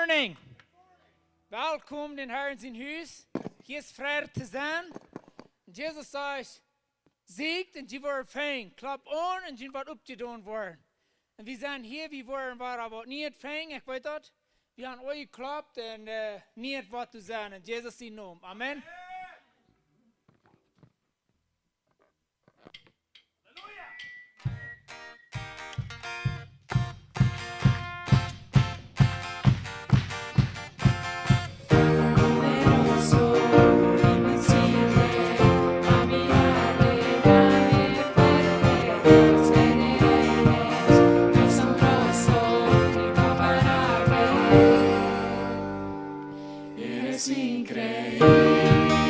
morning. Welkom in Herren zijn huis. Hier is vrij te zijn. Jesus sagt, siegt und sie werden fäng. Klapp an und sie wird abgedaan worden. Und wir sind hier, wir waren aber nicht fäng, ich weiß das. Wir haben euch geklappt und nicht was zu sagen. In Jesus sein Namen. Amen. Increíble.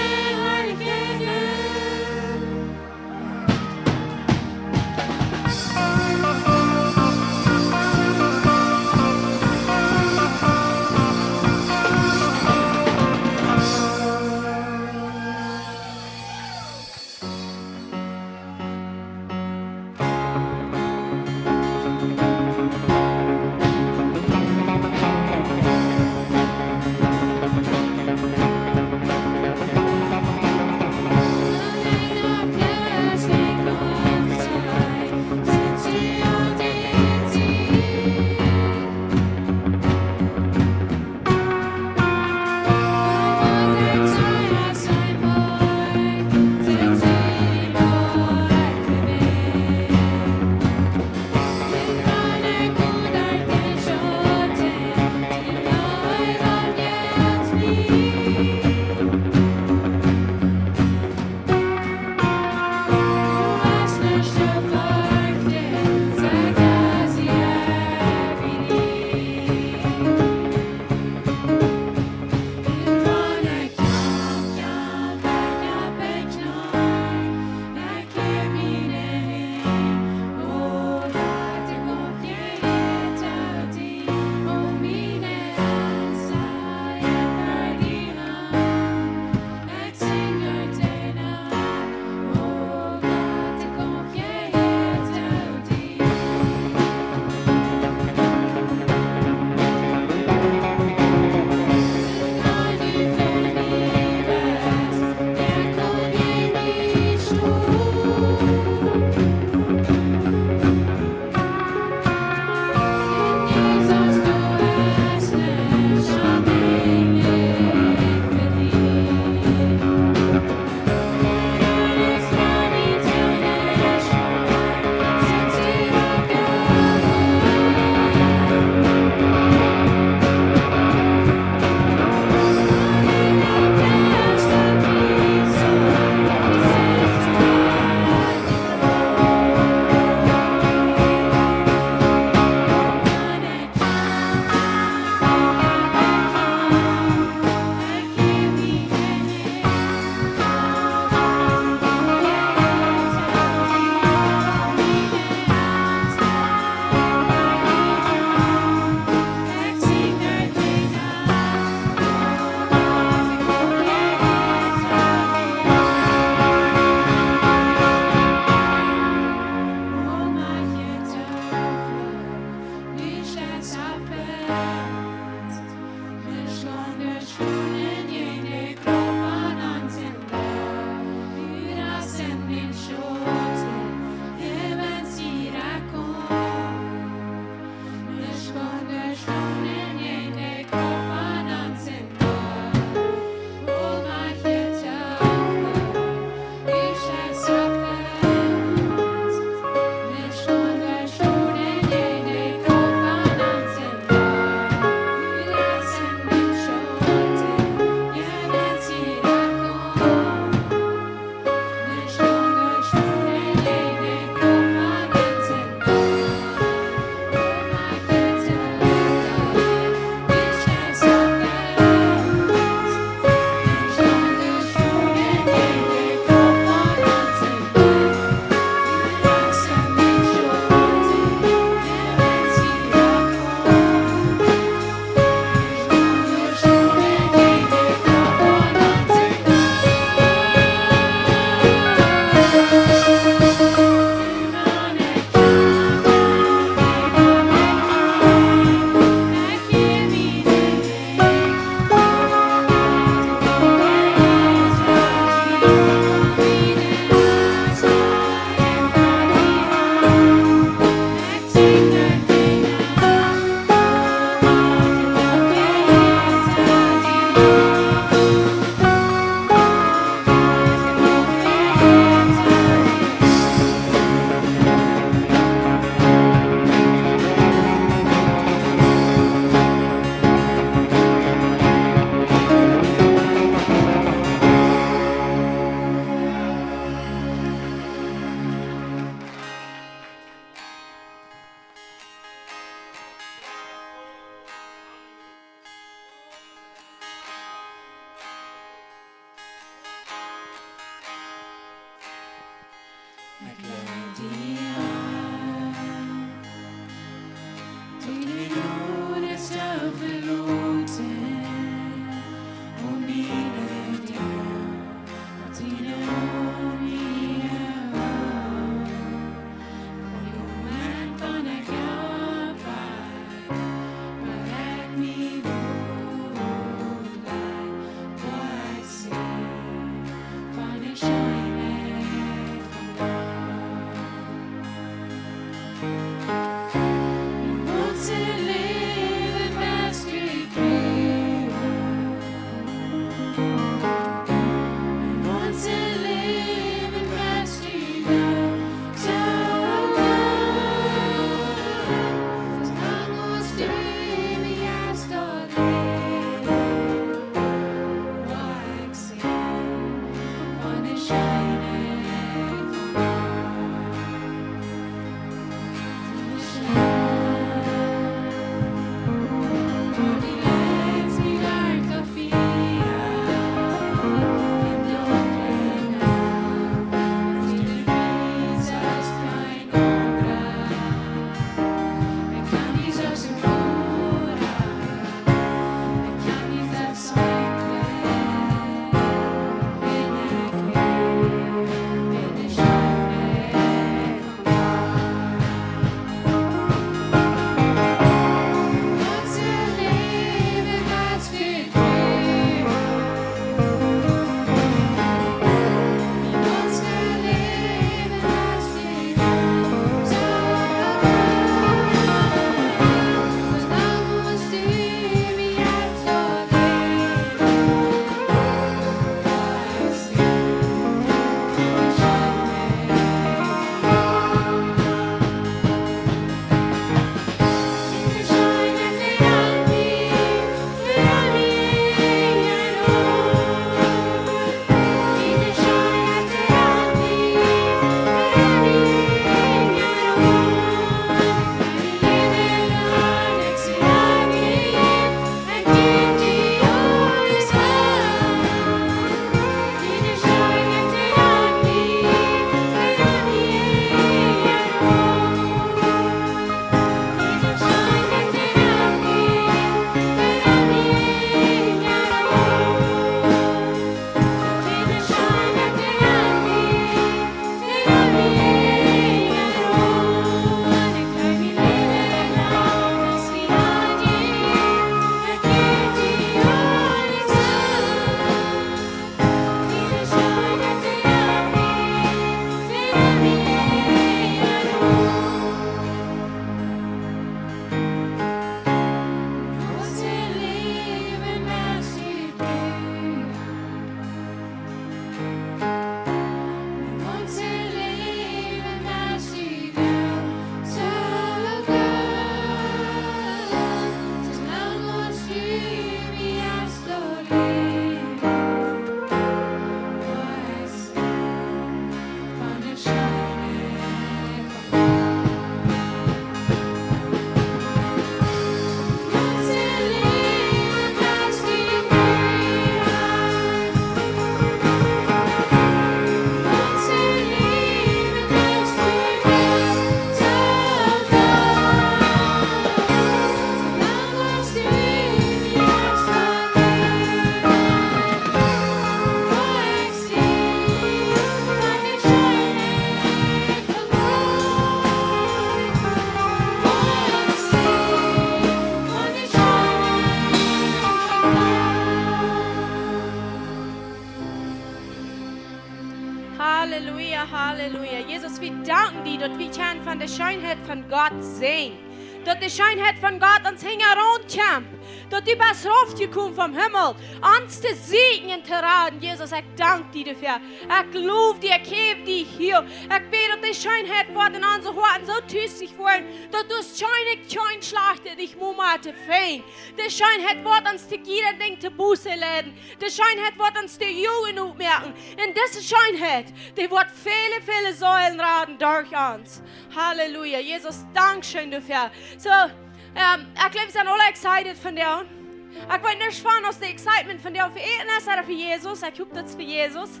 Halleluja, Halleluja. Jesus, wir danken dir, dass wir können von der Schönheit von Gott sehen. Dass die Schönheit von Gott uns hinterherkommt. Dass du bist raufgekommen vom Himmel. Uns zu segnen zu raten. Jesus, ich danke dir dafür. Ich lobe dir, ich gebe dir hier. Ich bete, dass die Schönheit wird in unseren Worten so tüchtig werden, dass du es kein Schlachter dich Monate fein. Die Schönheit wird uns zu jeder Ding zu Buße laden. Die Schönheit wird uns die Jugend aufmerken. Und diese Schönheit, die wird viele Säulen raten durch uns. Halleluja. Jesus, Dankeschön dafür. So, ich glaube, wir sind alle excited von dir. Ich weiß nicht, wann aus dem Excitement von dir für Ethnas oder für Jesus. Ich hoffe, das für Jesus.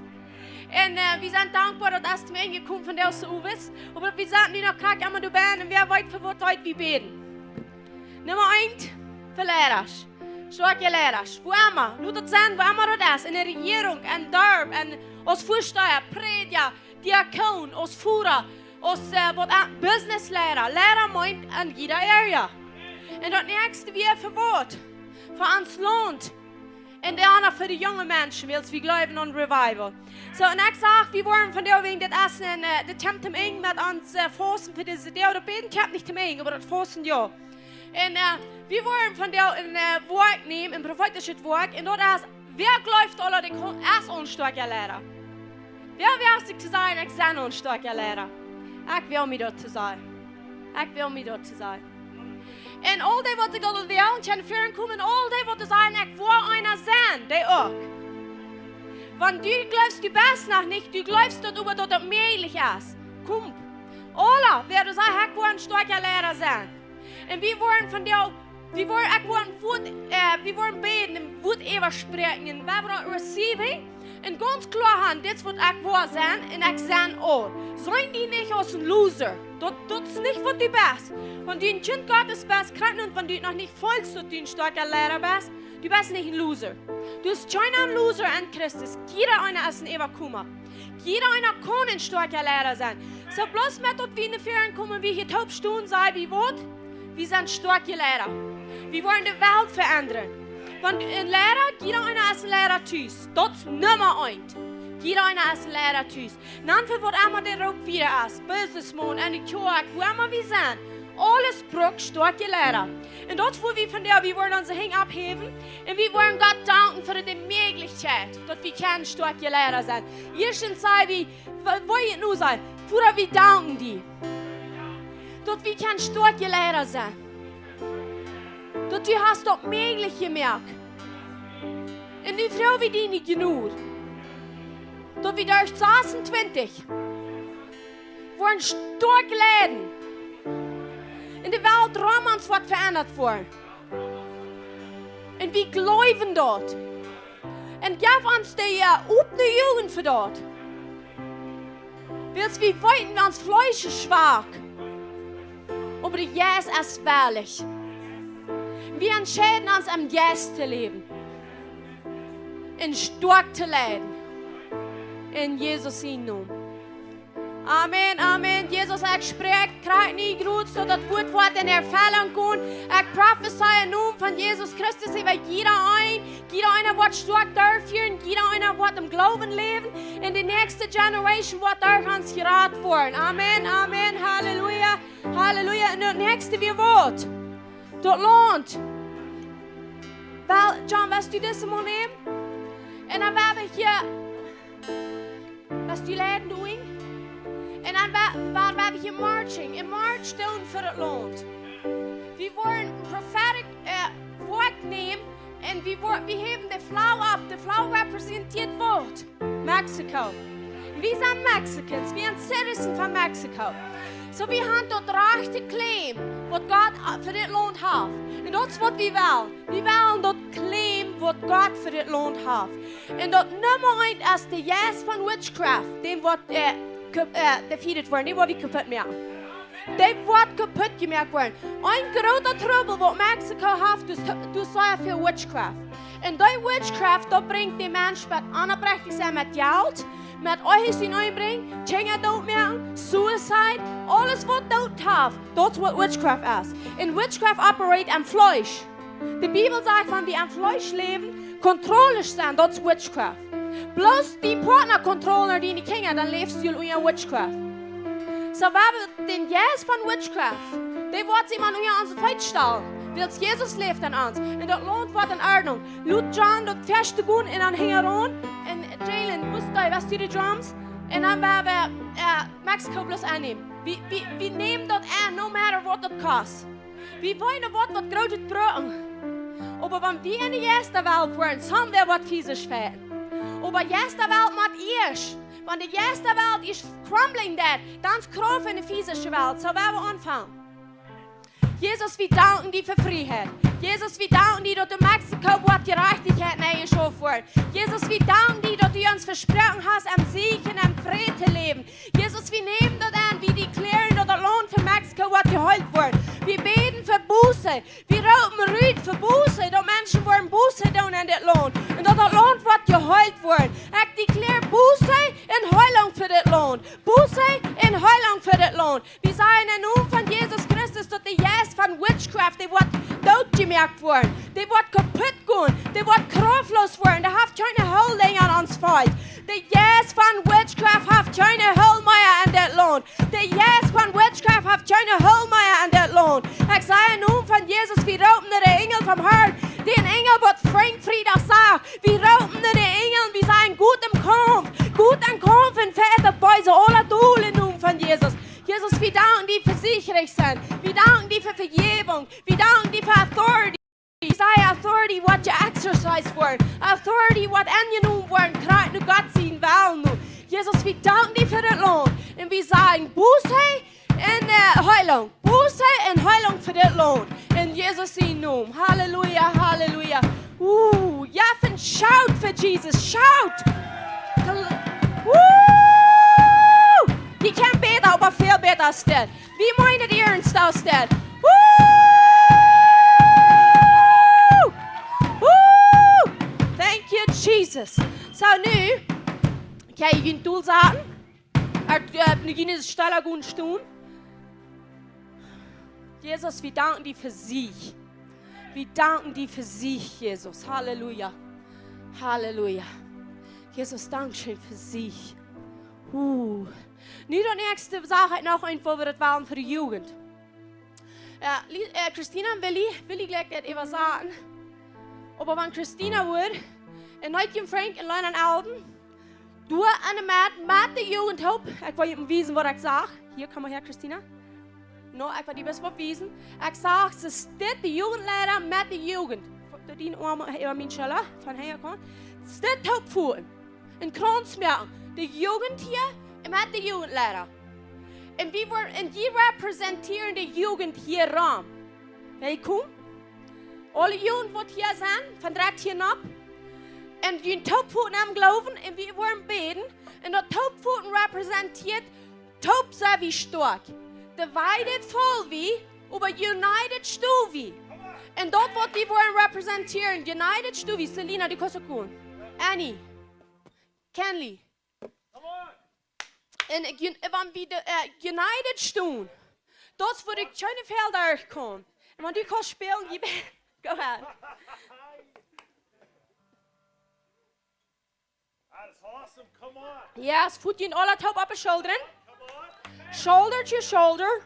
Und wir sind dankbar, dass du mir gekommen von der aus Uwes. Aber wir sagen nicht noch krank, aber du bist und wer weit für was heute wie beten. Nummer 1, für Lehrer. Starke Lehrer. Wo immer, nur das sind, wo immer das ist. In der Regierung, in Dorf, als Vorsteher, Prediger, Diakon, als Führer, als Businesslehrer. Lehrer meint in jeder Area. Und das nächste wir für Wort. Für uns lohnt. Und der andere für die jungen Menschen, weil wir glauben an Revival. So, und ich sage, wir wollen von der wegen das Essen, der Temp zum Eng mit uns Forsten für diese, der oder beten Temp nicht zum Eng, aber das Forsten ja. Und wir wollen von der Wort nehmen, ein prophetisches Wort, und dort ist, wer läuft alle, der ist unstarker Lehrer. Wer will sich zu sein, ich bin unstarker Lehrer. Ich will mich dort zu sein. Ich will mich dort zu sein. Und all die, wat ik dat wil, en kan führen kommen, all die, wat sagen, ich will einer sein, die auch. Wenn du glaubst, du bist noch nicht, du glaubst darüber, dass das möglich ist. Komm. Alle werden sagen, ich will ein starker Lehrer sein. Und wir wollen von dir, wir wollen beten, im Wort übersprechen, wir wollen receiving. Und ganz klar haben, das wird ich wahr sein, und ich sein auch. Seien die nicht als ein Loser. Das ist nicht, was du bist. Wenn du ein Kind Gottes bist, und wenn du noch nicht folgst, dass du ein starker Lehrer bist, du bist nicht ein Loser. Du bist kein Loser in Christus. Jeder einer ist ein Überkommer. Jeder einer kann ein starker Lehrer sein. So bloß mit dort wie in die Ferien kommen, wie hier Taubstunden sei, wie was? Wir sind starke Lehrer. Wir wollen die Welt verändern. Wenn ein Lehrer, jeder einer ist ein Lehrer tüß. Das ist Nummer 1. Jeder einer ist ein Lehrer tüß. Dann wird immer der Raub wieder ist. Businessman, eine Kirche, wo immer wir sind. Alles braucht starke Lehrer. Und das, wo wir von der, wir wollen unsere Hänge abheben. Und wir wollen Gott danken für die Möglichkeit, dass wir keine starke Lehrer sind. Erstens sei wir, wo ich nur sei, für wir danken die. Dass wir keine starke Lehrer sind. Dass du hast das möglich gemerkt. Und die Frau wie die nicht genug. Dass wir durch 26 wollen stark leben. In der Welt Romans wird verändert worden. Und wir glauben dort. Und gib uns die offene Jugend für dort. Weil wir wollten, uns Fleisch ist schwach. Aber Jesus ist wahrlich. Wir entscheiden uns, am Jesus zu leben. Und stark zu leben. In Jesus Namen. Amen, Amen. Jesus, ich spreche, krieg nie gut, so dass das Wort in Erfüllung kommt. Ich prophezeie nun von Jesus Christus über jeder einer wird stark durchführen, jeder einer wird im Glauben leben. In die nächste Generation wird durch uns geraten worden. Amen, Amen, Halleluja, Halleluja. Und das nächste wir Wort. Das lohnt. Weil, John, weißt du das mal nehmen? Und dann werden wir hier, was die Läden tun. Und dann werden wir hier marching. Im March tun für das lohnt. Wir wollen prophetic Wort nehmen und wir heben die Flower ab. Die Flower repräsentiert Wort. Mexiko. Wir sind Mexicans. Wir sind Citizens von Mexiko. So wir haben dort rechte Claim, was Gott für das Lohnt hat. Und das ist, was wir wollen. Wir wollen dort Claim, was Gott für das Lohnt hat. Und dort Nummer 1 ist der Yes von Witchcraft. Dem wird defeated worden. Die wird kaputt machen. Die wird kaputt gemacht werden. Ein großer Trouble, was Mexiko hat, du sagst für Witchcraft. Und die Witchcraft, da bringt die Menschen mit Anabrecht, mit Geld, mit euch hineinbringen, Kinder dort machen, Suicide, alles was dort hat, das ist was Witchcraft ist. Und Witchcraft operiert am Fleisch. Die Bibel sagt, wenn wir am Fleisch leben, kontrollisch sein, das ist Witchcraft. Bloß die Partnerkontroller, die nicht kennen, dann lebst du in Witchcraft. So, wenn wir den Yes von Witchcraft, der wird sich mal an uns Feit stellen, weil Jesus lebt an uns. Und das lohnt wird in Ordnung. Laut John, das fährst du gut in den Hingeron. Und Jalen, was du die Drums? Und dann werden wir Mexiko bloß annehmen. Wir nehmen das an, no matter what das kostet. Wir wollen das was großes brauchen. Aber wenn wir in die erste Welt wollen, haben wir was physisch fehlen. Aber die erste Welt macht erst. Wenn die erste Welt ist crumbling dead, dann ist Kraft in die physische Welt. So werden wir anfangen. Jesus, wir danken dir für Freiheit. Jesus, wir danken dir, dass du Mexiko wird Gerechtigkeit eingeschaffen wird. Jesus, wir danken dir, dass du uns uns versprochen hast, am Sieg und am Frieden leben. Jesus, wir nehmen das an, wir deklären das Lohn für Mexiko, was geheult wird. Wir beten für Buße. Wir rauben Rüd für Buße. Die Menschen wollen Buße tun an das Lohn. Und das Lohn wird geheult werden. Ich dekläre Buße und Heilung für das Lohn. Buße und Heilung für das Lohn. Wir sagen in Namen von Jesus Christus, dass die Yes von Witchcraft, die wird totgemerkt werden. Die wird kaputt gehen. Die wird kraftlos werden. Die hat keine Holding an uns fällt. Die Yes von Witchcraft hat keine Hold mehr an das Lohn. Die Yes von Witchcraft hat keine Hold mehr an das Lohn. Ich sage nun von Jesus, wir rauben den Engel vom Herrn. Den Engel wird Frank Friedrich sagen. Wir rauben den Engel, wir sagen gut im Kampf. Gut im Kampf in Väter, Beuse, alle Dule nun von Jesus. Jesus, wir danken dir für sicherig sein. Wir danken dir für Vergebung. Wir danken dir für Authority. We say authority what you exercise for. Authority what angenommen worden. Krijgt nu Gott zien wel nu. Jesus, wir danken dir für den Lohn. Und wir sagen Buße und Heilung. Buße und Heilung für den Lohn. In Jesus' Namen. Halleluja, Halleluja. Ja, und schaut für Jesus. Schaut. Die kann besser, aber viel besser als das. Wie meint ihr ernst aus das? Thank you, Jesus. So, nu kan je een doel zeggen. Nu gaan we stellen gaan staan. Jesus, wir danken dir für Sieg. Wir danken dir für Sieg, Jesus. Halleluja. Halleluja. Jesus, danke schön für Sieg. Nu die nächste Sache noch ein, wo wir das waren für die Jugend. Christina, will ich gleich etwas sagen. Aber wenn Christina wird, en Neutje Frank en Leon en Alden, du an der met de Jugend hoop. Ik wil je wijzen wat ik zag. Hier, kom maar her, Christina. No, ik wil die best wat wijzen. Ik zag, ze staat de Jugendleider met de Jugend. Door die arme mijn schelle van hier komt. Staat hoop voeren. En kronsmerken. De Jugend hier en met de Jugendleider. En die representeren de Jugend hier ram. Welkom. Alle Jugend wat hier zijn, van direct hier op. En die topvoeten am geloven en we worden beden. En dat topvoeten representeert top zijn wie sterk. Divided vol wie, aber united stoel wie. En dat wat die worden representeren, united stoel wie. Selina, die kost ook Annie, Kenley. En wanneer we de united stoel, dat is voor de kleine velden komen. En wanneer die kan spelen, je bent... Go ahead. That's awesome. Come on. Yes, voet je in alle top op de schouder. Shoulder to shoulder.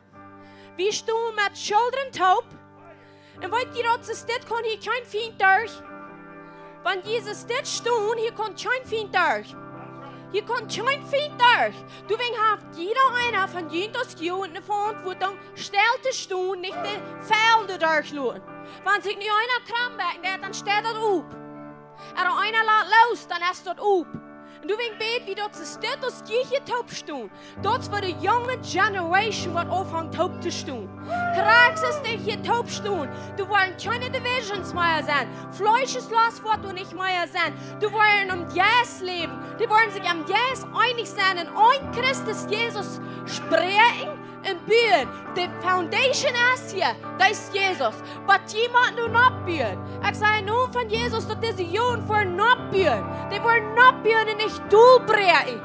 We staan met shoulder top. En weet je dat ze dit kon hier geen vriend durch. Wanneer Jesus dit staan, hier kon geen vriend durch. Hier kon geen vriend durch. Du heeft jeder einer von Jüntos Juden eine Verantwortung, stellt te staan, nicht de Felder durchlopen. Wenn sich nicht einer krank wird, dann steht das auf. Er einer lässt los, dann ist das auf. Und du willst beten, wie dort steht, dass die hier taub stehen. Dort für die junge Generation, die anfängt taub zu stehen. Kriegst es dich hier taub stehen. Du willst keine Divisions mehr sein. Fleisch ist los, was du nicht mehr sein. Du willst um Jesus leben. Die wollen sich am Jesus einig sein. Und ein Christus Jesus sprechen und bühen. Die Foundation ist hier, das ist Jesus. Aber jemand nur noch bühen. Ich sage nun von Jesus, dass diese Jungen wollen noch bühen. Die wollen noch bühen und nicht durchbrechen.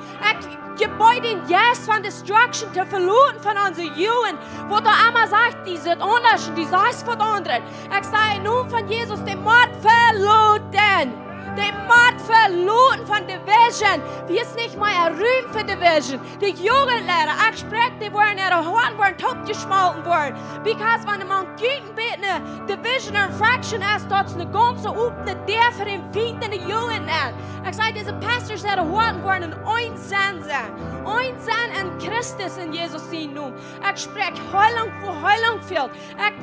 Ich gebäude den Yes von Destruction zu verloren von unseren Jungen. Wo der einmal sagt, die sind anders und die sind von anderen. Ich sage nun von Jesus, den Mord verloren. Den Mord verloren von Division. Wir ist nicht mehr Ruhm für Division. Die Jugendlehrer, ich spreche, die wollen ihre Horn worden totgeschmolten worden. Because wenn man gegen eine Division oder Fraction ist, dort ist eine ganze Opne der für den Feind in die Jugend an. Ich sage, diese Pastors, ihre Horn worden in ein Sein sein. Ein Sein in Christus in Jesus sein Namen. Ich spreche Heilung, wo Heilung fehlt.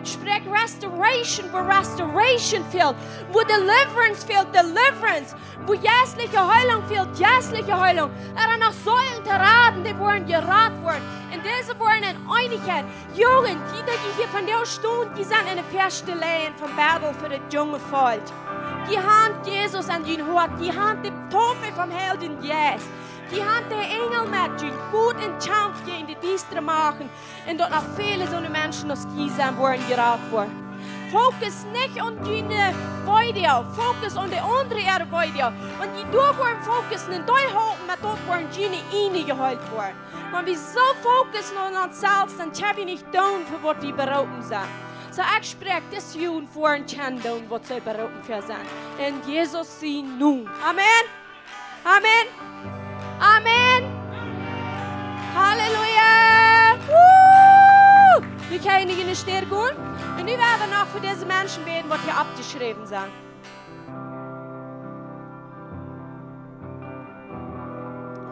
Ich spreche Restoration, wo Restoration fehlt. Wo Deliverance fehlt, Deliverance. Wo jässliche Heilung fehlt, jässliche Heilung. Er nach Säulen zu raten, die wollen gerat worden. Und diese wollen in Einigkeit. Jugend, die hier von der Stunde, die sind in der ersten Reihe vom Battle für das junge Volk. Die Hand Jesus an den Hort, die Hand der Toffe vom Helden Jesus. Die Hand der Engel mit dir, gut in Kampf gegen die Distre machen. Und dort noch viele so eine Menschen, das Kiesam worden geraten worden. Fokus nicht on deine Video, fokus on die andere Video. Und die dort worden fokussen in die Hopen, mit dort worden deine Ine geholt worden. Wenn wir so fokussen on uns selbst, dann können wir nicht tun, für was wir berufen sind. So ich spreche das Juden vor und kann tun, was sie berufen für sind. In Jesus sie nun. Amen. Amen. Amen. Halleluja. Woo! Wir können nicht in die Sterne gehen. Und nu werden wir noch für diese Menschen beten, was hier abgeschrieben sind.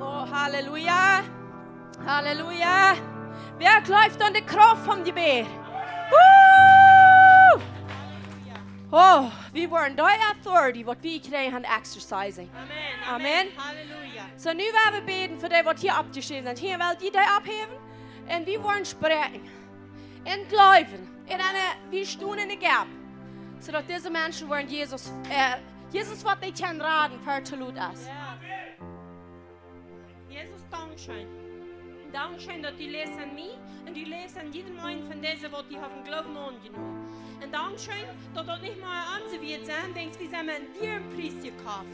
Oh, Halleluja. Halleluja. Wer läuft an der Kraft vom Gebet? Oh, wir wollen die Authority, was wir kriegen, an exercising. Amen. Amen. Halleluja. So, nu werden wir beten für die, was hier abgeschrieben sind. Hier will die abheben. Und wir wollen sprechen. Und glauben. Wir stehen in der Gap. Sodass diese Menschen wollen Jesus was die können raten, für zu tun ist. Ja. Jesus, Dankeschön. Dankeschön, dass die lesen an mich und die lesen an jedem einen von diesen, die haben Glauben angenommen. Und Dankeschön, dass das nicht mal anzuwählen sind, denkst wir sind in dir im Preis gekauft.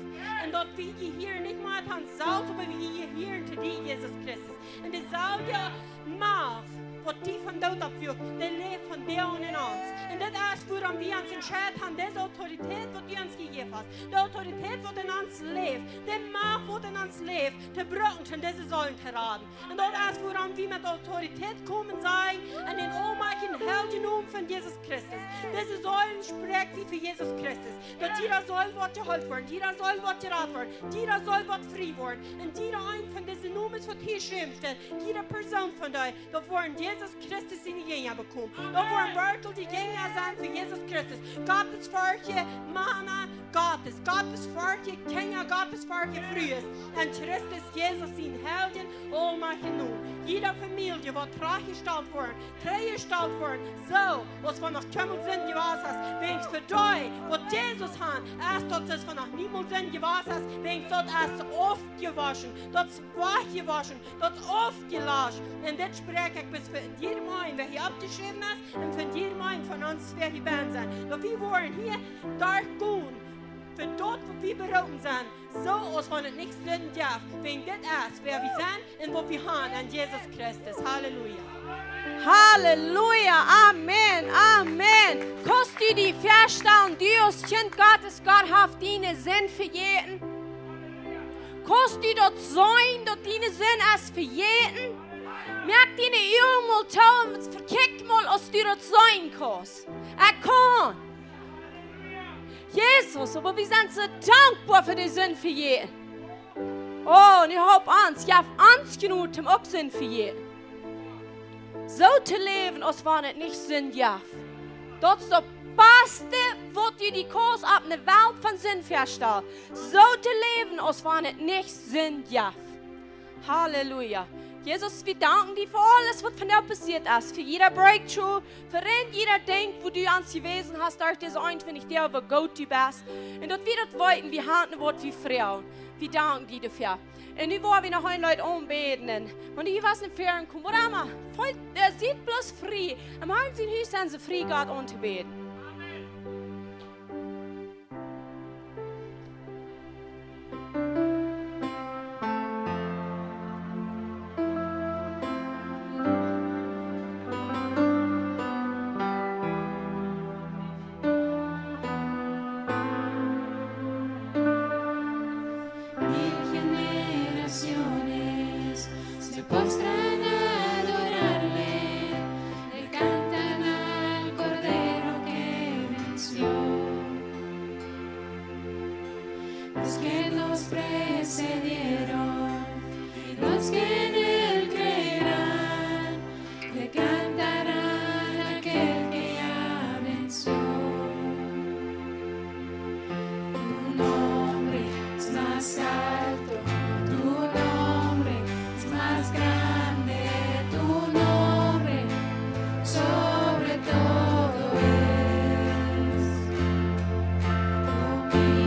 Und dass wir hier nicht mal an Salz, aber wir hier zu dir, Jesus Christus. Und das Salz ja macht, was die von dort abwirkt, der lebt von dir und in uns. Und das ist, woran wir uns entscheiden haben, diese Autorität, die du uns gegeben hast. Die Autorität, die in uns lebt, die Macht, die in uns lebt, die Brücken und diese Säulen zu raten. Und das ist, woran wir mit Autorität kommen sein, an den allmächtigen Heldenum von Jesus Christus. Diese Säulen sprechen wie für Jesus Christus. Dass jeder soll was geholt werden, jeder soll was geraten werden, jeder soll was frei werden. Und jeder ein von diesen Nummern, was hier geschrieben steht, jede Person von euch, da wollen Jesus Christus in die Gänge bekommen. Da wollen Wörter die Gänge sein für Jesus Christus. Gottes Volke, Mana, Gottes Volke, Kenya, Gottes Volke, Frühes. Und Christus, Jesus, in Helden, allmächtig nun. Jeder Familie wird traggestellt worden, so, was wir noch kümmern sind, gewahr hast, wenn es für dich, was Jesus hat, erst dort ist von noch niemand sind, gewahr hast, wenn es dort erst oft gewaschen, dort wach gewaschen, dort oft gelascht. Und das spreche ich bis für jedem einen, wer hier abgeschrieben ist, und für jedem einen von uns, wer hier band sein. Doch wir wollen hier durchgehen, für dort, wo wir berufen sind, so als wenn es nicht sind darf, wegen das ist, wer wir sind und wo wir haben an Jesus Christus. Halleluja. Halleluja, Amen, Amen. Kannst du die feststellen, du als Kind Gottes, Gott hat deinen Sinn für jeden? Kannst du dort sein, dass deine Sinn ist für jeden? Merk deine Augen mal tun, verkick mal, als du dort sein kannst. Kann. Jesus, aber wir sind so dankbar für die Sinn für jeden. Oh, und ich habe Angst, ich habe Angst genug, um auch Sinn für jeden. So zu leben, als wenn es nicht Sinn darf. Das ist das Beste, was dir die Kurs ab einer Welt von Sinn feststellt. So zu leben, als wenn es nicht Sinn darf. Halleluja. Jesus, wir danken dir für alles, was von dir passiert ist. Für jeder Breakthrough, für jeder Ding, wo du ans gewesen hast, durch das wenn ich dir, wo gut du bist. Und dass wir das wollten, wir handeln Wort wie Frauen. Wir danken dir dafür. Und nu wollen wir noch ein Leute umbeten. Und ich weiß nicht, Ferien kommen. Oder immer, sieht bloß frei. Am Haus in Hüs sind sie frei, Gott anzubeten. Sobre todo es tu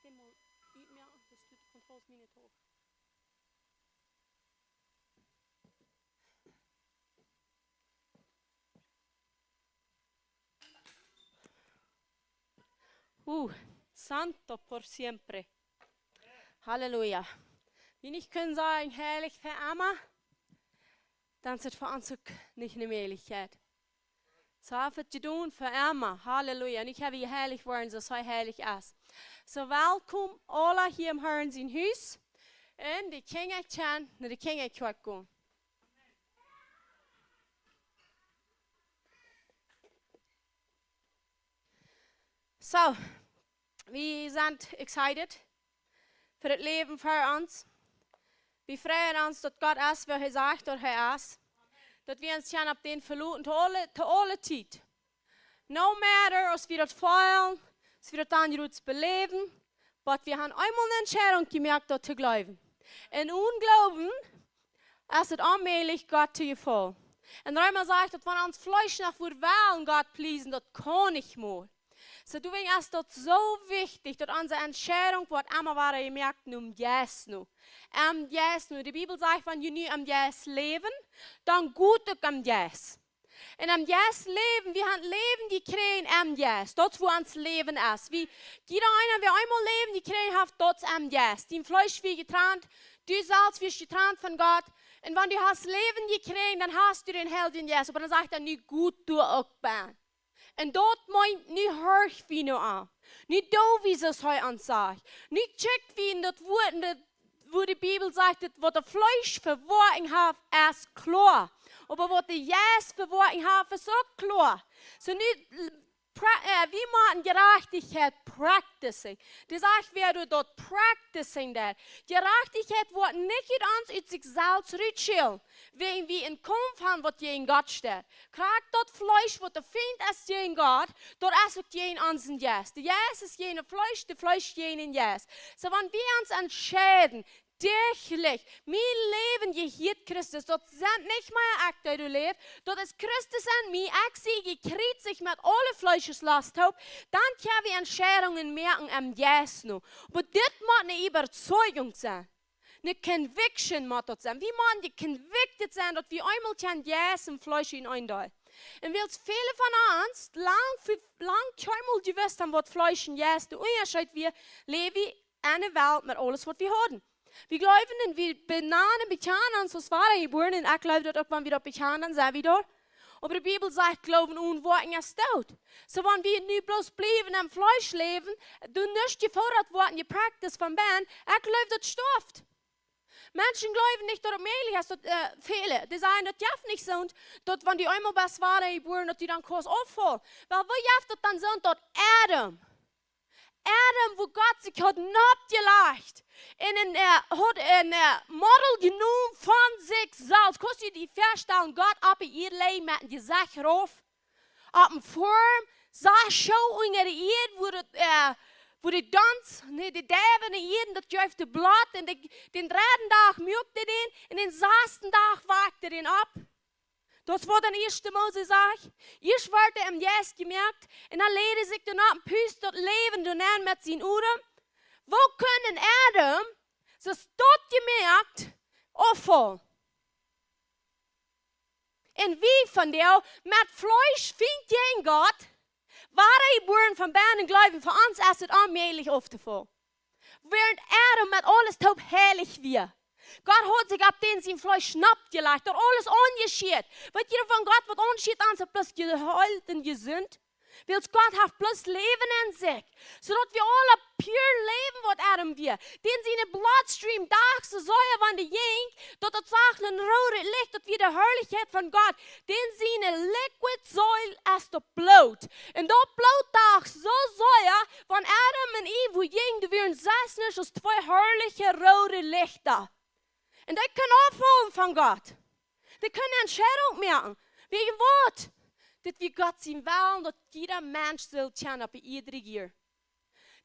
den mal uitmerken, das tut die Kontrollsmine hoch. Santo por siempre. Halleluja. Wie ich können sagen, herrlich für Amma, dann ist es für uns auch nicht eine Möglichkeit. So hat es getan für Amma. Halleluja. Und ich habe herrlich worden, so sei herrlich ist. So willkommen alle hier im Herrn sein Haus. Und die Kinder können nach der Kinderkirche gehen. So, wir sind excited für das Leben für uns. Wir freuen uns, dass Gott ist, wer er sagt, dass er ist. Dass wir uns ab den verloren, zu alle Zeit. No matter, was wir das wollen, was wir das dann beleben, aber wir haben einmal eine Entscheidung gemerkt, dort zu glauben. In Unglauben ist es allmählich Gott zu gefallen. Und einmal sagt, dass wenn uns Fleisch nach wollen, Gott pleasen, das kann ich mal. So deswegen ist das so wichtig, dass unsere Entscheidung wird immer weiter gemerkt, yes nu. Yes nu. Die Bibel sagt, wenn du nicht yes leben, dann gut auch yes. Und yes leben, wir haben Leben, die kriegen yes. Das, wo uns Leben ist. Wie jeder einer, wir einmal leben, die kriegen hat das yes. Die im Fleisch wie getrennt, du selbst wirst getrennt von Gott. Und wenn du hast Leben gekriegt, dann hast du den Helden yes. Aber dann sagt er, nicht gut du auch bist. Und dort meint nicht hörst wie nur an. Nicht da, wie es heute ansagt. Nicht checkt wie in das Wort, wo die Bibel sagt, was der Fleisch verworfen hat, ist klar. Aber was der Yes verworfen hat, ist auch klar. So nicht, wie man Gerechtigkeit practicing. Das sagt, wer du dort practicing that. Gerechtigkeit wird nicht in uns in sich selbst rutschen, wegen wie in Kampf haben, was gegen Gott steht. Kriegt dort Fleisch, was der Feind ist gegen Gott, dort ist es gegen uns ein Yes. Der Yes ist gegen Fleisch, der Fleisch gegen Yes. So wenn wir uns entscheiden, täglich, mein Leben gehört Christus. Dort sind nicht meine Akte, du lebst. Dort ist Christus an mir. Ich sehe, gekriegt sich mit alle Fleischeslast auf. Dann können wir Entscheidungen merken am Yes nu. Aber das muss eine Überzeugung sein. Eine Conviction muss das sein. Wie man die convicted sein, dass wir einmal kein Yes im Fleisch in eindeutig. Und weil viele von uns lang keinmal gewusst haben, was Fleisch und Yes der Unterschied wir leben in einer Welt mit alles, was wir haben. Wir glauben, und wir benahen uns, was war geboren, und ich glaube, dass auch wenn wir das bekennen, dann sind wir dort. Aber die Bibel sagt, glauben und worten ist tot. So wenn wir nicht bloß bleiben am Fleisch leben, du nicht gefordert worden, die Praxis von Ben, ich glaube, das stirbt. Menschen glauben nicht, dass es möglich ist, dass viele, die sagen, das darf nicht sein, dass wenn die einmal was war geboren, dass die dann kurz auffallen. Weil wo darf das dann sein, dass Adam, wo Gott sich hat abgelegt, hat ein Model genommen von sich selbst. Kannst du dir vorstellen, Gott ab in ihr Leben mit die Sache rauf, ab dem Form, sah schon in der Erde, wo die Dans, die Däben in Erde, das greift das Blatt, und den dritten Tag mögte den, und den sechsten Tag wagte den ab. Das war dann erste Mose sagt. Ich wurde am Yes gemerkt, und dann lede sich dann ab, Püst dort leben, und dann mit seinen Uhren. Wo können Adam, das dort gemerkt, auffallen? Und wie von der, mit Fleisch fängt gegen Gott, war geboren von Bernen Glauben, für uns ist es allmählich aufzufallen. Während Adam mit alles taub herrlich wir. Gott hat sich ab den sein Fleisch schnappt gelegt, hat alles angeschert. Weil jeder von Gott wird angeschert, an so bloß geheilt und gesund. Weil Gott hat bloß Leben in sich. So dass wir alle pure leben, was Adam wir. Den seine Bloodstream, dags so Säure, wenn die jink, dort das sagt ein rotes Licht, dort wie die Herrlichkeit von Gott. Den seine Liquid Säule ist das Blut. Und dort Blut dags so Säure, wenn Adam und Eve, wo jink, die wären sessen nicht als zwei herrliche rote Lichter. Und die können aufholen von Gott. Die können Entscheidung machen. Wegen was? Dat wir Gott zien wollen, dat jeder Mensch soll kennen op iedere Jahr.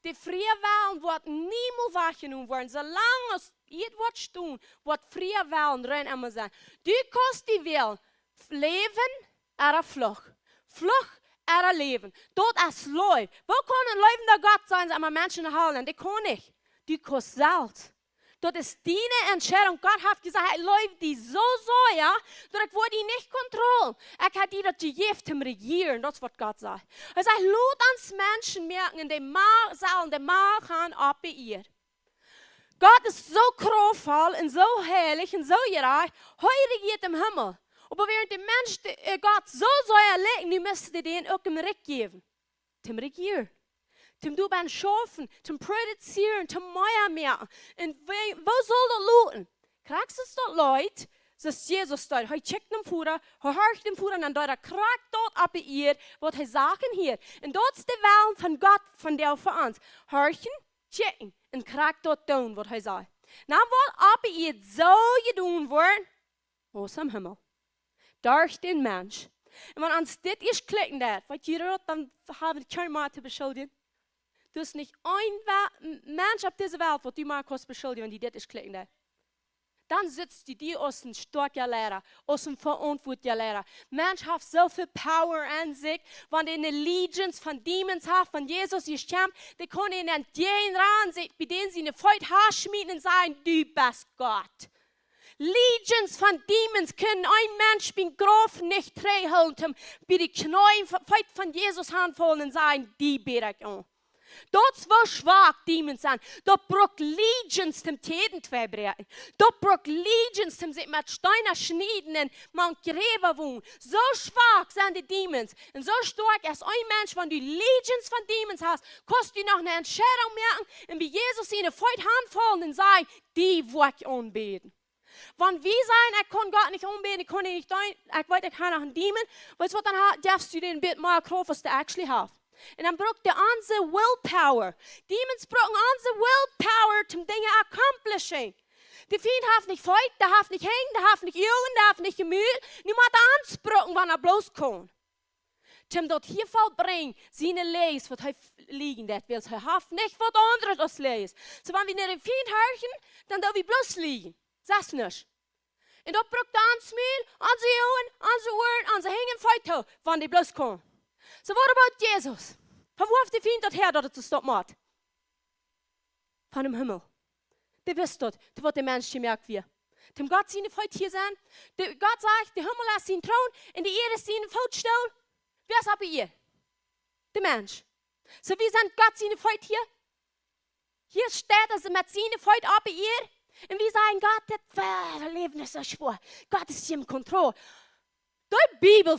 Die vrije Wellen wordt niemals wahrgenommen worden. Zolang als iets wordt doen, wordt vrije Wellen rein immer zijn. Du kannst die wil leven, er vlug. Vlug er Leben. Dort ist Leute. Wo kann ein lebender Gott sein, aber Menschen halten? Die kann nicht. Die kann selbst. Dat is die Entscheidung. Gott hat gesagt, hij leeft die zo, ja, dat ik word die niet controle. Ik heb die dat gegeven te regieren. Dat is wat God zegt. Hij zegt, laat ons mensen merken, en de maal gaan op ihr. Gott ist so kraftvoll und so heilig und so gerecht. Hij regiert im Himmel. Aber während der Mensch Gott so erlegen, die müsste den auch im Recht geben. Zum Regieren. Zum du beim Schaffen, zum Produzieren, zum Meier merken. Und wo soll das looten? Kriegst du dort Leute, das Jesus dort, er checkt den Führer, er hört den Führer, und dann dort kriegt dort ab ihr, was er sagen hier. Und dort ist der Willen von Gott, von der für uns. Hörchen, checken, und kriegt dort tun, was er sagt. Na, was ab ihr so gedaan worden, aus am Himmel. Durch den Mensch. Und wenn uns das ist klicken, was ihr dann haben wir kein Mal zu beschuldigen. Du hast nicht ein Mensch auf dieser Welt, wo du mal kannst beschuldigen, wenn die das ist klicken. Dann sitzt die aus dem starken Lehrer, aus dem verantwortlichen Lehrer. Mensch hat so viel Power an sich, wenn die eine Legions von Demons hat, von Jesus gestammt, die können ihnen den ran sich, bei denen sie eine Feucht Haar schmieden und sagen, du bist Gott. Legions von Demons können ein Mensch bin grob nicht trehalten, bei die Knien von Jesus anfallen und sagen, die bete ich an. Dort wo schwach Demons sind, dort braucht Legions zum Täten verbrechen. Dort braucht Legions zum sich mit Steiner schneiden und man Gräber wohnen. So schwach sind die Demons. Und so stark ist ein Mensch, wenn du Legions von Demons hast, kannst du noch eine Entscheidung merken und wie Jesus ihnen voll handfallen und sagen, die will ich anbeten. Wenn wir sagen, ich kann Gott nicht anbeten, ich kann ihn nicht dein, ich weiß, ich kann noch einen Dämon, weißt du, dann darfst du den Bild mal kaufen, was du actually hast. Und dann braucht der unsere Willpower. Demons brauchen unsere Willpower, um Dinge zu accomplishen. Der Feind darf nicht fight, der darf nicht hängen, der darf nicht jugen, der darf nicht gemüht. Niemand ansprechen, wenn bloß kann. Zum dort hier vollbringen, seine Leis, was er liegen wird, weil er hat nicht was anderes als Leis. So wenn wir nicht den Feind hören, dann darf wir bloß liegen. Das nicht. Und dort braucht er uns Mühl, unsere Jungen, unsere Ohren, unsere Hängen fight, wenn die bloß kann. So what about Jesus? Von wo auf die Feind dort her, dass er zu stoppen hat? Von dem Himmel. Der wisst dort, der wird der Mensch gemerkt wie. Dem Gott seine Freud hier sein. Der Gott sagt, der Himmel ist sein Thron, und die Erde ist sein Fußstuhl. Wer ist aber ihr? Der Mensch. So wie sind Gott seine Freud hier? Hier steht, dass er mit seiner Freud aber ihr. Und wir sagen, Gott, das Leben ist so schwer. Gott ist hier im Kontrolle. Die Bibel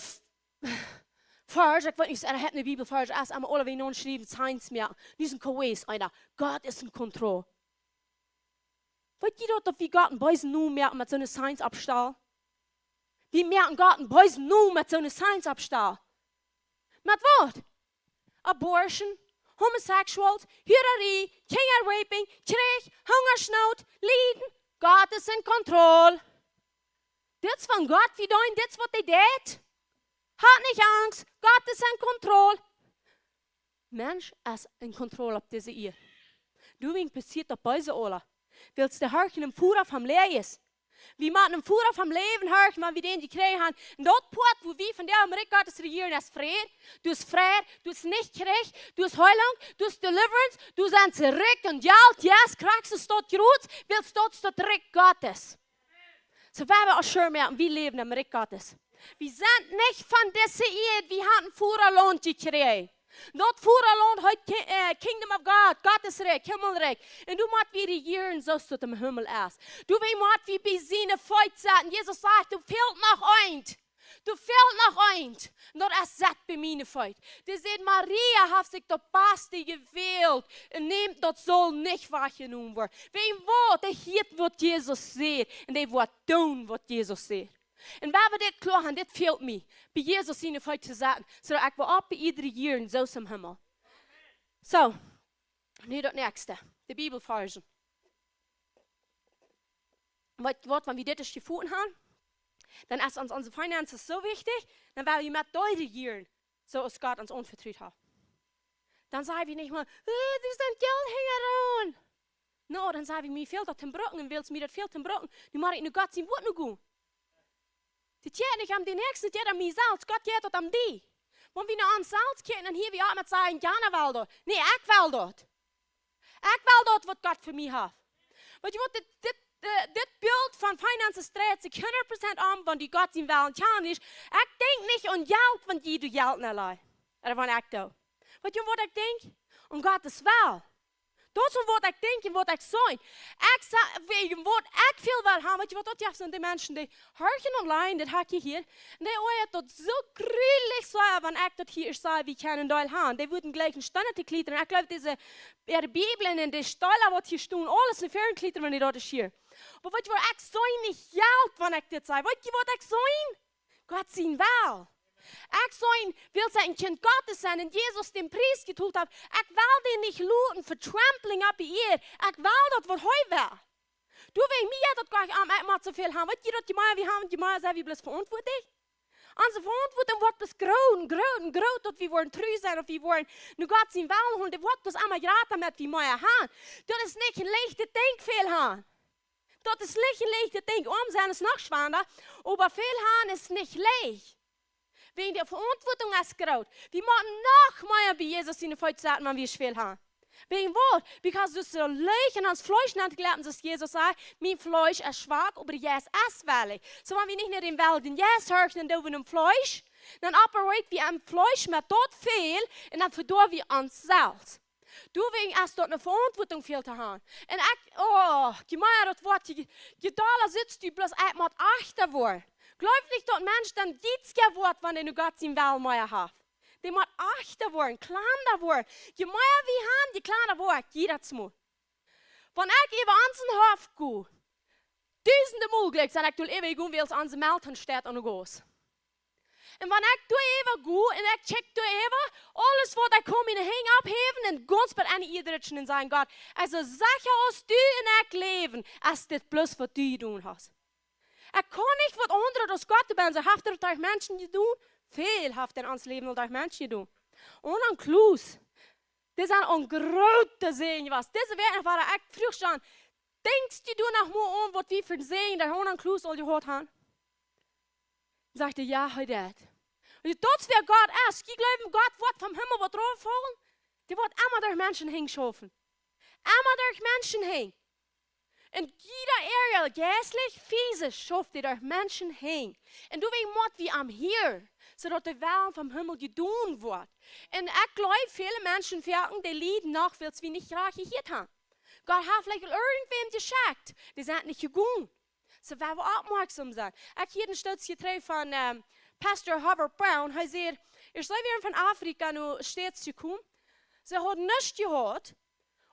Vers, ich wollte nicht sagen, er hat eine Bibelvers, erst einmal alle, wie nun schreiben, Science merken. Diesen Koes, einer, Gott ist in Kontrolle. Wollt ihr dort, wie Gott ein Beusen nun merken mit so einer Science-Abstall? Wie merken Gott ein Beusen nun mit so einer Science-Abstall? Mit was? Abortion, Homosexuals, Hürerie, Kinderraping, Krieg, Hungersnot, Leiden. Gott ist in Kontrolle. Das von Gott, wie dein, das was they did. Hat nicht Angst, Gott ist in Kontrolle. Mensch ist in Kontrolle auf diese Ehe. Du, wie passiert das bei so alle? Willst du hören, im Führer vom Leben ist? Wie man im Führer vom Leben hört, man wie den die kriegen haben. Und dort Port, wo wir von der Amerika Gottes regieren, ist Frieden, du hast Frieden, du hast nicht Krieg, du hast Heilung, du hast Deliverance, du sind zurück und ja, yes, kriegst du dort Gruß, willst du dort Reich Gottes. So werden wir auch schön merken, wir leben im Reich Gottes. Wir sind nicht von dieser Ehe, wir haben Führerlohn gekriegt. Dort Führerlohn heute Kingdom of God, Gottes Reich, Himmelreich. Und du musst wie regieren, so dass du im Himmel ist. Du musst wie bei seinen Feut sein. Jesus sagt, du fehlt noch ein. Du fehlt noch ein. Nur es sagt bei meinen Feut. Die sagt, Maria hat sich das Beste gewählt. Und nehmt das soll nicht wahrgenommen werden. Wem wo, der hier wird Jesus sehen. Und der wird tun, was Jesus sieht. Und wenn wir das klar haben, das fehlt mir, bei Jesus seine Feut zu sagen, so ich will auch bei jeder regieren, so zum Himmel. So, nu das nächste, die Bibelverse. Wenn wir das gefunden haben, dann ist uns unsere Finanzen so wichtig, dann werden wir mit Leuten regieren, so als Gott uns anvertraut hat. Dann sagen wir nicht mal, das sind Geldhängeron. No, dann sagen wir, mir fehlt das zum Brocken, und willst mir das fehlt zum Brocken, dann mache ich nur Gott sein Wort noch gut. Die geht nicht am die Nächsten, die geht am mich selbst, Gott geht dort am die. Wenn wir naar ons zelf kijken en hier wir met zeggen, Jana wel dort. Nee, ik wel dort. Ik wel dort wat God voor mij heeft. Want je wat dit beeld van finanzen streed zich 100% aan van die God zijn wel en kan is. Ik denk niet aan geld van die du geld naar lui. Er van ik doe. Weet je wat ik denk? Om God is wel. Dat is wat ik denk en wat ik zijn. Ik wegen wat ik veel wil hebben. Weet je wat dat is? Die mensen die horen online, dat heb je hier. En die ooit dat zo gruwelijk zijn, wanneer ik dat hier zei, wie kunnen dat hebben. Die worden gleich een standaard kliederen. Ik geloof deze Bibel en de stijlen wat hier staan, alles in vier kliederen wanneer dat is hier. Maar weet je wat ik zijn niet geld wanneer ik dit zei? Weet je wat ik zijn? God zien wel. Ik wil zijn kind Gottes zijn en Jezus den prijs getoeld heeft. Ik wil die niet looten, vertrampeling op je eer. Ik wil dat wat hij wil. Du weet mij dat God aan mij maar zoveel hebben. Weet je dat je mij wie hebben, je mij zijn we bloos verantwoordelijk? Onze verantwoording wordt dus groot, dat we worden trouw zijn of we worden nu God zien wel, en dat wordt dus allemaal gratis met wie mij hebben. Dat is niet een lichte denk veel gaan. Dat is niet een lichte denk, om zijn is nog zwaarder, maar veel gaan is niet leeg. Wegen der Verantwortung ist groß. Wir machen noch mehr bei Jesus in der Zeit sagen, wenn wir schwer haben. Wegen was? Because du so leichen ans Fleisch nicht glauben, dass Jesus sagt, mein Fleisch ist schwach, aber Jesus ist willig. So wenn wir nicht in der Welt in Jesus hören, dann wir im Fleisch, dann operiert wir am Fleisch mit dort viel und dann verdorben wir uns selbst. Du wegen erst dort eine Verantwortung viel zu haben. Und ich, das Wort, je da sitzt du bloß einmal achter worden. Glaub nicht, dass Mensch dann nichts geworden, wenn er Gott sein Wellmeier hat. Die muss achter worden, kleiner worden. Je mehr wie haben, je kleiner worden, jedes Mal. Wenn ich über unseren Hof gehe, tausende Mal gleich, dann ich ewig gehen, wie es an den Melton steht und goes. Und wenn ich ewig gehe und ich check ewig, alles, was ich komme, in den Hang abheben und ganz bei einer Idritschen und sagen, Gott, also sicher als du und ich leben, als das bloß, was du tun hast. Ik kan niet wat anderen als God ben. Ze heeft er toch mensen gedaan. Veel heeft er ons leven al toch mensen gedaan. En dan kloos. Dit is een grote zegen was. Deze week waren ik vroeg staan. Denkst je nog maar aan wat we voor zegen daar gewoon aan kloos al gehoord hebben? Sagte ja, hij dat. Dat is wie God is. Ik geloof God wordt van hemel wat raufvallen. Die wordt allemaal door mensen heen geschoven. Allemaal door mensen heen. En jeder Ärger, geistlich, physisch, schafft ihr durch Menschen heen. Und du weißt, wie am hier, sodass der Welt vom Himmel gedaan wird. Und ich glaube, viele Menschen merken, die leiden nach, weil sie nicht reagiert haben. Gott hat vielleicht irgendwem geschickt, die sind nicht gegangen. So werden wir aufmerksam sein. Ich habe hier einen Stutz getroffen von Pastor Howard Brown. Er sagt, soll wieder von Afrika nach Städte zu kommen. Sie haben nichts gehört.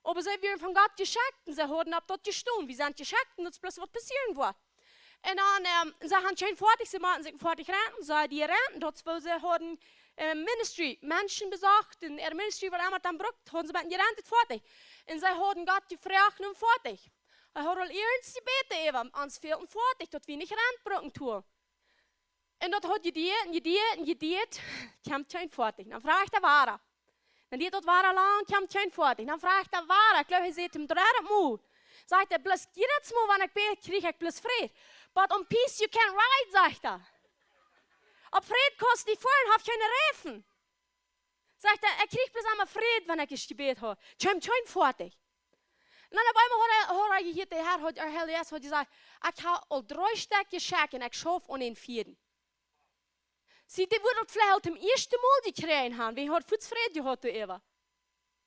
Aber sie werden von Gott geschickt und sie haben ab dort gestanden. Wir sind geschickt und jetzt bloß was passieren wird. Und dann, sie haben schön fertig, sie machen sich fertig renten, sie die renten, dort wo sie haben Ministry, Menschen besucht, und ihr Ministry war einmal dann brückt, haben sie mit gerentet fertig. Und sie haben Gott gefragt und fertig. Er hat all ernst gebeten, eben, ans fehlten fertig, dort wir nicht rentbrücken tun. Und dort hat gediert, kommt schön fertig. Dann fragt er, war En die tot waren lang, kwam geen voort. Dan vraagt hij waar. Ik geloof, hij zegt hem derde moe. Zegt hij, plus jedes moe, wanneer ik ben, krijg ik plus vrede. But on peace you can't ride, zegt hij. Op vrede kost die voren, heb geen reifen. Zegt hij, ik krijg plus allemaal vrede, wanneer ik gebed heb. Kwam geen voort. En dan op eenmaal hoor je hier, de Heer had gezegd, ik heb al 3 stuk geschickt en ik schaf aan een vierde. Sie, die wurde vielleicht zum ersten Mal gekriegt haben, wie hat Futzfried gehört, du Eva.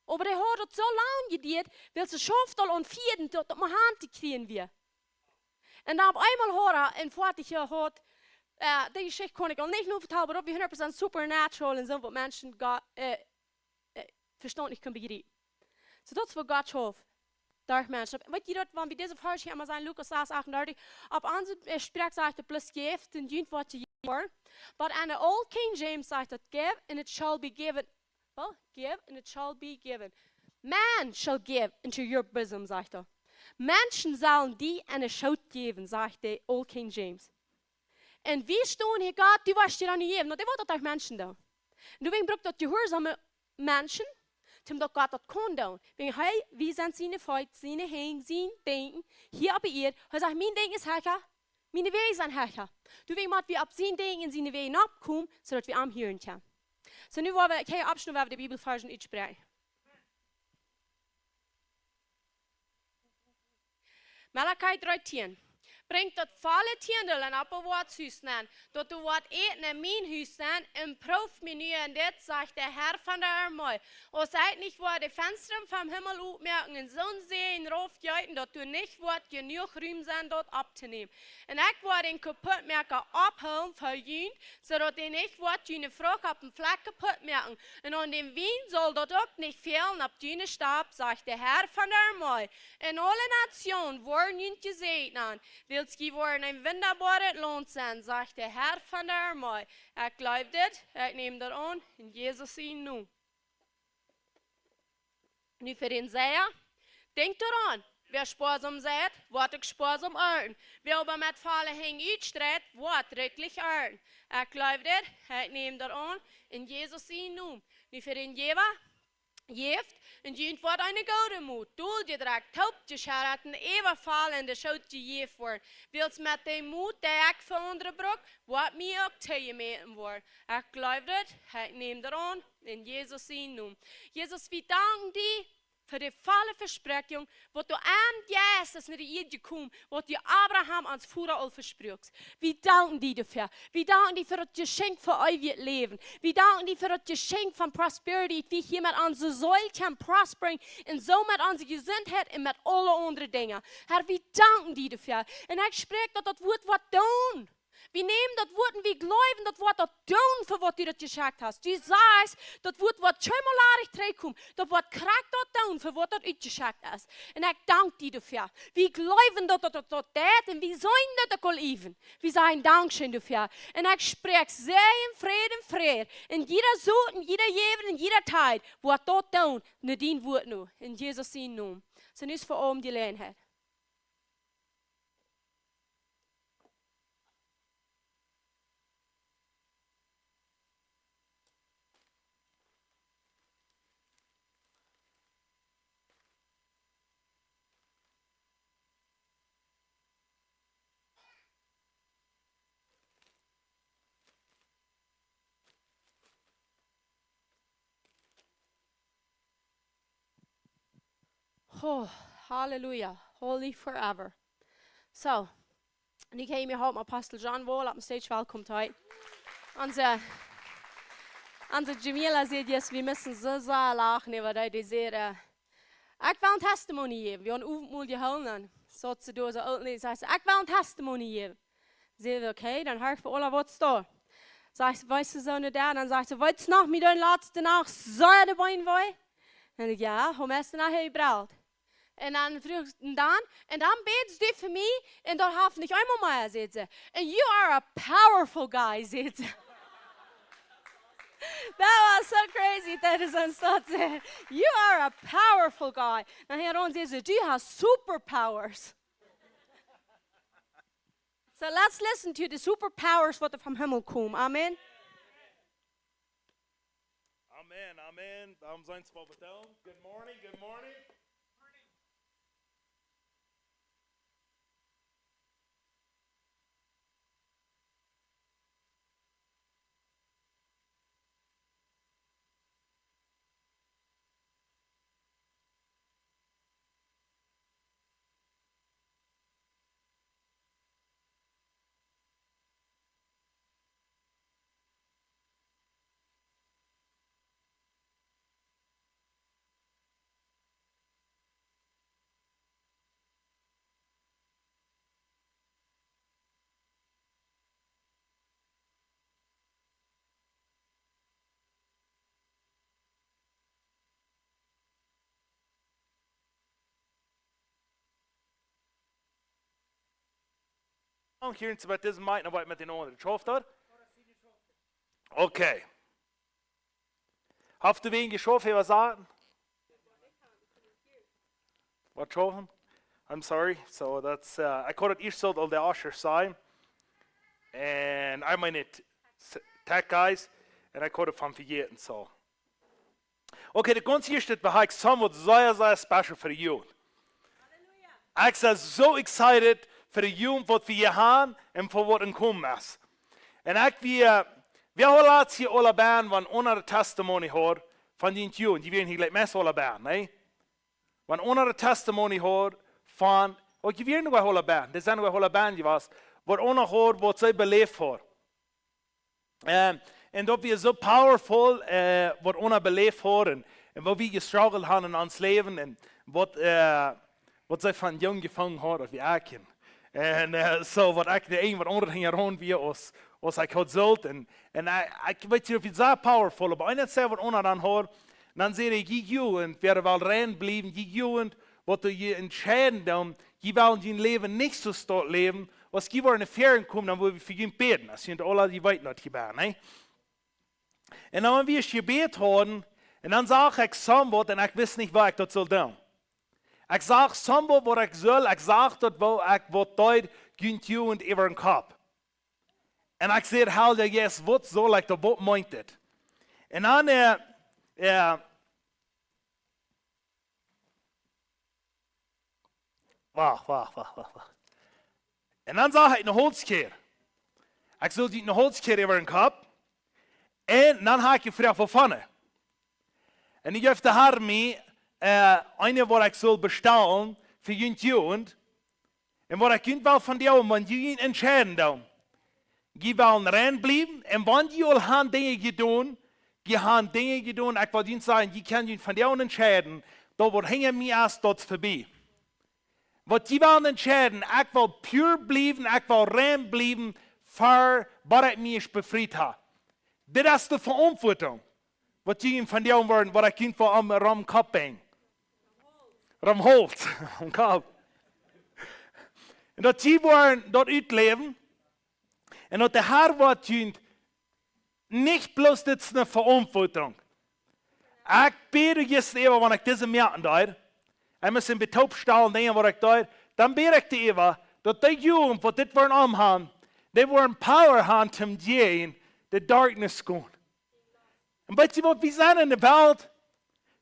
Aber er hat es so lange gedauert, weil sie schafft all und vierten, dort mit Hand kriegen wir. Und dann auf einmal hat er fertig gehört, die Geschichte kann ich auch nicht nur vertellen, aber wie 100% supernatural und so, was Menschen verständlich können begreifen. So, das ist, was Gott schafft. Durch Menschen. Weet je dat, wanneer we deze vers hier maar zijn, Lucas 6, 38, op onze spreek zegt het plus geeft en dient wat je wordt. But in the old King James zegt het give and it shall be given. Well, give and it shall be given. Man shall give into your bosom, zegt hij. Menschen zullen die en een schoot geven, zegt de old King James. En wie staan hier, God, die was je dan niet geven. Nou, die wordt dat ook mensen doen. En du braucht dat gehoorzame mensen. Omdat God dat kon doen. Wie zijn zijn feiten, zijn heen, zijn denken. Hier op eer. Hij zegt, mijn ding is hecher. Mijn wegen zijn hecher. Du weet wat we op zijn denken en zijn wegen opkomen, zodat we am hören können. Så nu kan jeg opsnå, hvad det bibelfarsen udspreder. Malachi 13. Bringt dat volle tiendelen op een woordshuis aan, dat du wat eten in mijn huis aan, en proef me nu en dit, zegt de Herr van der Armee. O seid nicht waar de vensteren vom Himmel opmerken en zo'n zee in roft juiten, dat du nicht wat genoeg ruim zijn dort op te nemen. En ik word een kapotmerker ophouden voor jullie, zodat je nicht wat jullie vrucht op een vlek kapotmerken. En aan dem wien soll dat ook nicht fehlen op jullie stab, zegt de Herr van der Armee. En alle nationen worden jullie gesegnet. Willst du worden ein wunderbares Lohn sein, sagt der Herr von der Armee. Ich glaube das, ich nehme das an, in Jesus ihn nun. Nu für den Seher, denkt daran, wer sparsam seid, wird auch sparsam ernten. Wer aber mit Falle hängen uitstrebt, wird wirklich ernten. Ich glaube das, ich nehme das an, in Jesus ihn nun. Nu für den Jever, Jeft, en jent wordt een goede moed. Doel je direct, hoop je scharat en even vallen en de schoot je jef wordt. Wils met de moed die ik veranderen brok, wat mij ook te je meten wordt. Ik geloof dat, ik neem dat aan, in Jezus zijn naam. Jezus, we danken die voor de volle versprechung, wat du aan Jezus naar de eeuw komt, wat je Abraham ans Vater al versprocht. We danken die dafür. We danken die voor het geschenk voor eeuwig leven. We danken die voor het geschenk van prosperity, wie hier met onze Säule kan prosperen, en zo met onze gezondheid en met alle andere dingen. Herr, we danken die dafür. En ik spreek dat dat woord wat doen. Wir nehmen das Wort und wir glauben, das Wort das tun, für was du das gesagt hast. Du sagst, das Wort wird scheinbar reinkommen, das Wort kriegt das tun, für was das gesagt hast. Und ich danke dir dafür. Wir glauben, dass das tut und wir sollen das auch lieben. Wir sagen Dankeschön dafür. Und ich spreche sehr in Frieden. In jeder Sucht, in jeder Jewe, in jeder Zeit, wird das tun, nicht dein Wort nur. In Jesus' Namen. So ist für oben die Gelegenheit. Oh, hallelujah. Holy forever. So, nu kan je me houden, Apostel John Wall op een stage welkom heute. Onze Jamila zegt, yes, wir müssen so lachen über die Serie. Ich will ein Testimony geben. Wir haben oftmals geholfen. So zu tun, so alt sagt, ich will ein Testimony geben. Sagt sie, okay, dann hör ich für alle, was da. Sagt sie, weißt du so nicht da? Dann sagt sie, willst du noch mit deinem letzten Nacht so dabei sein? Dann sage ich, ja, haben wir es nachher gebraucht. Und dann betest du für mich und dann hast du nicht einmal mehr, sagt sie. And you are a powerful guy, sagt sie. That was so crazy, that is on said. You are a powerful guy. Dan hier ons is du hast superpowers. So let's listen to the superpowers what from Himmel kommen. Amen. Amen, amen. Dames zijn zwar bedoeld. Good morning, good morning. Hier uns met deze meid naar met die andere. Schoft dat? Okay. Haft du wen geschoft, was sagen? What schofen? I'm sorry. So that's I call it East all the usher sign. And I mean it tech guys and I call it van vergeten so. Okay, de ganze hier steht bei somewhat sehr special for you. Ik ben so excited für die Jugend, was wir hier haben und für was in kommen ist. Und wir Wir haben jetzt hier alle Bären, wenn unsere Testimony hört, von den Juden, die werden hier gleich mehr alle Bären, ne? Wenn unsere Testimony hört, von, und die werden nur alle Bären, das sind nur alle Bären, die was unsere hört, was sie belebt haben. Und dat wir so powerful, was unsere belebt haben, und wo wir gestruggelt haben in ons Leben, und was sie von jung gefangen haben, dat wir erkennen. Und so, was ich der ein, was andere Dinge rund wie uns ich consult, und ich weiß nicht, wie sehr powerful, aber einer sagt, was unsere dann hört, dann sehe ich, die Jungen, wer will rein bleiben, die Jungen, was du hier entscheiden, die wollen ihr Leben nicht so dort leben, was die wollen in Ferien kommen, dann wollen wir für ihn beten. Das sind alle, die weit nicht gebeten, ne? Und dann, wenn wir gebet haben, und dann sage ich somewhat, und ich weiß nicht, was ich dort soll tun. Ich sage somewhat, was ich soll, ich sage dort, wo ich was deut, gehen Jungen über den Kopf. Und ich sehe halt, yes, was soll ich da, was meint das? Und dann, Wacht. En dan zag ik een holskeer. Ik zag die een holskeer over een kop. En dan had ik gevraagd van vanne. En ik heb de haar mee, eine wat ik zal bestellen voor jullie jugend. En wat ik kunt wel van jou, want jullie entscheiden dan. Je wil rein blijven. En wanneer je al gaan dingen gedaan, ik wil jullie zeggen, je kan jullie van jou entscheiden, dat wordt hingen mij als tot voorbij. Wat die willen entscheiden, ik wil puur blijven, ik wil rein blijven, voor wat ik mij bevrijd heb. Dit is de verantwoording. Wat die van jou worden, wat ik kind voor am Ramkop ben. Ramholt. En dat die worden dat uitleven. En dat de Heer wat dient, niet bloß dit is een verantwoording. Ik bete jetzt even, wanneer ik deze merken daar. Ik moet in betoop stellen, dingen wat ik doe. Dan bid ik te even, dat die jongen, wat dit worden omgaan, die worden power gaan om die de darkness gaan. En weet je wat we zijn in de wereld?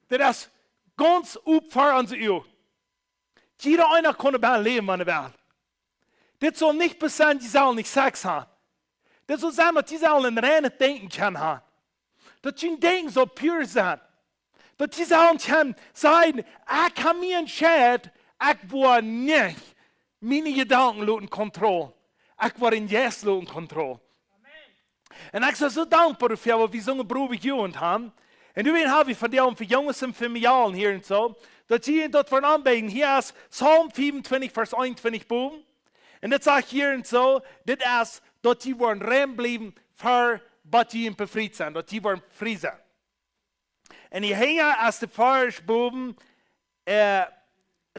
Dat is ganz op voor onze eeuw. Jeder einer kann bij leven in de wereld. Dit zal niet zijn, die zal niet seks hebben. Dit zal zijn dat die zal een reine denken kan hebben. Dat je denken zal puur zijn. Dat die zullen kunnen zeggen, ik kan me entscheiden, ik wil niet mijn gedanken laten controleren. Ik wil in Jezus laten controleren. En ik ben zo dankbaar voor wat we zo'n broer gehoord hebben. En nu hebben we van jou voor jongens en familialen hier en zo, dat je dat voor aanbieden. Hier is Psalm 25, vers 21 boven. En dat zegt hier en zo, dit is dat die worden rein blijven voor wat die bevrijd zijn, dat die worden vrij zijn. En die hingen als de vers boven,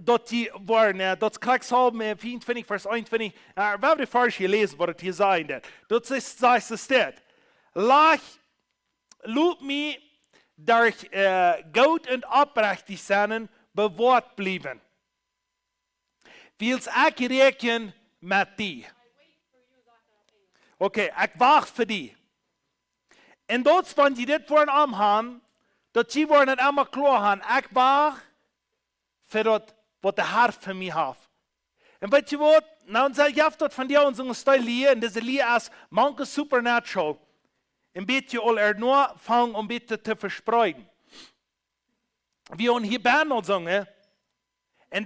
dat die worden, dat krijg Psalm 24, vers 21. We hebben de vers gelezen, wat het hier zei. Dat is dit. Laat me door goud en oprecht zijn bewaard blijven. Wils ik reken met die. Oké, ik wacht voor die. En dat is wanneer die dit worden omgaan, dat die worden het allemaal klaar gaan. Ik wacht voor dat wat de Heer voor mij heeft. En weet je wat? Nou, zeg je dat van jou in zo'n stijl leer, en deze leer is manke supernatural. Een beetje al er vangen om beetje te verspreiden. We gaan hier bijna zingen. En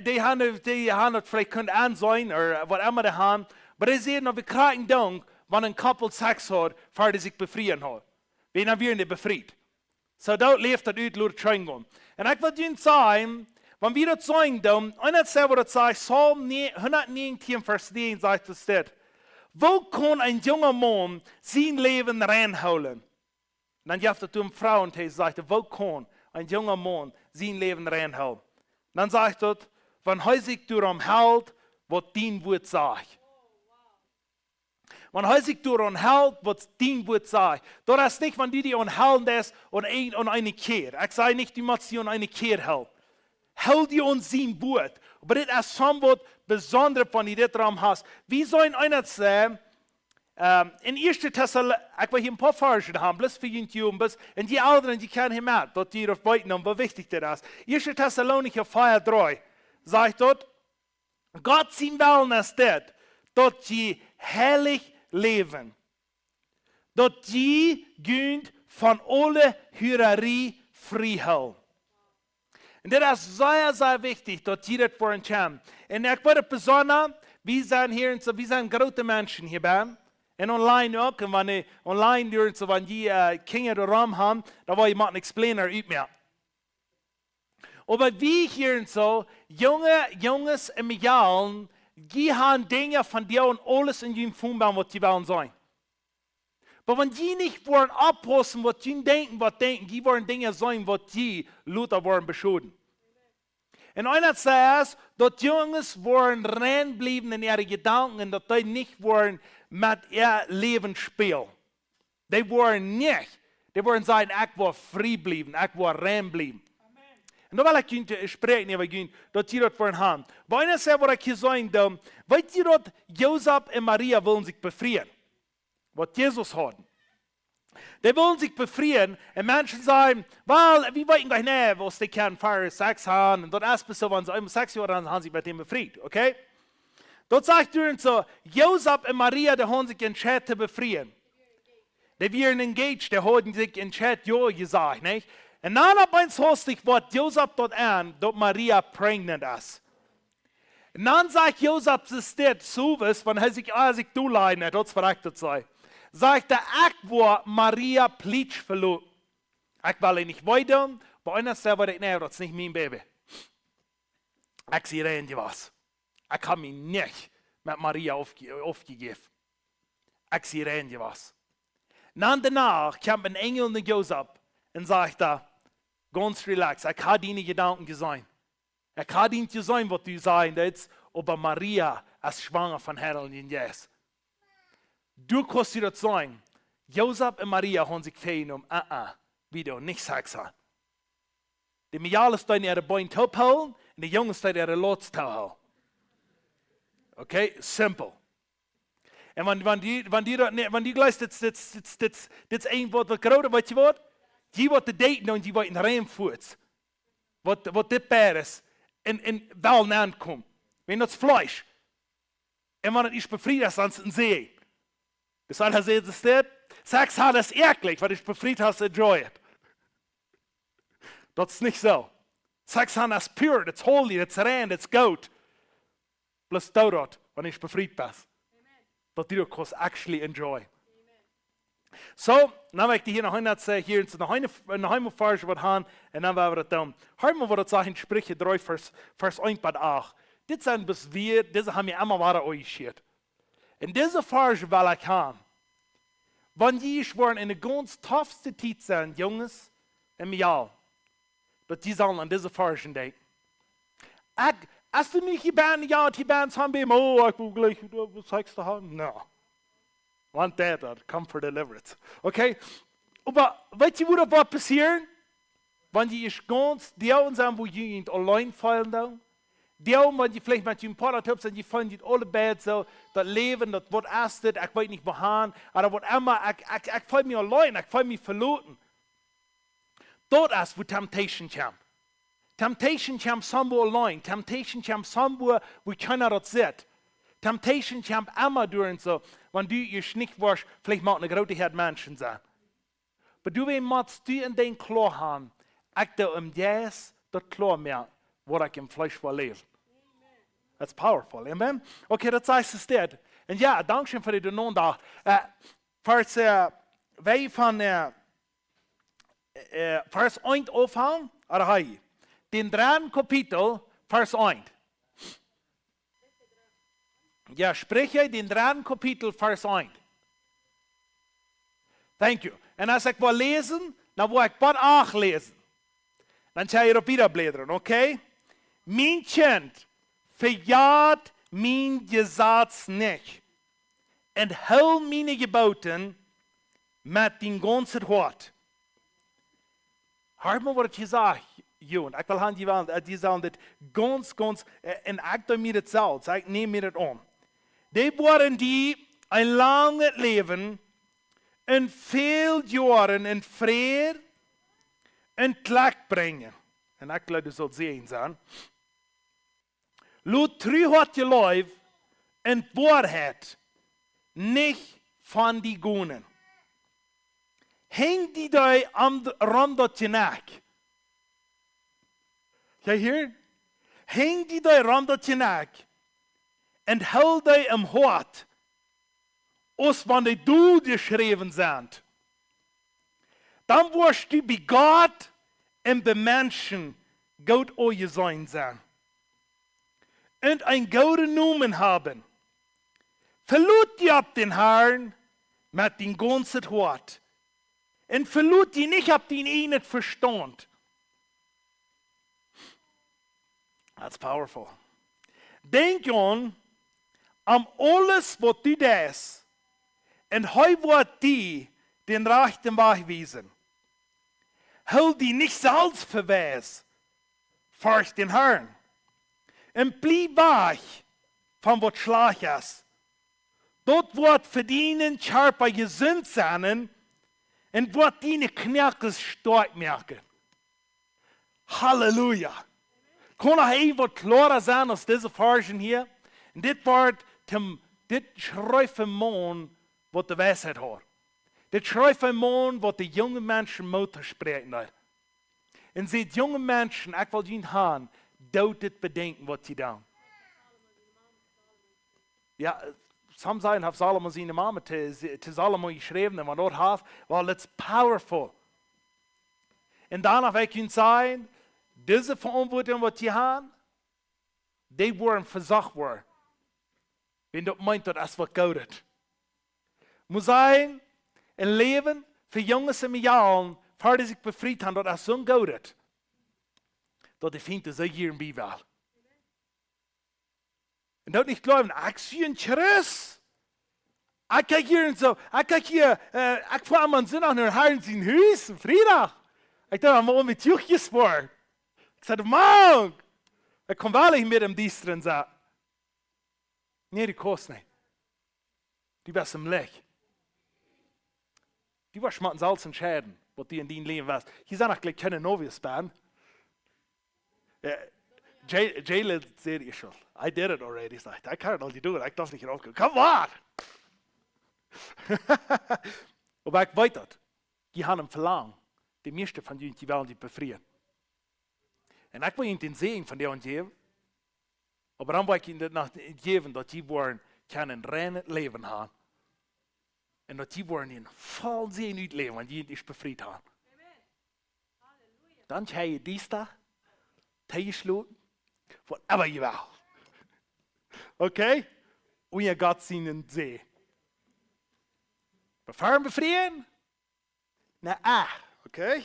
die gaan het vielleicht kunnen aanzien, of wat immer die gaan. Maar die zeggen, we krijgen dank, wanneer een koppel seks had, voor die zich bevrijen had. We zijn weer niet bevrijd. Zo dat leeft dat uit, laat het gaan. En ik wil jullie zeggen, wanneer we dat zeggen dan, en dat zegt wat het zegt, Psalm 119 vers 9 zegt het dit. Wo kan een jonge man zijn leven reinhouden? Dan heeft het een vrouw en hij zegt, wo kan een jonge man zijn leven reinhouden? Dan zegt het, van hij zich door hem houdt, wat dien woord zegt. Want hij zich door hem houdt, wat dien woord zegt. Dat is niet, wanneer die onhouden is, en een keer. Ik zeg niet, die moet die een keer houden. Houd die ons zijn woord. Maar dit is somewhat bijzonder van die dit erom has. Wie sollen einer zeggen, in 1. Thessalonicher, ik wil hier een paar versen hebben, bloß voor jullie jongens, en die ouderen die kennen hem uit, dat die er weten om, wat wichtig dat is. 1. Thessalonicher 4:3 zegt dat, Gott zijn willen is dit, dat je heilig leven. dat die kunt van alle Hürerie vrijhouden. En dit is zeer, zeer wichtig, dat je dat voor een kan. En ik wil het bijzonder, we zijn hier en zo, we zijn grote mensen hierbij. En online ook, en wanneer online doen, zo wanneer die kinderen erom hebben, dan wil je maar een explainer uit meer. Maar we hier en zo, jongens en Miguel, die hebben dingen van jou en alles in je voetbal wat die willen zijn. Maar wenn die nicht wollen abpassen, was die denken, die wollen Dinge sein, was die Luther wollen beschoden. Und einer sagt, dass Jungs wollen rein bleiben in ihre Gedanken, dass die nicht wollen mit ihr Leben spielen. Die wollen nicht. Die wollen sagen, ich will frei bleiben, ich will rein bleiben. Und da will ich Ihnen sprechen, dass die das wollen haben. Aber einer sagt, was ich hier sagen, weißt ihr, dass Josef und Maria wollen sich befreien? Was Jesus hat. Die wollen sich befreien und Menschen sagen, weil, wir wissen gleich nicht, was die können für Sex haben. Und das erst bis so, wenn sie 6 Jahre haben sie mit ihm befreit, okay? Dort sagt er so, Josef und Maria, die haben sich entschieden zu befreien. Die waren engaged, die haben sich entschieden, ja gesagt, nicht? Und dann ab eins hostig wird Josef dort an, dass Maria pregnant ist. Und dann sagt Josef, das ist das, so was, wenn er sich du leiden hat, das verrechtet sei. Sagt er, ich will Maria plitsch verloren. Ich will ihn nicht weiter, aber einer sagt, nee, das ist nicht mein Baby. Ich sehe dir was. Ich habe mich nicht mit Maria aufgegeben. Ich sehe dir was. Dann danach kam ein Engel in Josef und sagte, ganz relax, ich habe deine Gedanken gesehen. Ich habe nicht gesehen, was du sagen willst, aber Maria ist schwanger von Herrn Jesus. Du kannst dir das sagen. Josef und Maria haben sich vernommen, wieder nicht Sex haben. Die Mädels stehen ihre Beine hochholen und die Jungs stehen ihre Lotz hochholen. Okay, simple. Und wenn die gleich das ein Wort, was gerade, weißt du was? Die wollen daten und die wollen reinfuhren. Was das Bäres in Wellen ankommt. Wenn das Fleisch. Und wenn es befriedigt ist, dann ist es ein See. Das heißt, es ist Sex hat es eklig, weil ich befriedigt hast, enjoy it. Das ist nicht so. Sex hat es pure, das ist holy, das ist rein, das ist gut. Bloß dort, wenn ich befriedigt bin. Dass du das actually enjoy. So, dann möchte ich hier noch einmal sagen, hier in noch einmal Vers was haben, und dann werden wir das tun. Hören wir, was das sagt in Sprüche 3, Vers 1 bis 8. Das sind bis wir, diese haben wir immer weiter eingeschickt. In dieser Vers will ich haben, wenn die schwören in der ganz toughste Zeit sind, Jungs und Mädels, dass die sollen an diese Vers denken. Als du nicht die Bands haben, oh, ich will gleich, was sagst du haben? No. One day, come for deliverance. Okay? Aber weißt du, was wird passieren? Wenn die ganz, die sind, wo die allein fallen, da. Die, wenn die vielleicht mit dem Partner sind, die fallen die alle bad so, das Leben, das wird erst, ich weiß nicht wohin, oder was immer, ich fall mich allein, ich fall mich verloren. Dort ist, wo Temptation kommt. Temptation kommt somewhere allein, Temptation kommt somewhere, wo keiner das sieht. Temptation kommt immer durch so, wenn du nicht warst, vielleicht mal eine große Menschen sein. Aber du musst du in den klar haben, ich da das klar mehr, was ich im Fleisch verlebe. That's powerful, amen? Okay, das heißt es das. Und ja, danke schön für die Donnerstag. Falls wir von Vers 1 aufhören, oder hey, den 3. Kapitel, Vers 1. Ja, spreche den 3. Kapitel, Vers 1. Thank you. Und als ich will lesen, dann will ich Bad 8 lesen. Dann kann ich auf wieder blättern, okay? Mein Kind, verjagt mein Gesetz nicht. Und hol meine Geboten mit dem ganzen Hort. Hört mal, was ich hier sage, Jungen. Ich will haben, die sagen das ganz, und ich mir das selbst, ich nehme mir das an. Die wollen die ein langes Leben in viel Jahren in Frieden und Glück bringen. Und ich glaube, das soll sehen sein. Laut treu hat je Leib in Wahrheit nicht von die Gunen. Häng die da am Rand dat je nek. Jij hier? Häng die da rand dat je nek. En hou die im hart. Als wann die du geschreven zijn. Dan wirst du bei Gott und bei Menschen gut sein sein. Und ein guten Namen haben. Verlut die ab den Herrn mit den ganzen Hort. Und verlut die nicht ab den einen Verstand. That's powerful. Denk an alles, was du das. Und heu wird die den rechten Weg wiesen. Hol die nicht selbst verweis. Fürcht den Herrn. Und blieb weg von was schlecht ist. Dort wird verdienen, scharper gesund sein und wird deine Knirkes stark merken. Halleluja. Kann auch etwas klarer sein als diese Version hier? Und das wird das schreifen Mann, was die Weisheit hat. Das schreifen Mann, was die jungen Menschen Mutter sprechen. Und sie junge Menschen, ich will ihnen haben, dauert bedenken, was sie tun. Ja, some sagen, have Solomon seine Mama zu Solomon geschrieben, und dort hat, weil it's powerful. Und danach will ich ihnen sagen, diese Verantwortung, was sie haben, die wurden versagt worden. Wenn du meint, dass es was gut ist. Muss sein, ein Leben für Jungs und Jahren, weil sich befreit haben, dass es so gut ist. Dass die Finden so hier in Bibel. Und dort nicht glauben, ich sehe einen Christ. Ich kann hier und so, ich fahre mal so nach einem Herrn sein Haus, Freitag. Ich dachte, mal mit Juchjes vor. Ich sagte, Mann, ich komme wel mit dem Dienst drin sagen. Nee, die kostet nicht. Die bist im Licht. Die war schmatten Salz und Schäden, was die in deinem Leben warst. Hier sind auch gleich keine Novice band. Jayla said ich schon. I did it already. Ich sagte, I can't only do it. Ich darf nicht raufgehen. Come on! Aber ich weiß das. Die haben ein Verlangen. Die meisten von ihnen, die wollen sich befreien. Und ich will ihnen den Segen von dir geben. Aber dann will ich ihnen das geben, dass die wollen ein reines Leben haben. Und dass die wollen in vollen Segen leben, wenn die dich befreit haben. Dann habe ich dies da, Teilschlut, whatever you will. Okay? Und ihr Gott seinen See. Befreien, befreien? Na, okay?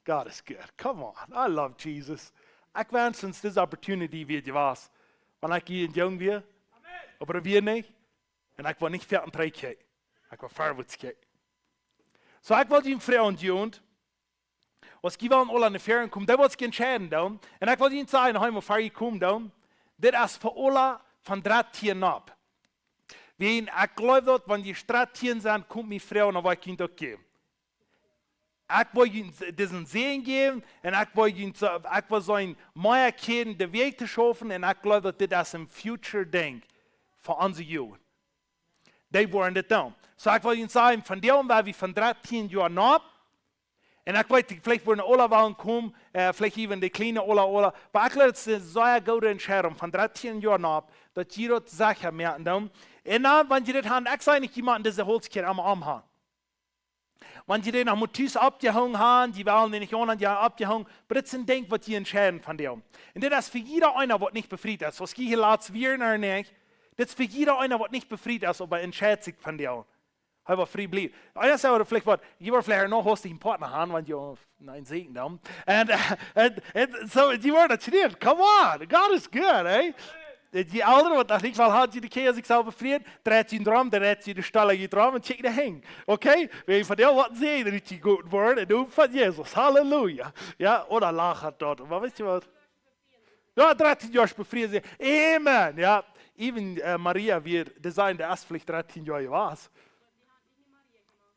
God is good. Come on. I love Jesus. Ich wünsche uns diese Opportunity, wie du was. Wenn ich jung bin, aber wir nicht. Und ich will nicht fertig treiben. Ich will vorwärts gehen. So, ich will Ihnen fragen, Jund, was die wollen alle an die Ferien kommen, da wird es entscheiden. Und ich will Ihnen sagen, wenn wir Ferien kommen, das ist für alle von 3 Tieren ab. Wenn ich glaube, wenn die 3 Tieren sind, kommt meine Frau und dann will ich Ihnen das geben. Ich will Ihnen diesen Segen geben und ich will so ein Meier kennen, den Weg zu schaffen und ich glaube, das ist ein Future-Ding für unsere Jugend. Die wollen das tun. So ich will Ihnen sagen, von dem war wir von 13 Jahren ab. Und ich weiß, vielleicht wollen alle Wahlen kommen, vielleicht even die kleinen alle. Aber ich glaube, es ist eine sehr gute Entscheidung von 13 Jahren ab, dass die das sicher merken. Und dann, wenn sie das haben, ich sage nicht jemanden, diese Holzkette am Arm haben. Wenn sie den nach Motivs abgehangen haben, die wollen nicht ohne die abgehangen, aber das ist ein Ding, was die entscheiden von dem. Und das ist für jeder einer, der nicht befreit ist. Was hier lässt wir nicht. Das ist für jeder einer, der nicht befreit ist, aber entscheidet sich von dem. Aber frei bleibt. Einer sagt vielleicht, ich will vielleicht noch einen Partner haben, wenn du einen Segen haben. Und so, die wollen das nicht. Come on, God is good, eh? Die Eltern, die nicht mal hat, die Kinder sich selber befreit, dreht sie drum, dann dreht sie die Stalle drum und schickt den hängen. Okay? Wenn ich von dir was sehe, dann ist die guten Worte, und du von Jesus. Halleluja. Ja, oder lachen dort. Aber weißt du was? Ja, 13 Jahre befreit. Amen. Ja, even Maria wird designen, der erst vielleicht 13 Jahre war.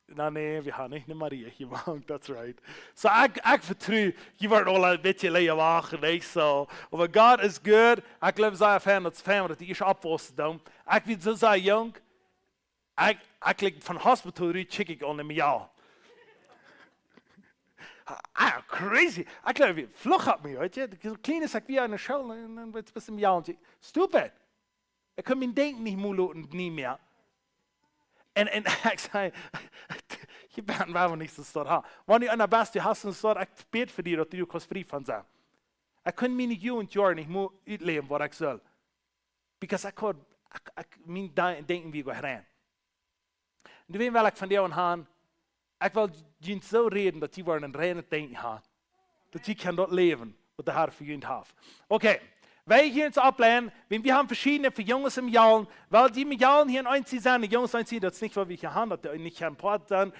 Nee, wir haben nicht eine Maria gemacht, that's right. So, ich vertraue, je wordt al een beetje leer wagen, niet zo. Maar God is good. Ik geloof zij fan dat die is opwassen doen. Ik weet zo zij jong. Ik klik van hospital, check ik al in mijn jou. crazy. Ik geloof je, vlug op me, weet je. Zo klein is ik wie aan de school en dan wordt het best een jaar. Stupid. Ik kan mijn denken niet moeilijk niet meer. En ik zei, je bent waarom niet zo stort ha. Wanneer je aan de beste hast een stort, ik bid voor die dat du kost vrij van zijn. Ik kan mij niet jaar niet meer uitleven wat ik zal. Because mijn denken wie gaan rein. Nu weet wel ik van jou aan, ik wil je zo reden dat die een reine denken hebben. Dat je kan dat leven, wat de Heer voor je heeft. Oké, wij hier uns ableinen, wenn wir haben verschiedene für Jungs im Jahren, weil die im Jahren hier in 90 sind, die Jungs 90, das ist nicht, weil wir hier haben, das nicht ein Port sind,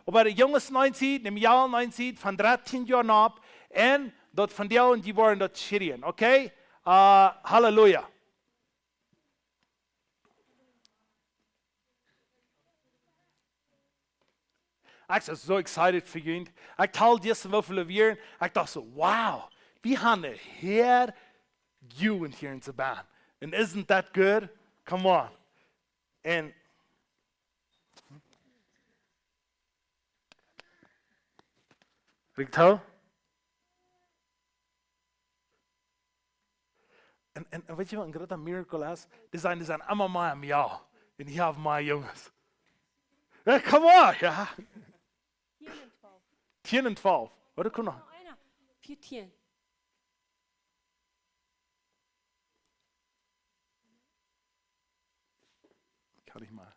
aber die Jungs 90, im Jahr 90, von 13 Jahren ab, und dort von der und die wollen dort schreien, okay? Halleluja. Ich war so excited für ihn. Ich told dir so viele Viren. Ich dachte so, wow, wir haben eine Herr Jugend hier in Saban. And isn't that good? Come on. And Victor? En weet je wat een grote miracle is? Die zijn allemaal maar am Jahr. En hier hebben mijn jongens. Ja, come on, ja. 10 en 12. Wat kom nog? 14. Kann ich mal.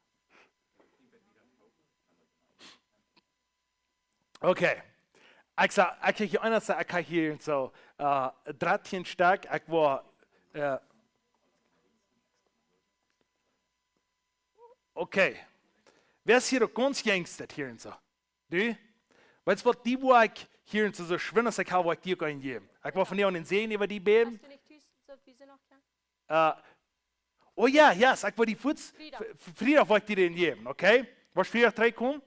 Okay. Ich kriege hier einer, ich kann hier so 13 stark. Ich war okay. Wer ist hier der ganz jüngste hier und so? Du? Weißt du, was die, wo ich hier und so schwimmen, ich habe, wo ich dir gar nicht geben. Ich war von dir an den Seen über die Beben. Hast du nicht tust, so wie sie noch kann? Oh ja, ja, sag mal die Fuß. Freitag wollte ich dir den geben, okay? Was Freitag 3 kommen?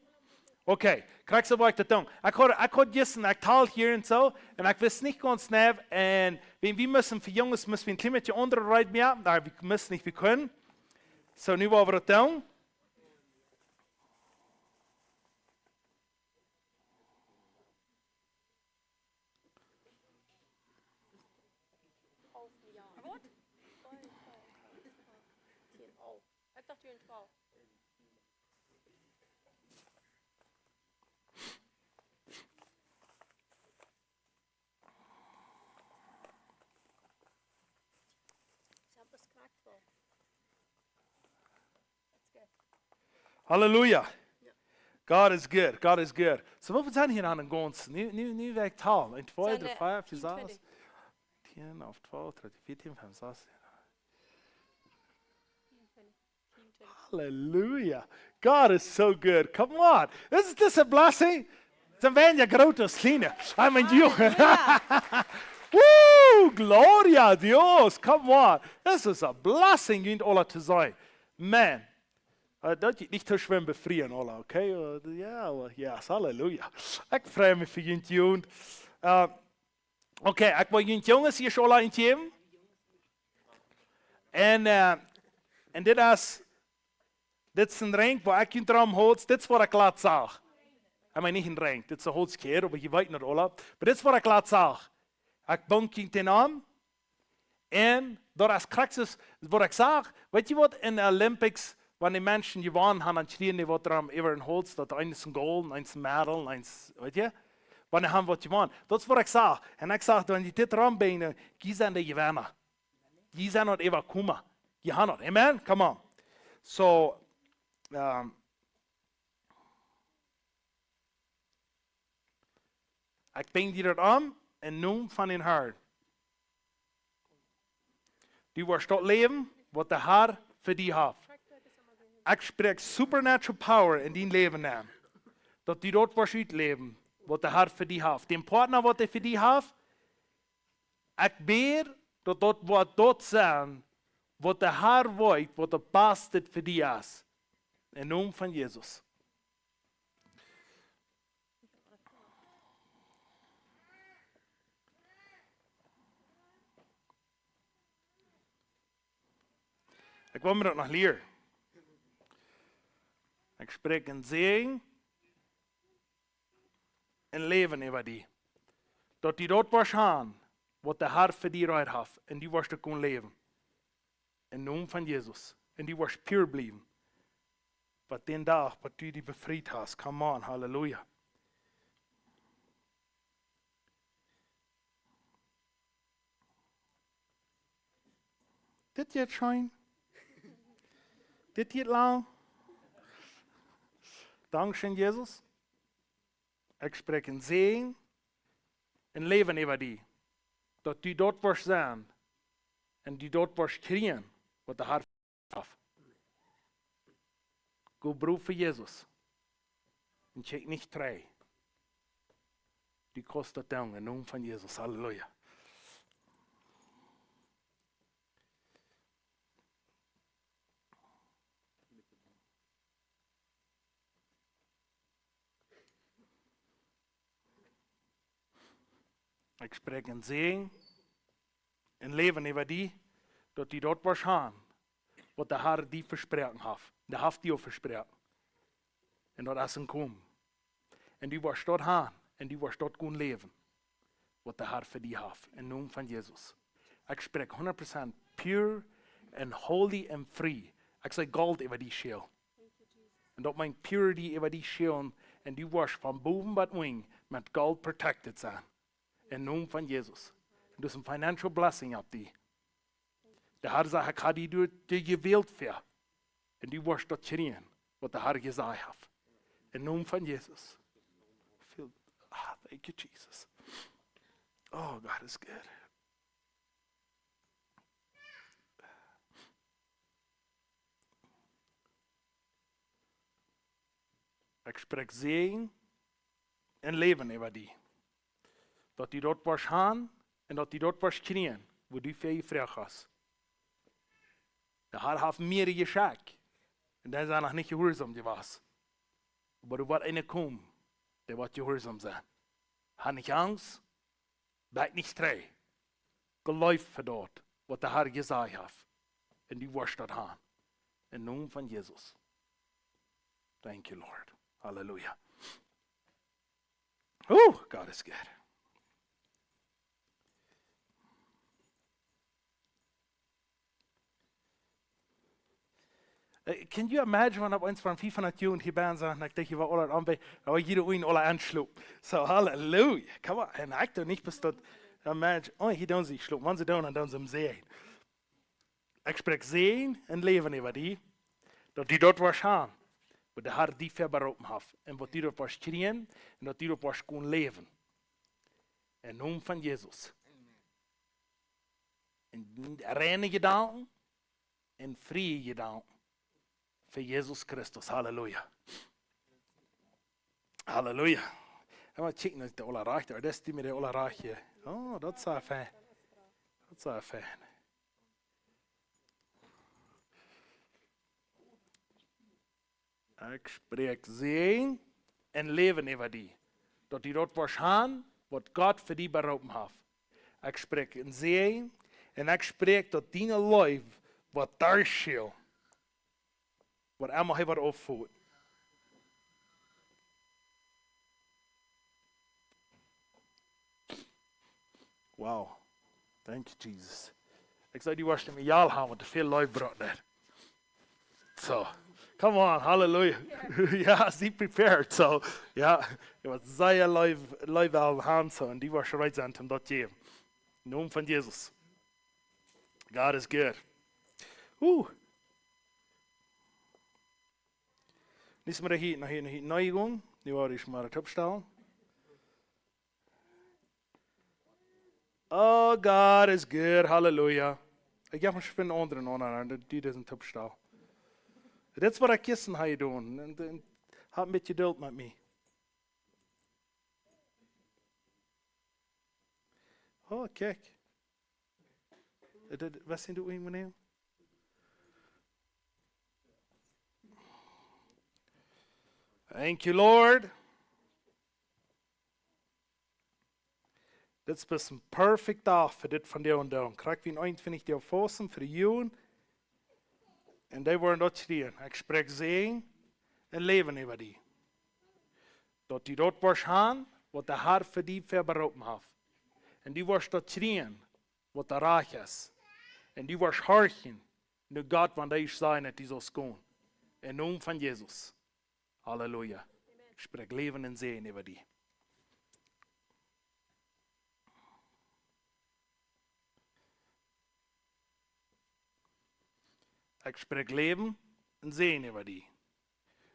Okay, kriegst du euch das dann? Ich habe gestern, ich tal hier und so, und ich weiß nicht ganz genau, und wenn wir müssen für Jungs, müssen wir ein kleines bisschen andere Reit mehr, aber wir müssen nicht, wir können. So, nu wollen wir das dann. Ik dacht u een 12. Hallelujah. God is good. God is good. So, wat zijn hier aan de gons? Nu werkt taal. 1, 2, 3, 4, 5, 6, 10, 11, 12, 13, 14, 15, 16. Hallelujah. God is so good. Come on. Isn't this a blessing? Dan ben je groot als kleine. I mean, you. Woo! Gloria a Dios. Come on. This is a blessing in all te zijn. Man. Dat je niet te zwemmen bevrieren, alle, okay? Ja, yes, halleluja. Ik freue mich für jullie Jugend. Okay, ik wil jullie jongens hier schon in het En dit is een ring waar ik je erom houd. Dit is wat ik laat zag. Ik meen niet een ring, dit is een holskeer, maar je weet niet alle. Maar dit is wat ik laat zag. Ik bonk je ten aan. En door als krachtjes, wat ik zag, weet je wat in de Olympics, wanneer die Menschen gewonnen haben, dann schrien die, wat er über ein Holz, dat eins ein Gold, eins ein Medal, eins, weet je? Wanneer haben wat gewonnen. Dat is wat ik zag. En ik zag, wenn die dit rambenen, die zijn de gewinner. Die zijn not even komen. Die gaan not. Amen? Come on. So, ik breng die dat aan, en noem van den Herrn. Die wordt dat leven, wat de Heer voor die heeft. Ik spreek supernatural power in die leven nemen. Dat die dort was uitleven, wat de Heer voor die heeft. Den partner wat hij voor die heeft, ik beer dat dat wat dort zijn, wat de Heer weet, wat de beste voor die is. In naam van Jezus. Ik wil me dat nog leren. Ik spreek een zegen en leven over die. Dat die dat was gaan, wat de Heer voor die uit heeft. En die was te kunnen leven. In naam van Jezus. En die was puur blijven. Wat den dag, wat du die bevrijd hast. Come on, halleluja. Dit je schijn? Dit je lang? Dankzij Jezus. Ik spreek een zegen en leven over die. Dat die dort was zijn. En die dort was krijgen. Wat de Heer af. Go brood voor Jezus. En check niet trei. Die kost dat dan in naam van Jezus. Halleluja. Ik spreek een zegen en leven over die, dat die dort was gaan, wat de Heer die verspreken heeft. De heeft die ook verspreken. En dat is een kom. En die was dort gaan, en die was dort kunnen leven, wat de Heer voor die heeft, in naam van Jezus. Ik spreek 100% pure en holy en free. Ik zeg gold over die schil. En dat mijn purity over die schil, en die was van boven tot wing met gold protected zijn. In naam van Jezus. Dus een financial blessing op die. De Heer zegt, ik ga die door de geweld voor. En die was dat schreeuwen, wat de Heer gezegd heeft. In naam van Jezus. Thank you, Jesus. Oh, God is good. Ik spreek zegen en leven over die. Dat die dort was gaan en dat die dort was knieën, wo die voor je vraag was. De Heer heeft meer geschenkt. En dat is nog niet gehoorzaam geweest. Maar er wordt een komen, die wordt gehoorzaam zijn. Heb niet angst, blijf niet strei. Geloof voor dat, wat de Heer gezegd heeft. En die was dat aan. In naam van Jezus. Thank you, Lord. Hallelujah. Oh, God is good. Can you imagine when op ons van 500 jaar hier ben zijn, dan denk je wel alle aan bij, dan jeder een alle aansloop. So hallelujah. Come on. En ik doe niet bestaan. Imagine, oh, hier doen ze sloop. Wanneer ze doen, dan doen ze hem zegen. Ik spreek zegen en leven over die, dat die dort was gaan, wat de Heer die verberoepen heeft, en wat die dort was krijgen, en dat die dort was kon leven. In naam van Jezus. En reine gedanken en vrije gedanken. Voor Jezus Christus. Halleluja. Halleluja. En wat checken dat de alle raakt. Dat is die met de alle raakje. Oh, dat is fijn. Dat is fijn. Ik spreek zegen en leven over die. Dat die dat was gaan, wat God voor die beroepen heeft. Ik spreek een zegen en ik spreek dat die leven wat daar schil. Wat allemaal hij wat opvoert. Wow. Thank you, Jesus. Ik zou die was met jou gaan, want te veel life brought that. So, come on, hallelujah. Ja, ze prepared. So, ja, het was zeer live al gaan, so, en die was right aan hem dat geven. In naam van Jezus. God is good. Niet meer hier naar gaan. Nu word ik maar het opstellen. Oh, God is good. Hallelujah. Ik heb me een andere aan, die is een opstellen. Dat is wat ik kissen ga je doen. En heb een beetje geduld met me. Oh, kijk. Wat zijn de meneer? Thank you, Lord. Dit is een perfect dag voor dit van jou en doen. Krijg wie een eind vind ik die opvossen voor de jongen. En die worden dat schreeuwen. Ik spreek zegen en leven over die. Dat die dat was gaan, wat der Herr für die verberopen hat. Und die wirst dort schreien, was der reich ist. Und die wirst horchen, nur Gott, wann der ich sein, die so kommen. Im Namen von Jesus. Halleluja. Ich spreche Leben und Sehen über die. Ich spreche Leben und Sehen über die.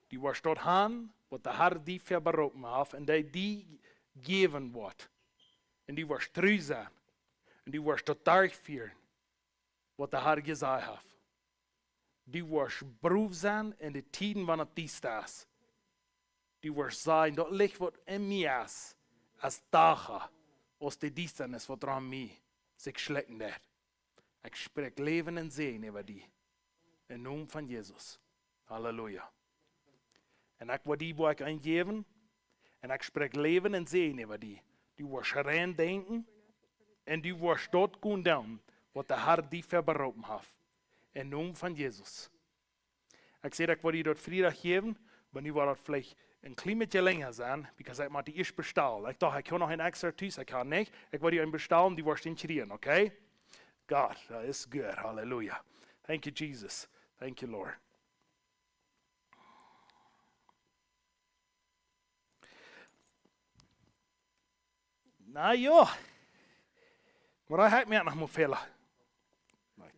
Die wirst dort haben, was der Herr die verberopen hat, und die geben wird. Und die wirst treu sein. Und die wirst dort durchführen, was der Herr gesagt hat. Die wirst Beruf sein in den Tiden, wann es dies ist. Die wirst sein, dort liegt was in mir ist, als Dache, aus der Diensten ist, was dran mir sich schlecken wird. Ich spreche Leben und Sehen über die. Im Namen von Jesus. Halleluja. Und ich will die Worte eingeben. Und ich spreche Leben und Sehen über die. Die wirst rein denken. Und die wirst dort gehen down, was der Herr die verberopen hat. Im Namen von Jesus. Ich sehe, ich will die dort Freitag geben. Aber die wird vielleicht ein klein bisschen länger sein, because ich die erst bestellen. Ich dachte, ich kann noch ein extra Tüß, ich kann nicht. Ich will die einen bestellen, die wirst integrieren, okay? Gott, das ist gut. Halleluja. Thank you, Jesus. Thank you, Lord. Na ja, maar hij heeft mij nog maar veel.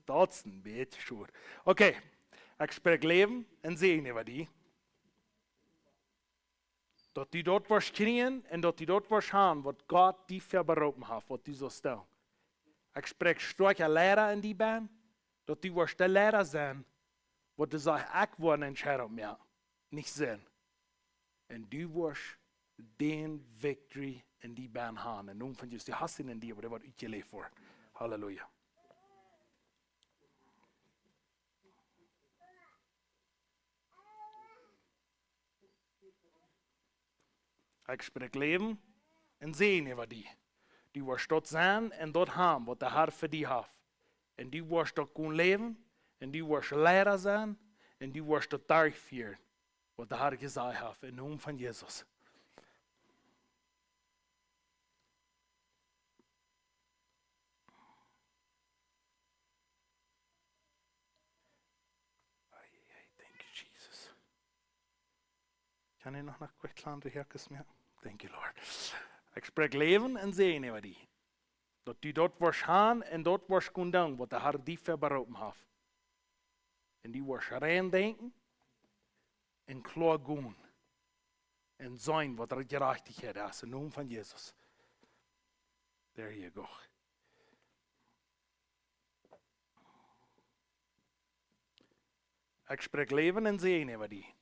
Dat is een beetje sure. Oké, ik spreek leven en zegen over die. Dat die dort was kriegen en dat die dort was gaan, wat God die verberopen heeft, wat die zo stel. Ik spreek sterke leraar in die baan, dat die was de leraar zijn, wat die zegt, ik word een scherp meer, niet zijn. En die was den victory in die baan gaan. En noem van Jesus, die hast in die, maar dat wordt uitgeleefd voor. Halleluja. Ik spreek leven en zegen over die. Die wordt dort zijn en dort haben, wat de Heer voor die heeft. En die wordt dort kunnen leven. En die wordt leraar zijn. En die wordt dort durchführen, wat de Heer gezegd heeft. In naam van Jesus. Thank you, Jesus. Kan je nog een kleine herkens meer? Thank you, Lord. Ik spreek leven en zegen over die. Dat die dort wordt gaan en dort wordt kunnen doen, wat de Heer die verberopen heeft. En die wordt rein denken en klaar gaan. En zijn wat er gerechtigheid is. In naam van Jezus. There you go. Ik spreek leven en zegen over die.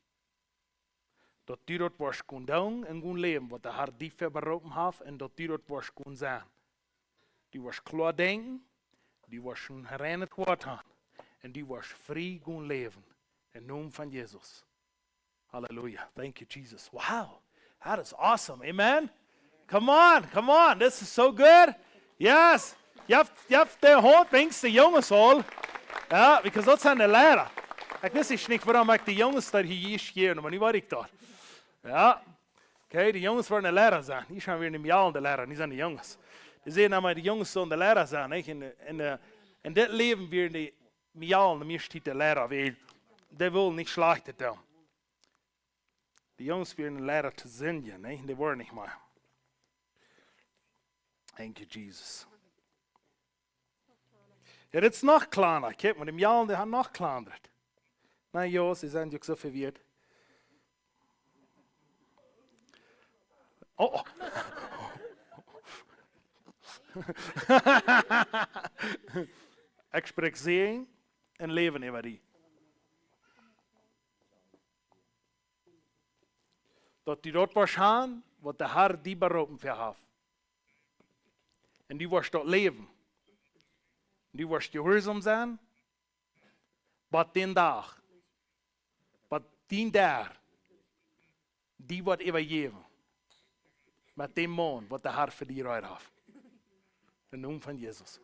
Dat die dort was kon doen en kon leven, wat de Heer die verberopen heeft, en dat die dort was kon zijn. Die was klaar denken, die was een gereinigd woord aan, en die was vrij kon leven. In naam van Jezus. Halleluja. Thank you, Jesus. Wow. That is awesome. Amen. Come on. This is so good. Yes. Je hebt de hoort, wenigstens de jongens al. Ja, because dat zijn de leraar. Ik wist niet waarom ik de jongens daar hier scheren, maar nu was ik daar. Ja, okay, die jongens waren de leraar zijn. Die zijn weer in de jaren de leraar, die zijn de jongens. Die zeggen nou maar de jongens zullen de leraar zijn. En dit leven weer de jaren de meeste de leraar. Die willen niet slecht doen. Die jongens weer de leraar te zingen. Die worden niet meer. Thank you, Jesus. Ja, dit is nog kleiner. Kijk, maar de jaren die gaan nog kleiner. Nou ja, ze zijn ook zo verweerd. Oh. Ik spreek zegen en leven over die. Dat die dort was gaan, wat de Heer die beroepen voor heeft. En die was dort leven. Die was gehoorzaam zijn. Wat den dag. Wat die daar. Die wordt overgeven. Met die man wat de Heer voor die eruit heeft. In de naam van Jezus.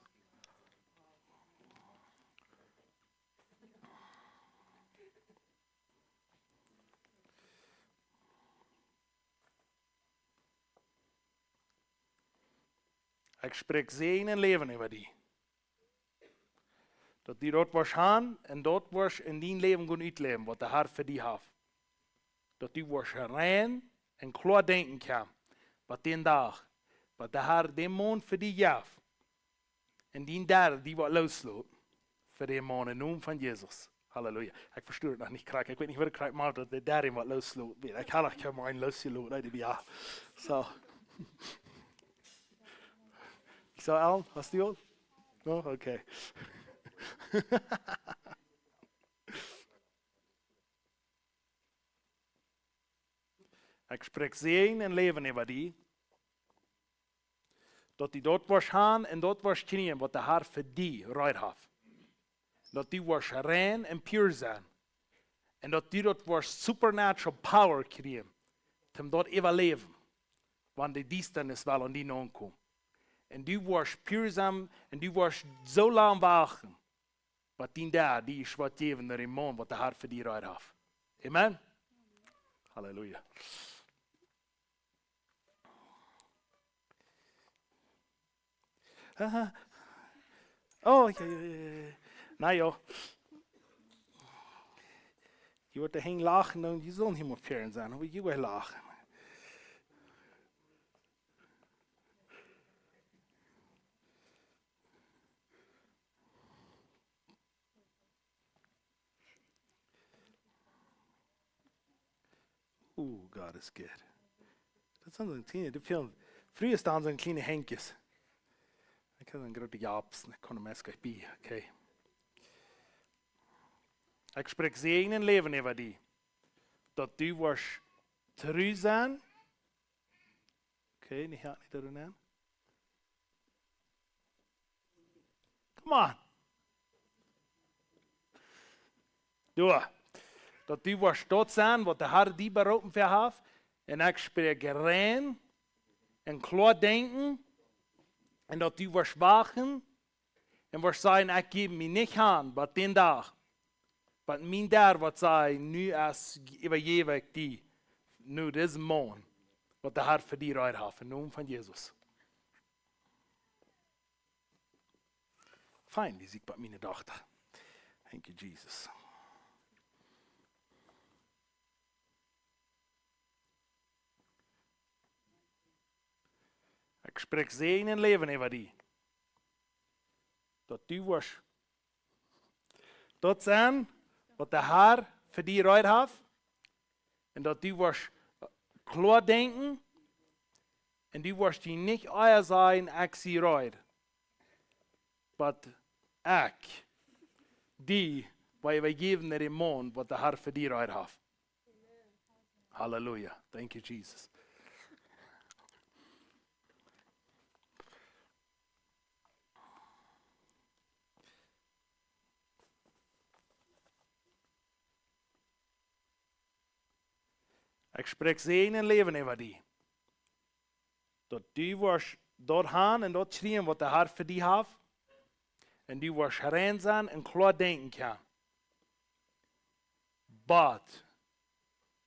Ik spreek zegen en leven over die. Dat die dat was gaan en dat was in die leven gaan uitleven, wat de Heer voor die heeft. Dat die was rein en klaar denken kan. Wat den dag, wat de Heer die maand voor die gaf. En die derde die wat losloopt voor die maand in naam van Jezus. Halleluja. Ik verstuur het nog niet krijg. Ik weet niet wat ik krijg, maar dat de derde wat losloopt. Ik had nog maar een losgelopen uit de ja. Zo. Zo, Al, hast du al? Oh, okay. Ik spreek zegen en leven over die. Dat die dort was gaan en dort was knieën wat de Heer voor die ruid heeft. Dat die was rein en puur zijn. En dat die dort was supernatural power krijgen. Om dat even leven. Want die diestenis wel aan die naam komt. En die was puurzaam en die was zo lang wachten. Wat die daar, die is wat geven naar een man wat de Heer voor die ruid heeft. Amen? Halleluja. Oh, ja. Nou joh. Je wordt er heen lachen, dan je zal niet meer fern zijn. Hoe je wil lachen. God is good. Dat zijn zo'n kleine, de film. Vroeger staan zo'n kleine Henkjes. Ik heb een grote Japs, ik kon hem eens bij, oké. Ik spreek zegen en leven over die. Dat die was trouw zijn. Oké, die gaat niet erin aan. Come on. Doe. Dat die was tot zijn, wat de Heer die beroepen voor heeft. En ik spreek rein en klaar denken. En dat die was wagen. En was zijn, ik geef me niet aan, wat den dag. Wat mijn daar wat zij nu als overgeef ik die. Nu deze man. Wat de Heer voor die ruid heeft. In naam van Jezus. Fijn, die zie ik bij mijn dochter. Thank you, Jesus. Ik spreek zegen en leven over die. Dat die was. Dat zijn wat de Heer voor die ruid heeft. En dat die was klaar denken. En die was die niet eier zijn, ik zie ruid. Maar ik, die, waar we geven naar de man, wat de Heer voor die ruid heeft. Halleluja. Thank you, Jesus. Ik spreek zegen en leven over die. Dat die was dort gaan en dort schreeuwen wat de Heer voor die heeft. En die was rein zijn en klaar denken kan. But,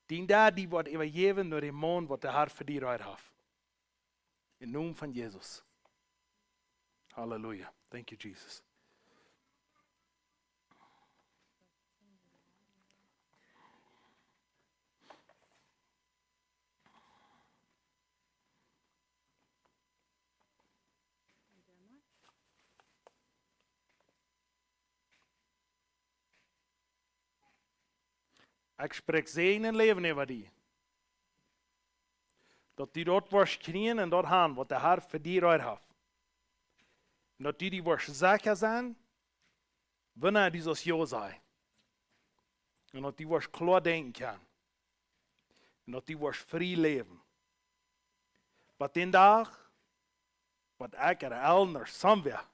die daar die wordt overgeven door de man wat de Heer voor die ruid heeft. In naam van Jezus. Halleluja. Thank you, Jesus. Ik spreek zegen en leven over die. Dat die dort was knieën en dort gaan, wat de Heer voor die ruid heeft. En dat die was zeker zijn, wanneer die zoals jou zei. En dat die was klaar denken kan. En dat die was vrij leven. Wat den dag, wat ik er elder somewhere.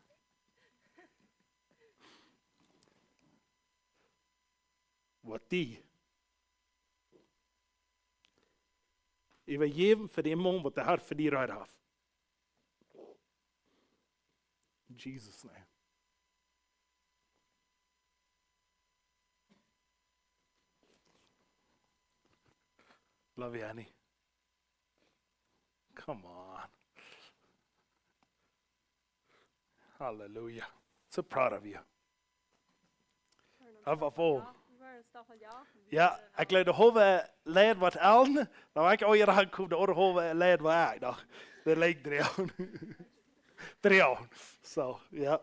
Wat die. Overgeven voor die man wat de Heer voor die ruid heeft. In Jesus' name. Love you, Annie. Come on. Hallelujah. So proud of you. Of all. Ja, ik leid de halve leid wat aan. Dan ben ik al hier aangekomen, de andere halve leid wat ik nog. Dat lijkt 3 jaar. 3 jaar. Zo, ja.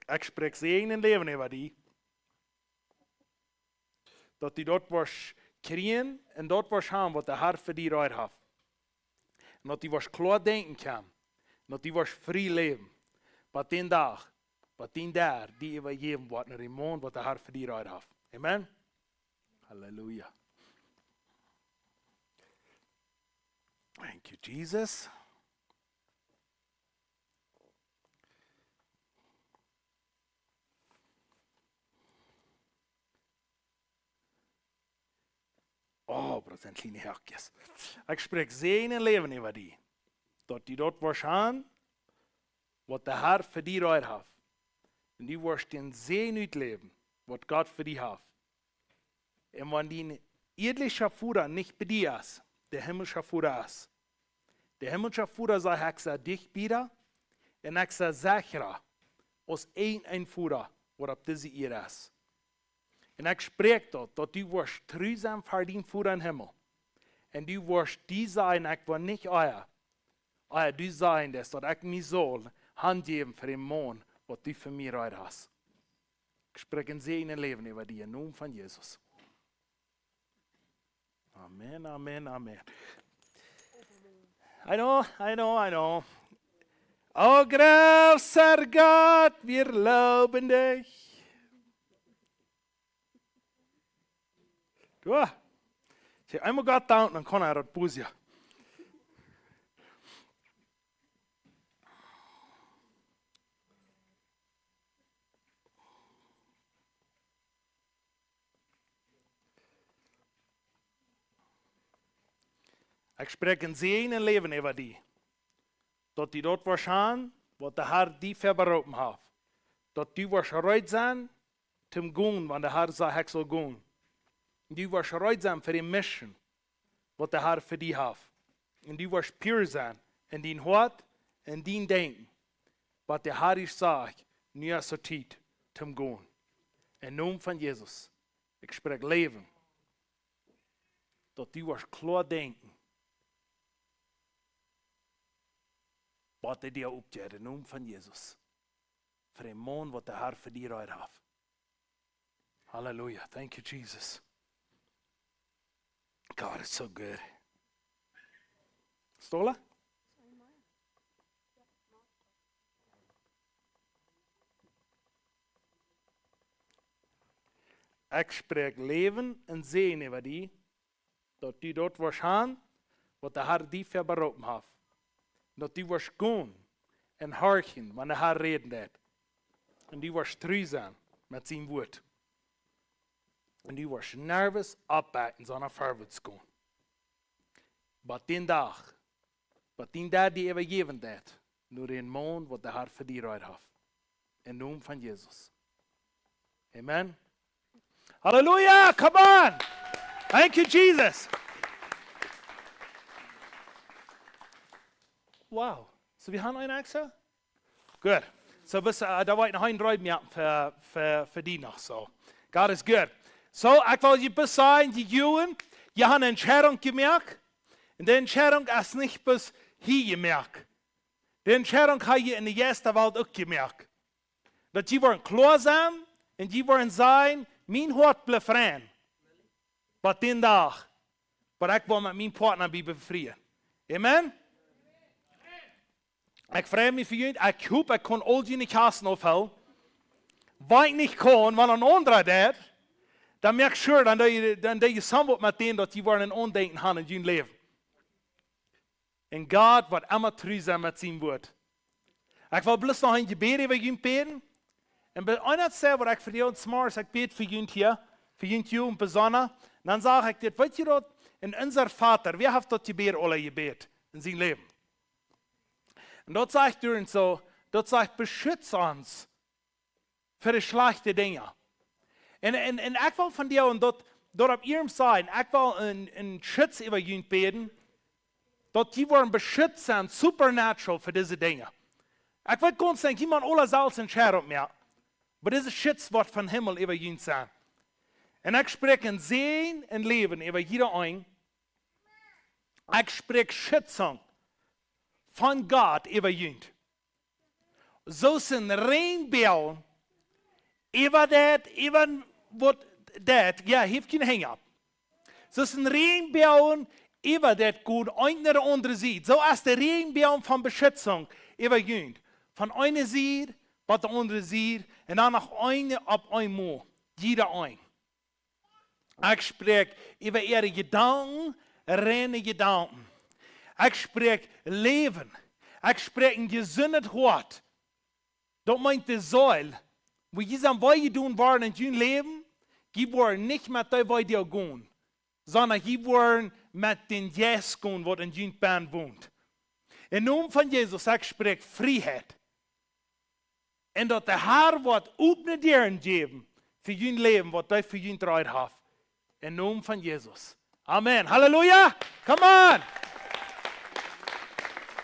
Ik spreek ze in leven over die. Dat die dat was krijgen en dat was gaan wat de hart voor die eruit heeft. En dat die was klaar denken kan. En dat die was vrij leven. Wat die dag, wat die daar, die overgeven wordt naar die mond wat de hart voor die eruit heeft. Amen? Halleluja. Thank you, Jesus. Oh, dat zijn kleine herkjes. Ik spreek zegen en leven over die. Dat die dat was aan, wat de Heer voor die eruit heeft. En die was den zegen uitleven, wat God voor die heeft. En wanneer die irdische Vater niet bij die is, der himmlische Vater ist. Der himmlische Vater sagt, ich sei dich wieder, und ich sei sicherer, als ein Vater, was auf dieser Erde ist. Und ich spreche dort, dass du wirst trüsam für den Vater im Himmel. Und du wirst die sein, ich will nicht euer du sein, dass ich mich soll, Hand geben für den Mann, was du für mich heute hast. Ich spreche ein Segen Leben über die, im Namen von Jesus. Amen, amen, amen. I know. O großer Gott, wir loben dich. Du, ich einmal Gott da und dann kann das Busia. Ich spreche ein Segen Leben über die. Dass die dort wahrscheinlich, was der Herr die verberufen hat. Dass die wahrscheinlich sein, zum Gehen, wenn der Herr sagt, ich soll gehen. Und die wahrscheinlich sein für die Mission, was der Herr für die hat. Und die wahrscheinlich pure sein, in den Hort, in den Denken. Was der Herr ich sagt, nur so Zeit, zum Gehen. Im Namen von Jesus. Ich spreche Leben. Dass die wahrscheinlich klar denken. Wat er dir opgeeft in naam van Jezus. Voor een man wat de Heer voor die eruit heeft. Hallelujah. Thank you, Jesus. God is so good. Stola? Ik spreek leven en zegen over die. Dat die dort waarschijnlijk wat de Heer die verberopen heeft. Dat die was gaan en harken wanneer hij reden deed. En die was trouw zijn met zijn woord. En die was nervous opbijten zijn voorwaarts gaan. Maar die dag die overgeven deed, door een man wat de Heer voor die eruit heeft. In naam van Jezus. Amen. Halleluja, come on. Thank you, Jesus. Wow. So, wir haben einen extra? Good. So, da war ich noch ein Minuten für die noch. So, God is good. So, ich will je bis sein, die Jungen, die haben eine Entscheidung gemerkt. Und die Entscheidung ist nicht bis hier gemerkt. Die Entscheidung habe ich in der ersten Welt auch gemerkt. Dass die waren klar sein und die waren sein, mein Hort bleibt rein. Aber den Tag, aber ich will mit meinem Partner befreien. Amen? Ich freue mich für ihn. Ich hoffe, ich kann all die Kassen aufhören. Wenn ich nicht kann, wenn ein anderer das, dann merke ich schon, dann ich zusammen mit denen, dass die ein Andenken haben in ihrem Leben. Und Gott wird immer treu sein mit seinem Wort. Ich will bloß noch ein Gebet über ihn beten. Und bei einer Zeit, wo ich für die und Smart, ich bete für ihn hier, für ihn und besonders, dann sage ich dir, weißt du dort, in unser Vater, wer hat dort Gebet alle gebet in seinem Leben? Und dort sagt er so, dort sagt, beschütze uns für die schlechten Dinge. Und ich will von dir und dort auf ihrem sein, ich will einen Schutz über ihn beten, dass die waren beschützt sind, supernatural für diese Dinge. Ich will ganz sagen, jemand alle Salz und Scher auf mir. Aber dieses Schutzwort von Himmel über ihn sein. Und ich spreche ein Sehen und Leben über jeder ein. Ich spreche Schützung von Gott über ihn. So sind Reinbellen über was das, ja, heeft geen hang op. So sind Reinbellen über das gut, eine oder andere Seite. So als der Reinbellen von Beschützung über ihn. Von einer Seite, bei der anderen Seite, und dann noch eine ab einmal. Jeder ein. Ich spreche über ihre Gedanken, reine Gedanken. Ich spreche Leben. Ich spreche ein gesundes Wort. Das meint die Säule. Wo je sagen, was je tun wollen in ihrem Leben, die wollen nicht mit dem, was die gehen, sondern die wollen mit den Jesus gehen, was in ihrem Band wohnt. Im Namen von Jesus, ich spreche Freiheit. Und dass der Herr wird öffnen Türen geben für ihr Leben, was er für ihn treu hat. Im Namen von Jesus. Amen. Halleluja. Come on.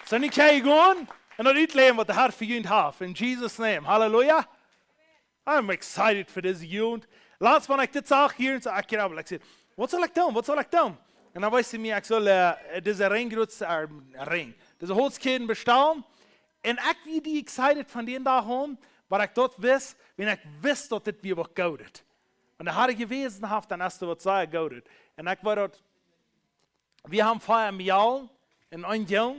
So nicht gehen und das Leben, was der Herr für ihn hat. In Jesus' name. Halleluja. I'm excited for this Jugend. Laatst wanneer ik dit zag hier, en ik zei, ik zei, wat zal ik doen? Wat zal ik doen? En dan wist hij mij, ik zal deze ring, deze holzketen bestaan. En ik was die excited van die dag om, maar ik dat wist, wanneer ik wist dat dit weer wat goud. En dan had ik gewezen, dan is het wat zei goud. En ik was dat, we hebben 4 Jahre in een jaar.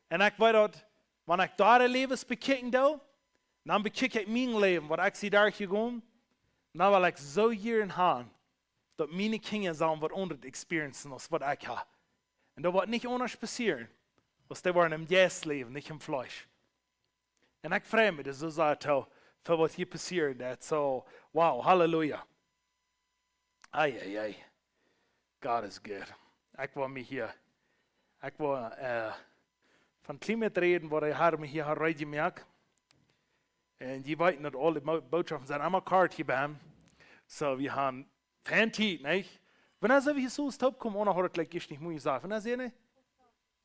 En ik was dat, wanneer ik daar een levensbekijking doe, dan bekijk ik mijn leven, wat ik zie daar gegaan. Dan wil ik zo hierin gaan, dat mijn kinderen zullen wat onder experiencen als wat ik heb. En dat wordt niet anders passeren, als die worden im Geist leven, niet im Fleisch. En ik vreemd me, dus zo voor wat hier passiert. Dat zo, wow, halleluja. Ai. God is good. Ik wil me hier, ik wil van klimaat reden, waar hij me hier gemerkt. En die weten dat alle boodschappen zijn allemaal kaartje bij hem. So, wir haben Fantiet, nicht? Wenn er so wie Jesus top kommt, ohne hat er gleich nicht mehr sagen. Wenn er sehen,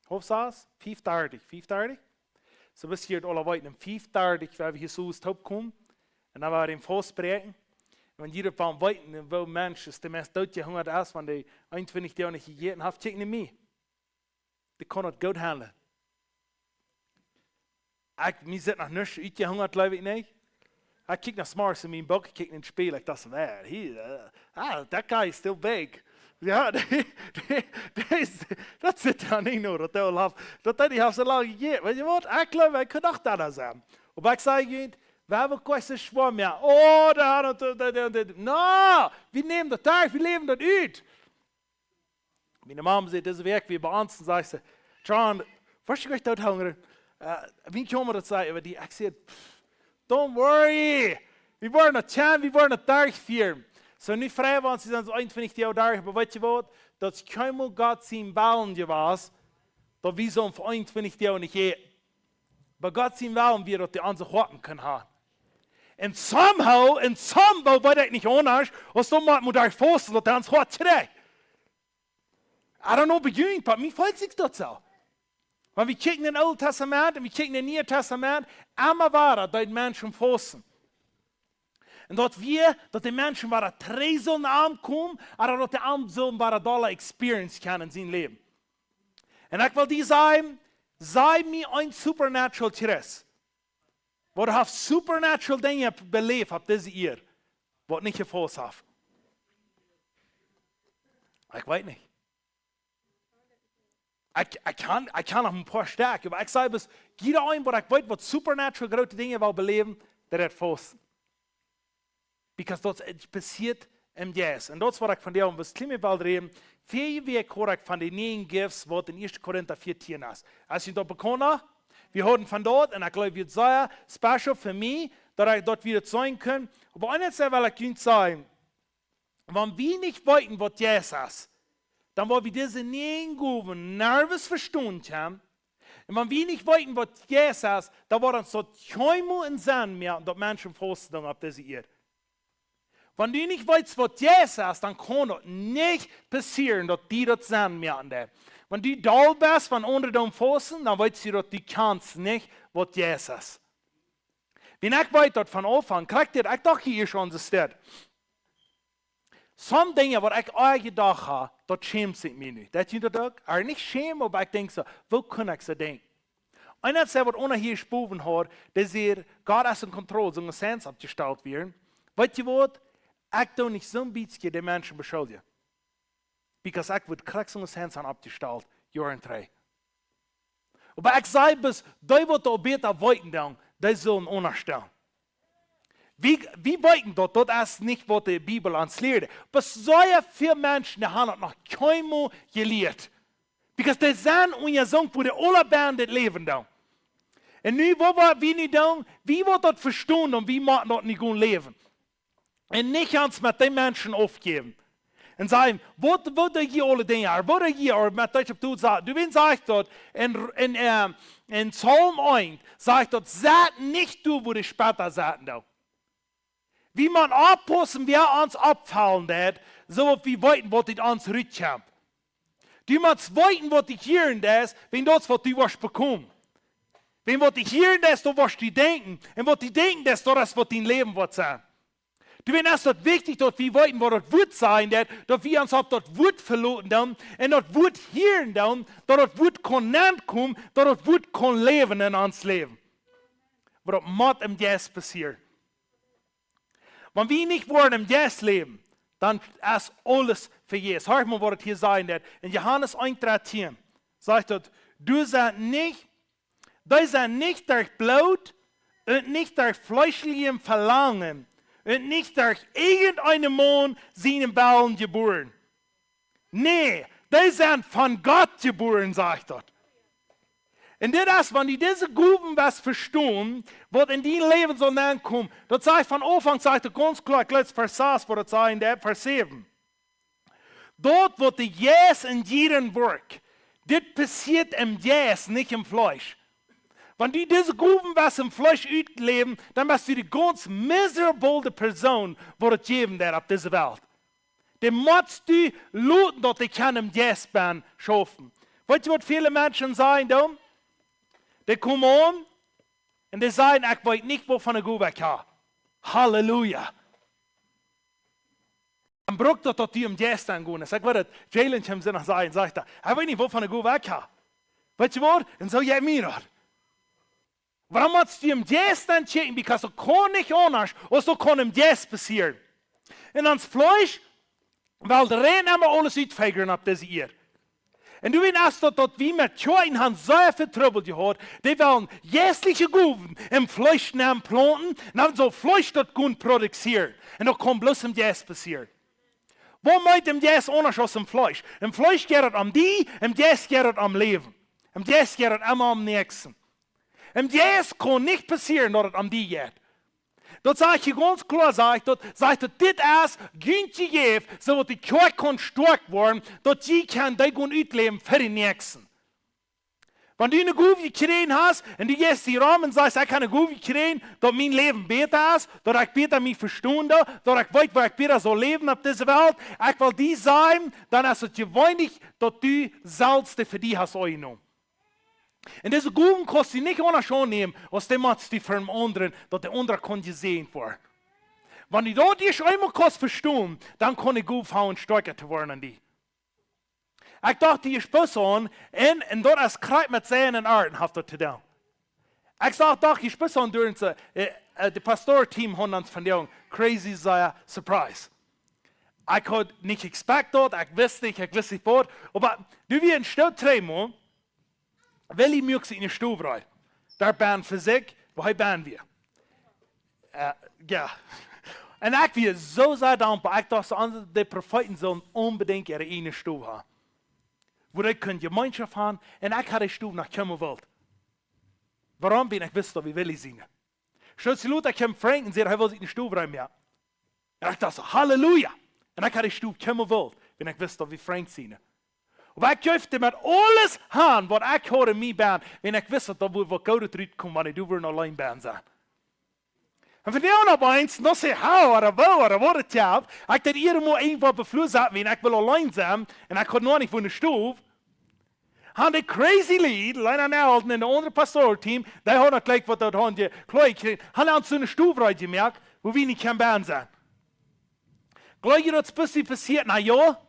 Hofsaß, 5:30. So bis hier alle weiten, 5:30, wenn Jesus top kommt. Und dann war er im Vorsprechen. Wenn jeder von weiten, wo Mensch ist, der meist deutsche Hunger ist, wenn die 21 Jahre nicht gegessen haben, checken nicht mehr. Die kann das gut handeln. Mir sind noch nicht, ich gehungert, glaube ich nicht. Ich kijk naar Smars in mijn bok, ik kijk naar het speel, ik dacht, that guy is still big. Ja, dat zit daar niet nodig, dat hij heeft zo lang gegeten. Weet je wat, ik geloof, ik kan ook dat zijn. Maar ik zei, we hebben kwestie schwaar meer. Oh, no, we nemen dat uit, we leven dat uit. Mijn mama zei, deze week weer bij ons, en zei ze, John, was je echt dood honger? Wie komen dat zei, aber die, ik zei, don't worry. We worden het 10, we worden het 30 vieren. So nu vrij, want ze zijn zo 21 jaar 30, maar weet je wat? Dat is keinmal God zijn balen was, dat we zo'n 21 jaar niet hebben. Maar God zijn balen weer dat die onze Worten kunnen hebben. En somehow, weet ik niet anders, als dan moet ik voorstellen dat ons Wort terug. I don't know begint, maar mij voelt zich dat zo. Wenn wir kijken in het Oude Testament en we kijken in het Nieuwe Testament, immer waren dat Menschen vossen. En dat die Menschen waren drei zullen aankomen, maar dat die anderen zullen waren dollar experience kennen in zijn leven. En ik wil die zeggen, sei mir ein supernatural Christ. Wat heeft supernatural dingen beleefd op deze eer, wat niet gevolgd heeft. Ik weet niet. Ik kan nog een paar sterken, maar ik zei dus, iedereen wat ik weet, wat supernatural grote dingen wil beleven, dat het volgt. Because dat passiert im Geist. En dat is wat ik van jou een klein wil reden. 4 weken hoor ik van de 9 gifts, wat in 1 Korinther 14 is. Als je dat bekomt, we horen van dat, en ik geloof, het is zeer special voor mij, dat ik dat weer zijn kan. Maar anderzijds wil ik jullie zeggen, wenn wir nicht weten wat Jezus is, dann wollen wir diese 9 Gaben nervös verstanden haben. Und wenn wir nicht weten was Jesus ist, dann war uns so keinmal in Sinn mehr, dass Menschen vorstellen auf diese Erde. Wenn du nicht weißt, was Jesus ist, dann kann das nicht passieren, dass die das Sinn mehr an der. Wenn du doll bist von unter den Füßen, dann weißt du, dass du kannst nicht, was Jesus ist. Wenn ich weiß, dass von Anfang kriegt ihr, ich dachte hier schon so steht. Some Dinge, was ich auch gedacht habe, das schämt sich mir nicht. Das ist das auch. Aber nicht schämen, aber ich denke so, wo kann ich so denken? Einer, der was ohne hier gesprochen hat, dass Gott ist in Kontrolle, so ein Sens abgestellt werden. Weißt du was? Ich tue nicht so ein bisschen die Menschen beschuldigen. Because ich würde kriegen so ein Sens abgestellt, Jahren 3. Aber ich sage bis, die, die da besser weiten, die sollen unterstellen. Wie weiten dort? Das ist nicht, was die Bibel uns lehrt. Aber so viele Menschen, die haben noch keinmal gelehrt. Because die sind ungesund, wo die alle Banden leben da. Und nu, wo wir wie nicht da, wie wird das verstehen und wie machen das nicht gut leben? Und nicht ganz mit den Menschen aufgeben. Und sagen, wo du hier alle Dinge, wo du hier, oder mit Deutsch, du sagst, du sagst dort, in Psalm 1, sagt dort, seid nicht du, wo die später sagten da. Wie man abpassen, wer uns abfallen wird, so wie wollten, was ich uns rückkommt. Die man wollten, was ich hören das, wenn das, was du was bekommen. Wenn was ich hören das, du was die denken. Und was die denken, das, was dein Leben wird sein. Du, wenn es dort wichtig, dass wir wollten, was das wird sein, dass wir uns auf das Wort verloren dann, und das Wort hören dann, dass das Wort kann kommen, dass das Wort kann leben in uns Leben. Aber das muss im Yes passieren. Wenn wir nicht wollen im Yes leben, dann ist alles für Jesus. Hör mal, was das hier sein wird. In Johannes 1,13 sagt dort, du seid nicht durch Blut und nicht durch fleischlichem Verlangen und nicht durch irgendeinen Mann seinen Ballen geboren. Nee, die sind von Gott geboren, sagt dort. Und das, wenn die diese Gruppen was verstehen, was in dein Leben so kommen, das sagt von Anfang, sagt er ganz klar, gleich Vers 6, wo das sagt in der Vers 7. Dort, wo die Yes in jedem Werk, das passiert im Yes, nicht im Fleisch. Wenn die diese Gruppen was im Fleisch leben, dann bist du die ganz miserable Person, wo das geben wird auf dieser Welt. Die musst du luten, dass die kann im Yes-Band schaffen. Weißt du, was viele Menschen sagen da? Die kommen an und die sagen, ich weiß nicht, wovon ich weg habe. Halleluja. Dann braucht das, dass die im Yes dann gehen. Ich sage, was Jalen im Sinne sagen, sagt er, ich weiß nicht, wovon ich weg habe. Weißt du was? Und so geht mir das. Warum musst du im Yes dann checken? Weil du kann nicht anders, als du kann im Yes passieren. Und ans Fleisch, weil der Reden immer alles ausfegern ab diese Ehe. Und du weißt, dass wir mit Joen haben so viel Trouble gehabt, die wollen jährliche Gruben im Fleisch planten, und dann so Fleisch dort gut produzieren. Und dann kann bloß im Yes passieren. Wo meint im Yes anders als im Fleisch? Im Fleisch geht es um die, im Yes geht es um Leben. Im Yes geht es immer um Nächsten. Im Yes kann nicht passieren, dass es um die geht. Dat sage ich ganz klar, sagt dit ist günstig geben, so dass die Kirche kann stark werden, dass sie kann die gut ausleben für die Nächsten. Wenn du eine Gute kriegen hast, und du gehst die Raum und sagst, ich kann eine Gute kriegen, dass mein Leben besser ist, dass ich besser mich verstehe, dass ich weiß, wie ich besser so leben auf dieser Welt, ich will die sein, dann ist es gewöhnlich, dass du selbst für die hast eingenommen. Und diese Guten kannst du nicht anders nehmen, als die machst du für den anderen, dass der andere kann gesehen werden. Wenn du das einmal verstehen, dann kann ich gut hauen, stärker werden an die. Ich dachte, die ist besser an, und das ist gerade mit seinen Arten haft das zu tun. Ich dachte, ich ist besser an, durch das Pastor-Team haben uns von der crazy surprise. Ich hatte nicht expected, ich wusste nicht was, aber du wirst ein Stück dreimal, weil ich mich in die Stube rein. Da bin Physik, wo bin wir? Ja. Und ich bin so sehr dankbar, ich dachte, die Propheten sollen unbedingt ihre eigene Stube haben. Wo die können Gemeinschaft haben, und ich habe die Stube nach kommen wollen. Warum bin ich wüsste, wie will ich sein? Statt die Leute kommen fragen und sagen, er will sich in die Stube rein. Und ich dachte, Halleluja. Und ich habe die Stube kommen wollen, wenn ich wüsste, wie Frank sein. Aber ich dürfte mit alles haben, was ich heute in mir bin, wenn ich wüsste, dass wir Gott zurückkommen, wenn ich du allein bin. Und wenn ich noch eins, noch sei how oder wo oder was ich habe, ich dann irgendwo irgendwo beflussen, wenn ich will allein sein, und ich kann noch nicht von der Stube, Han de crazy lead, Lena Nelden en de andere pastorteam, die hadden gelijk wat dat hondje klooi kreeg. Han had zo'n stoefruid gemerkt, wo we niet kan baan zijn. Geloof je dat specificeert na ja?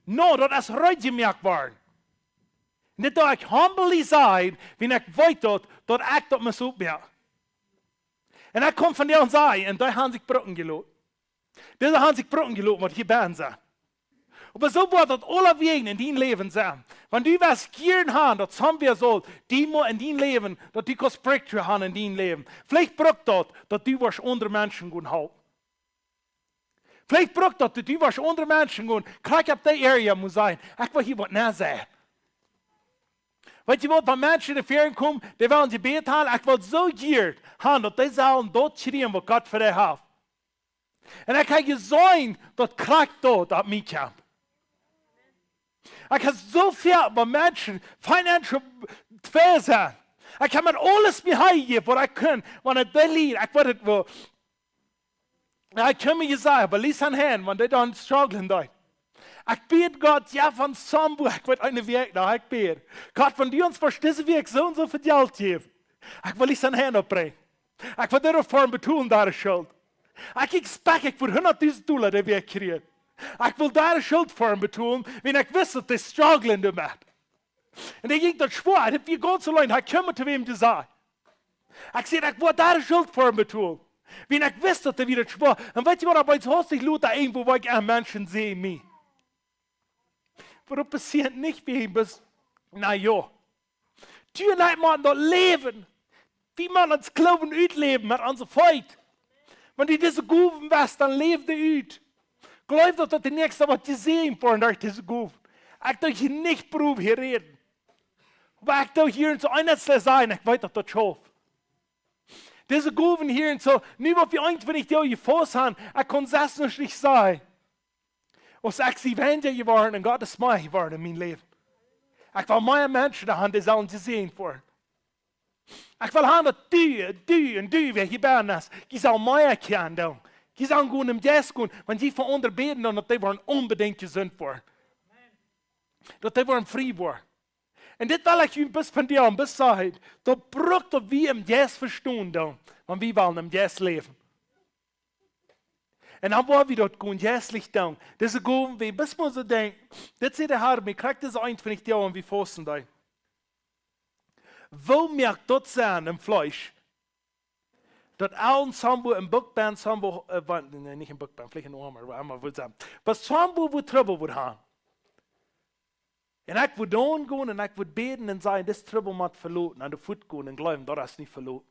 No, dat is ruid gemerkt worden. Niet dat ik humbly zijn, wanneer ik weet dat ik dat me opmerk. En ik kom van die aan zij, en daar hebben zich brokken gelopen. Deze hebben zich brokken gelopen, wat je baan zijn. Maar zo wordt dat alle wegen in die leven zijn. Want du was kieren haben, dat somewhere soll, die moet in die leven, dat die kost breakthrough haben in die leven. Vielleicht braucht dat du was onder Menschen gaan houden. Vielleicht braucht dat du was onder Menschen gaan, kijk op die area moet zijn. Ik wil hier wat na zeggen. Weet je wat, van mensen in de veren komen, die willen gebed halen, ik wil zo gier haben, dat die zullen dat schreeuwen wat God voor die heeft. En ik heb gezien dat kracht dat op mij komt. Ik heb zoveel van mensen financieel twee zijn. Ik heb met alles beheiden wat ik kan, want het lied, ik weet het wel. Ik kan me zeggen, maar lies aan hen, want die dan struggelen daar. Ik bid God, ja van Sambo, ik weet een week nou, ik bid. God, van die ons voor deze week zo en zo veel geld geven. Ik wil lies aan hen opbrengen. Ik wil daarvoor betonen, daar is schuld. Ik expect, ik voor $100,000 die week krijgen. Ik wil daar een schuld voor hem betonen, want ik wist dat hij struggelen damit. En dan ging dat schwaar, heb je God zo lang, hij kwam te hem gezegd. Ik zei, ik wil daar een schuld voor hem betonen. Want ik wist dat hij weer schwaar. En weet je wat, bij het hostig loot daar irgendwo, waar ik aan mensen zie, mij. Waarom passiert niet bij hem bis, na ja. Tuurlijk man dat leven. Wie man het geloven uitleven met onze feit. Want die deze goeven was, dan leefde uit. Geloof dat de nächste wat je zien voor naar deze goeven. Ik doe je niet proef hier reden. Maar ik doe hier in zo eindelijk zijn, ik weet dat dat schoof. Deze goeven hier in zo, nu wat je eind wenn ich dir je voos han, ik kon zelfs nog niet zijn. Als ik zie wende geworden en God is mij geworden in mijn leven. Ik wil meer mensen daar die zullen je zien voor. Ik wil gaan dat du, wie je bent, je zal meer kunnen doen. Je zal gewoon hem jes gaan, want je van onderbeden dan dat die worden onbedingt gezond voor. Dat die worden vrij worden. En dit wil ik je een beetje van die aan zeggen. Dat brukt dat we hem jes verstaan dan. Want we willen hem jes leven. En dan willen we dat gewoon jeslich doen. Dus gewoon, we bis maar zo denken. Dit zit de haar, ik krijg deze eind van ik jou en we fosten daar. Wo merkt dat zijn im Fleisch? Dat allen Sambo een boekband, Sambo, nee, niet een boekband, vielleicht een omer, maar allemaal wil zijn. Maar Sambo wil trouble wil gaan. En ik wil dan gaan en ik wil beden en zeggen, dit trouble moet verloten, aan de voet gaan en geloven, dat is niet verloten.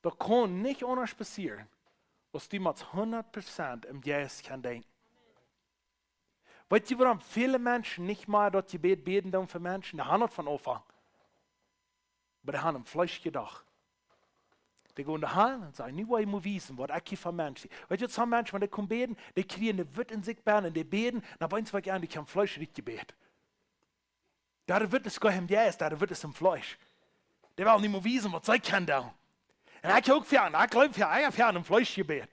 Dat kan niet anders passieren, als die met 100% im Jes kan denken. Weet je waarom viele mensen niet meer dat je beden doen voor mensen? Die gaan het van afhangen. Maar die gaan een Fleisch gedacht. Die gaan de hand en zeggen, nu wil je me wijzen wat ik hier van mensen zie. Weet je, sommige mensen, wanneer die komen beden, die krijgen een wit in zich bij en die beden, dan weten ze aan, die kan Fleisch niet gebeden. Daar wit is geen jes, daar wit is een Fleisch. Die willen niet meer wijzen wat zij kan doen. En ik ook ver, ik geloof ja, ik heb ja een Fleisch gebeden.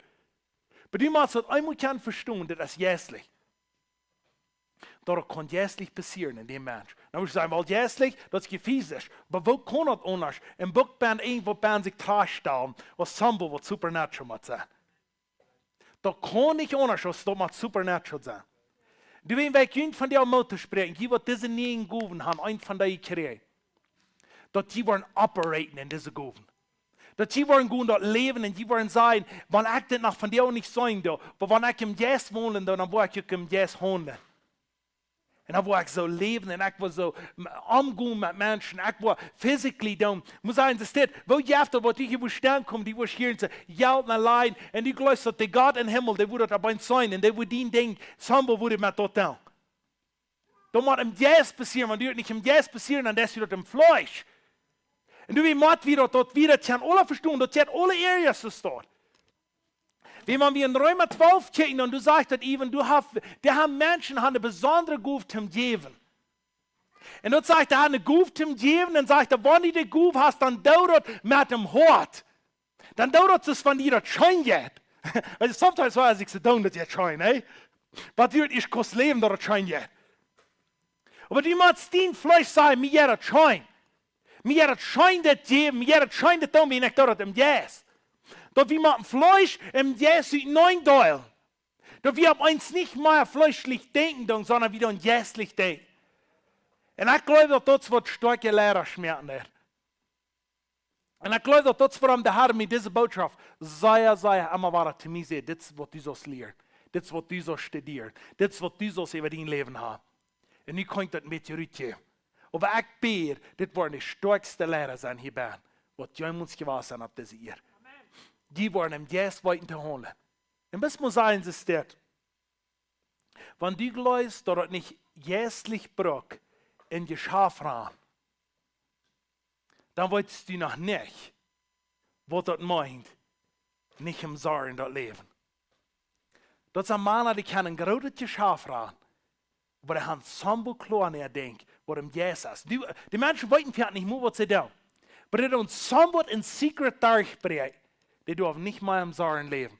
Maar die mensen dat eenmaal kan verstaan, dat is jeslich. Dat kan jeslich passieren in die mens. Nou, we zijn wel jeslich, dat is gefeesig. Maar wo kan dat anders? Een boek ben irgendwo ben zich trashstellen, was Sambo wat supernatural moet zijn. Dat kan niet anders, als dat moet supernatural zijn. Du weet, wij kunnen van die motor spreken, die wat deze nieuwe goven hebben, een van die krijgen. Dat die worden operaten in deze goven. Dat die worden gewoon dat leven en die worden zijn, wanneer ik dit nog van jou niet zijn doe, maar wanneer ik hem jes wonen doe, dan word ik hem jes honden. En dan wil ik zo leven en ik wil zo omgaan met mensen. Ik wil physically doen. Moet zijn ze steeds, wil je efter wat die hier staan komen, die wil hier ze geld en lijden. En die gelooft dat de God in hemel, die wil dat erbij zijn. En die wil die ding, samen wil met dat doen. Dan moet hem jes passieren, want die het niet hem jes passieren, dan is dat hem Fleisch. En du moet weer dat weer, dat kan alle verstaan, dat kan alle areas zo staat. Wenn man wie in Römer 12 kijkt und du sagst dat even, die haben Menschen haben eine besondere Gabe zum Geben. Und dort sagt er, eine Gabe zum Geben, und sagt er, wenn du die Gabe hast, dann dauert mit dem Hort. Dann dauert es, wenn dir das schein geht. Also sometimes weiß ich so, dass jetzt schein, eh? Aber dir ist das Leben, dass das schein geht. Aber du musst dein Fleisch sein, mir jeder schein. Mir jeder schein das geben, mir jeder schein das tun, wie ich dort im Jes. Dort wir machen Fleisch im Jes in 9 Teil. Dort wir haben uns nicht mehr fleischlich denken, sondern wieder ein jeslich denken. Und ich glaube, dass das wird starke Lehrer schmerzen. Und ich glaube, dass das vor allem der Herr mit dieser Botschaft sei immer wahr zu mir sagt, das ist, was du sollst lernen. Das ist, was du sollst studieren. Das ist, was du sollst über dein Leben haben. Und ich kann das mit dir rütteln. Aber ich bete, das werden die stärksten Lehrer sein hier bei, was du uns gewahr sein ab dieser Jahr. Die werden im Jes weiter zu holen. Und das muss sein, ist das. Wenn du glaubst, dass es nicht jässlich braucht, in die Schafe rein, dann weißt du noch nicht, was das meint, nicht im Sorgen in das Leben. Das sind Männer, die können gerade die Schafe rein, aber die haben so klar nicht denkt, was im Jesus ist. Die Menschen wollten vielleicht nicht mehr, was sie tun. Aber die haben so in Secret durchbringen, die dürfen nicht mehr im Sorgen leben.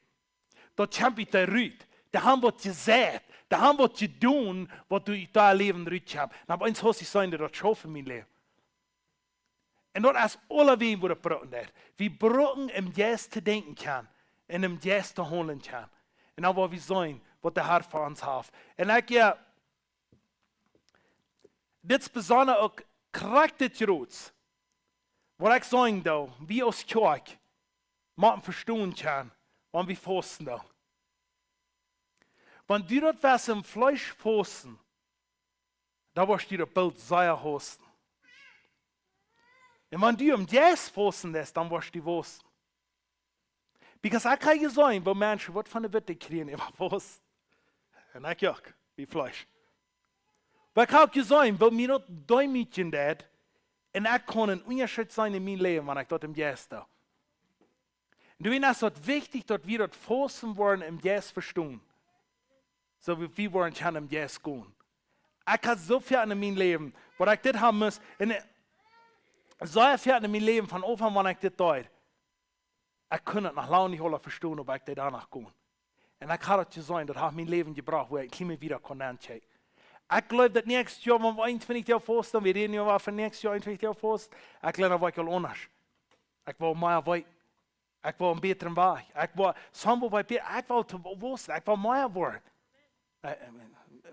Dort kämpft der Rüd. Die haben was gesagt. Die haben was getan, was du da Leben Rüd hast. Aber eins muss ich sagen, das schaffen mein Leben. Und das ist alle Wege, wo das brauchen ist. Wie brauchen im Jes zu denken kann. Und im Jes zu holen kann. Und dann wollen wir sein, was der Herr für uns hat. Und ich ja, das ist besonders auch Charaktertrotz. Was ich sagen da, wie aus Kirche, man verstehen kann, wenn wir fasten da. Wenn du das was im Fleisch fasten, da wirst du das Bild sehr hosten. Und wenn du im Jes fasten lässt, dann wirst du fasten. Because ich kann ja sagen, wo Menschen was von der Witte kriegen, immer fasten. Und ich auch, wie Fleisch. Aber ich kann auch sagen, wo mir nicht Däumchen das, und ich kann ein Unterschied sein in meinem Leben, wenn ich dort im Jes da. Und du weißt, es ist wichtig, dass wir dort fasten wollen, im Jes verstehen. So wie wir wollen schon im Jes gehen. Ich habe so viel in meinem Leben, wo ich das haben muss, und so viel in meinem Leben, von Anfang an, wenn ich das deut. Ich kann es noch lange nicht alle verstehen, ob ich das danach gehe. Und ich kann es sagen, das hat mein Leben gebracht, wo ich immer wieder anschauen. Ich glaube, dass nächstes Jahr, wenn wir 21 Jahre fasten, wir reden ja von nächstes Jahr 21 Jahre fasten, ich glaube, das war anders. Ich war mehr weit. Ich war einen besseren Weg. Ich war bewusst, ich war mehr worden.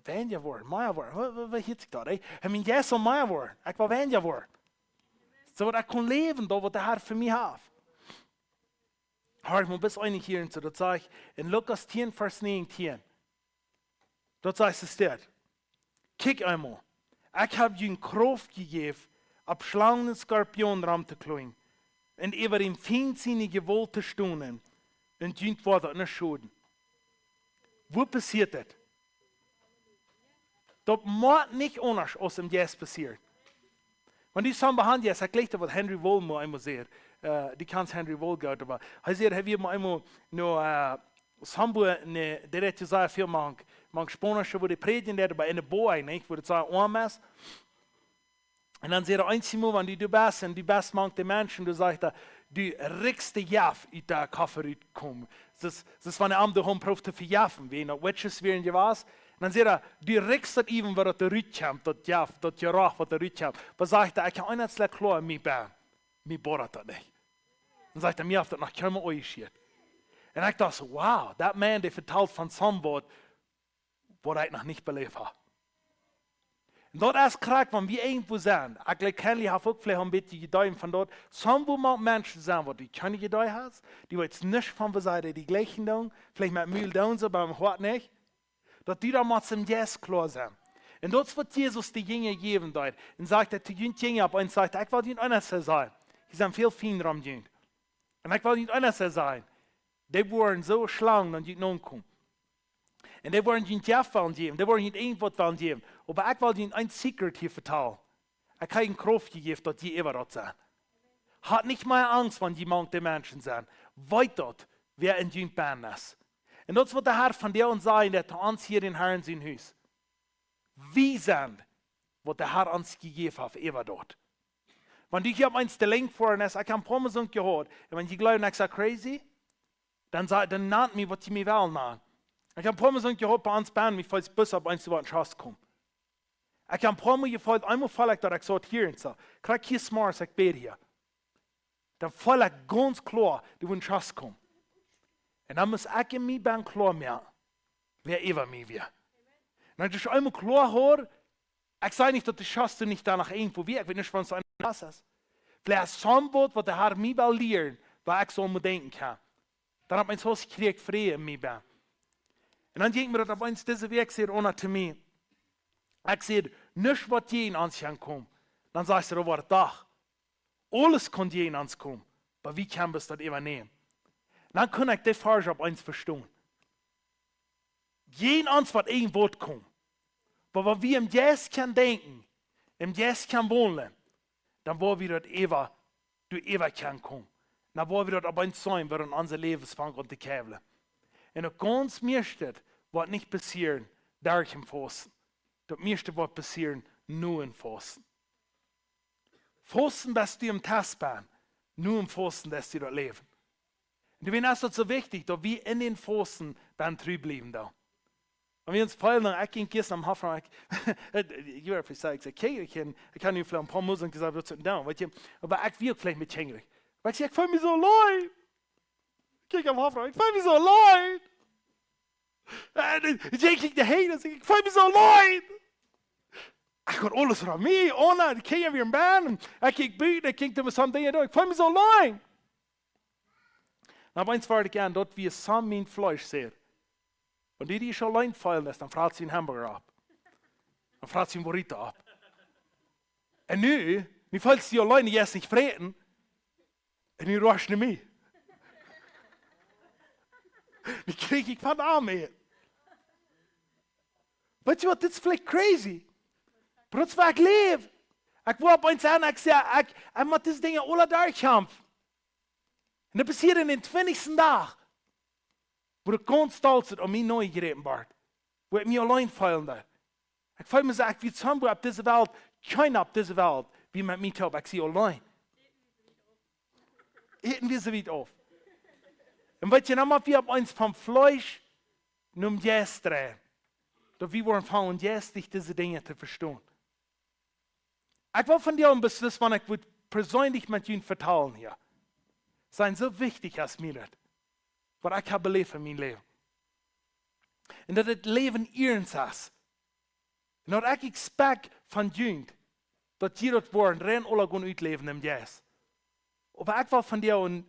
Weniger worden, mehr worden. Was hitzt das? Ich meine, jetzt mehr worden. Ich war weniger worden. So, dass ich kann leben, da, was der Herr für mich hat. Hör ich mal bis einig hier hinzu, das sage ich in Lukas 10, Vers 19. Dort sagt es das. Kick einmal. Ich habe dir Kraft gegeben, ab Schlangen und Skorpionen zu kloppen. Und über den feinsinnigen Gewalt zu stunden. Und dir wurde nicht schulden. Wo passiert das? Das muss nicht anders aus dem Jes passieren. Wenn die zusammen behandeln, ich erkläre was Henry Wohl mal einmal sagt. Die kannst Henry Wohl gehört, aber er sagt, wir mal einmal nur zusammen, der hat gesagt, viel man Spanisch, wo die predigen, der bei einer Boy, nicht, wo das sagen, Ohrmess. Und dann sagt er, einmal, wenn du bist, und du bist manch die Menschen, du sagst, du riechste Jaff in der Kaffee kommen. Das ist, wenn er am daheim probt zu verjaffen, wie noch Witches wären die was. Und dann sagt er, du riechst das eben, was der Rütschamp, das Jaff, das Geruch, was der Rütschamp. Aber sagt er, ich kann eines klar, mir bohrt das nicht. Dann sagt er, mir hat das noch keiner eingeschickt. Und ich dachte, wow, der Mann, der vertelt von Sonnenwort, was ich noch nicht belebt habe. Und dort ist krank, wenn wir irgendwo sind. Ich kenne die auch vielleicht ein bisschen gedeihen von dort. Somwo Menschen sind, die keine gedeihen haben, die jetzt nicht von der Seite die gleichen tun, vielleicht mit Mühl tun sie, aber im Hort nicht. Dass die da mal zum Jes klar sind. Und dort wird Jesus die Jünger geben dort. Und sagt er zu den Jüngern, und sagt, ich will nicht anders sein. Die sind viel feiner am Jüngern. Und ich will nicht anders sein. Die wurden so schlangen und die nun kommen. Und die wollen nicht Jeff geben, die wollen nicht irgendwas geben. Aber ich will ihnen ein Secret hier vertellen. Ich habe ihnen Kraft gegeben, dass die immer dort sind. Hat nicht mehr Angst, wenn die manche Menschen sind. Weit dort, wer in den Band ist. Und das wird der Herr von dir uns sagen, der uns hier in Herrn sein Haus. Wie sind, was der Herr uns gegeben hat, immer dort. Wenn du hier eins der Link vorhin hast, ich habe Promesung gehört, und wenn die glauben, ich sage crazy, dann nannt mir, was die mir wollen. Ich habe Promesung gehört bei uns Band, wie falls Bus ab eins zu Schass kommt. Ik heb een paar keer gevoeld, eenmaal val ik dat ik zo hier en zo. Krijg hier s'morgens, ik bid hier. Dan val ik ganz klar, die wil trust komen. En dan moet ik in mij ben klaar meer. Wer over mij weer. En als ik eenmaal klaar hoor, ik zei niet dat de Schaste niet danach irgendwo wie, ik weet niet, was so ein Pass ist. Vielleicht ist so ein Wort, was der Herr mir will lehren, was ich so mal denken kann. Dann hat mein Haus gekriegt, Frieden in mir. Und dann denkt mir, dass eins diese Weg sagt, ohne zu mir. Ich sehe, nichts wird jeden ans Herrn kommen. Dann sagst du, das Dach. Alles kann jeden ans kommen. Aber wie kann man das übernehmen? Dann kann ich die Frage auf eins verstehen. Jeden ans wird irgendwo kommen. Aber wenn wir im Jetzt kann denken, im Jetzt kann wohnen, dann wollen wir dort ewig kann kommen. Dann wollen wir dort aber ein sein, wir in unser Lebensfang und die Käbel. Und das ganz meiste wird nicht passieren, durch im Fasten. Das meiste wird passieren, nur im Fasten. Fasten, dass du im Test bist, nur im Fasten, dass du dort leben. Und deswegen ist das so wichtig, dass wir in den Fasten treu bleiben da. Und wir uns fallen, ich ging gestern am Hafen, ich habe gesagt, okay, ich kann nicht vielleicht ein paar Muskeln gesagt, wir sind da, aber ich will vielleicht mit Schengel. Weil ich fühle mich so leid. Ich gehe am Hafen, ich fühle mich so leid. Ich kriege die Hände, ich fühle mich so leid. Ich kann alles von mir, ohne, ich gehe wie ein Band, ich kriege Büten, ich kriege immer so Dinge, ich fühle mich so leid. Aber eins war ich gern, dort wie es Sam mein Fleisch seht. Und die schon allein fallen lässt, dann fragt sie einen Hamburger ab. Dann fragt sie einen Burrito ab. Und nu fällt sie allein jetzt nicht freten. Und nu rutscht nicht mehr. Nu krieg ich van aan mee. Weet je wat, dit is vielleicht crazy. Maar dat is waar ik leef. Ik wil op eens aan, ik zeg, ik moet deze dingen alle doorkämpfen. En dat passiert in den 20. dag. Wo ik ganz stolz zit om mij neu gereden wordt. Wo ik mij alleen fallen daar. Ik voel me zo, ik weet zo op deze wereld, keiner op deze wereld, wie met mij telt, ik zie alleen. Eten wir so weit auf. Und weet je, dan moeten we op ons van Fleisch nur Yes drehen. Dat we worden van Yes dich diese Dinge te verstaan. Ik wil van dir een besluit, want ik wil persoonlijk met jullie vertellen hier. Zijn zo wichtig als mir dat. Wat ik heb beleefd in mijn leven. En dat het leven eerens is. En dat ik expect van jullie, dat jullie dat worden, rein alle gaan uitleven in Yes. Aber ich will von dir und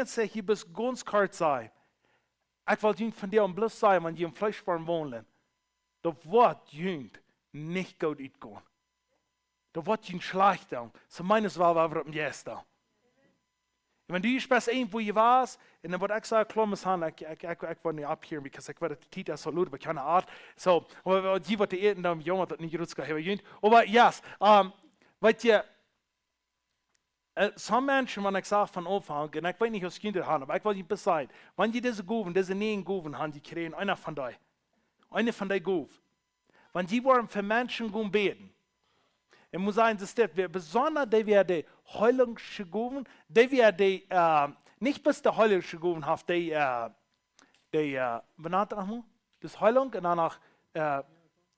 sagen, ich bist ganz kort sein. Ich will von dir und bloß sagen, wenn ihr im Fleischborn wohnen, da wird jüngd nicht gut uitgehen. Da wird jüngd schlecht sein. So meines war wir im Yes da. Wenn du spürst irgendwo je warst, und dann wird ich sagen, klar, ich will nicht abhören, weil ich werde die Titel so laut, aber keine Art. So, aber die wird die Eden da im Jungen, das nicht gut haben. Aber yes, weißt ihr, some Menschen, wenn ich sage von Anfang, und ich weiß nicht, was Kinder haben, aber ich will nicht bescheid, wenn die diese Guven, diese neuen Guven haben, die kriegen einer von den Guven, wenn die wollen für Menschen gehen beten, ich muss sagen, das ist besonders, die wir die heilige Guven, die wir die, nicht bis die heilige Guven haben, wie nennt das nochmal? Das Heilung und danach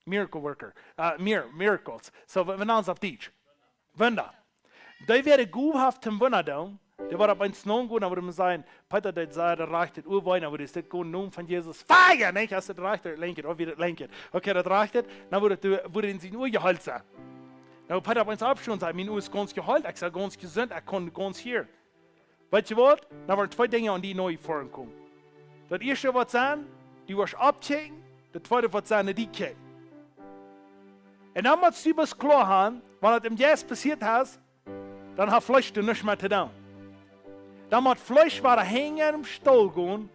Miracle Worker, Miracles, so wir nennen es auf Deutsch, Wunder. Die werden gut zum Wunder tun. Die werden bei uns nun gehen, aber wir sagen, Peter, der sagt, der reicht das Urwein, aber das ist das Nun von Jesus. Feier, nicht? Als das reicht, das lenkt, oder wie das lenkt. Okay, das reicht, dann wurde in sein Uhr geholt sein. Dann Peter bei uns abschauen, sagt, mein Uhr ist ganz geholt, ich sage ganz gesund, ich kann ganz hier. Weißt du was? Dann waren zwei Dinge, an die neu vorkommen. Das erste wird sein, die wirst abchecken, das zweite wird sein, die checken. Und dann musst du das klar haben, wenn das im Yes passiert hast, dann hat Fleisch du nichts mehr zu tun. Dann muss Fleisch war der Hänger im Stall gehen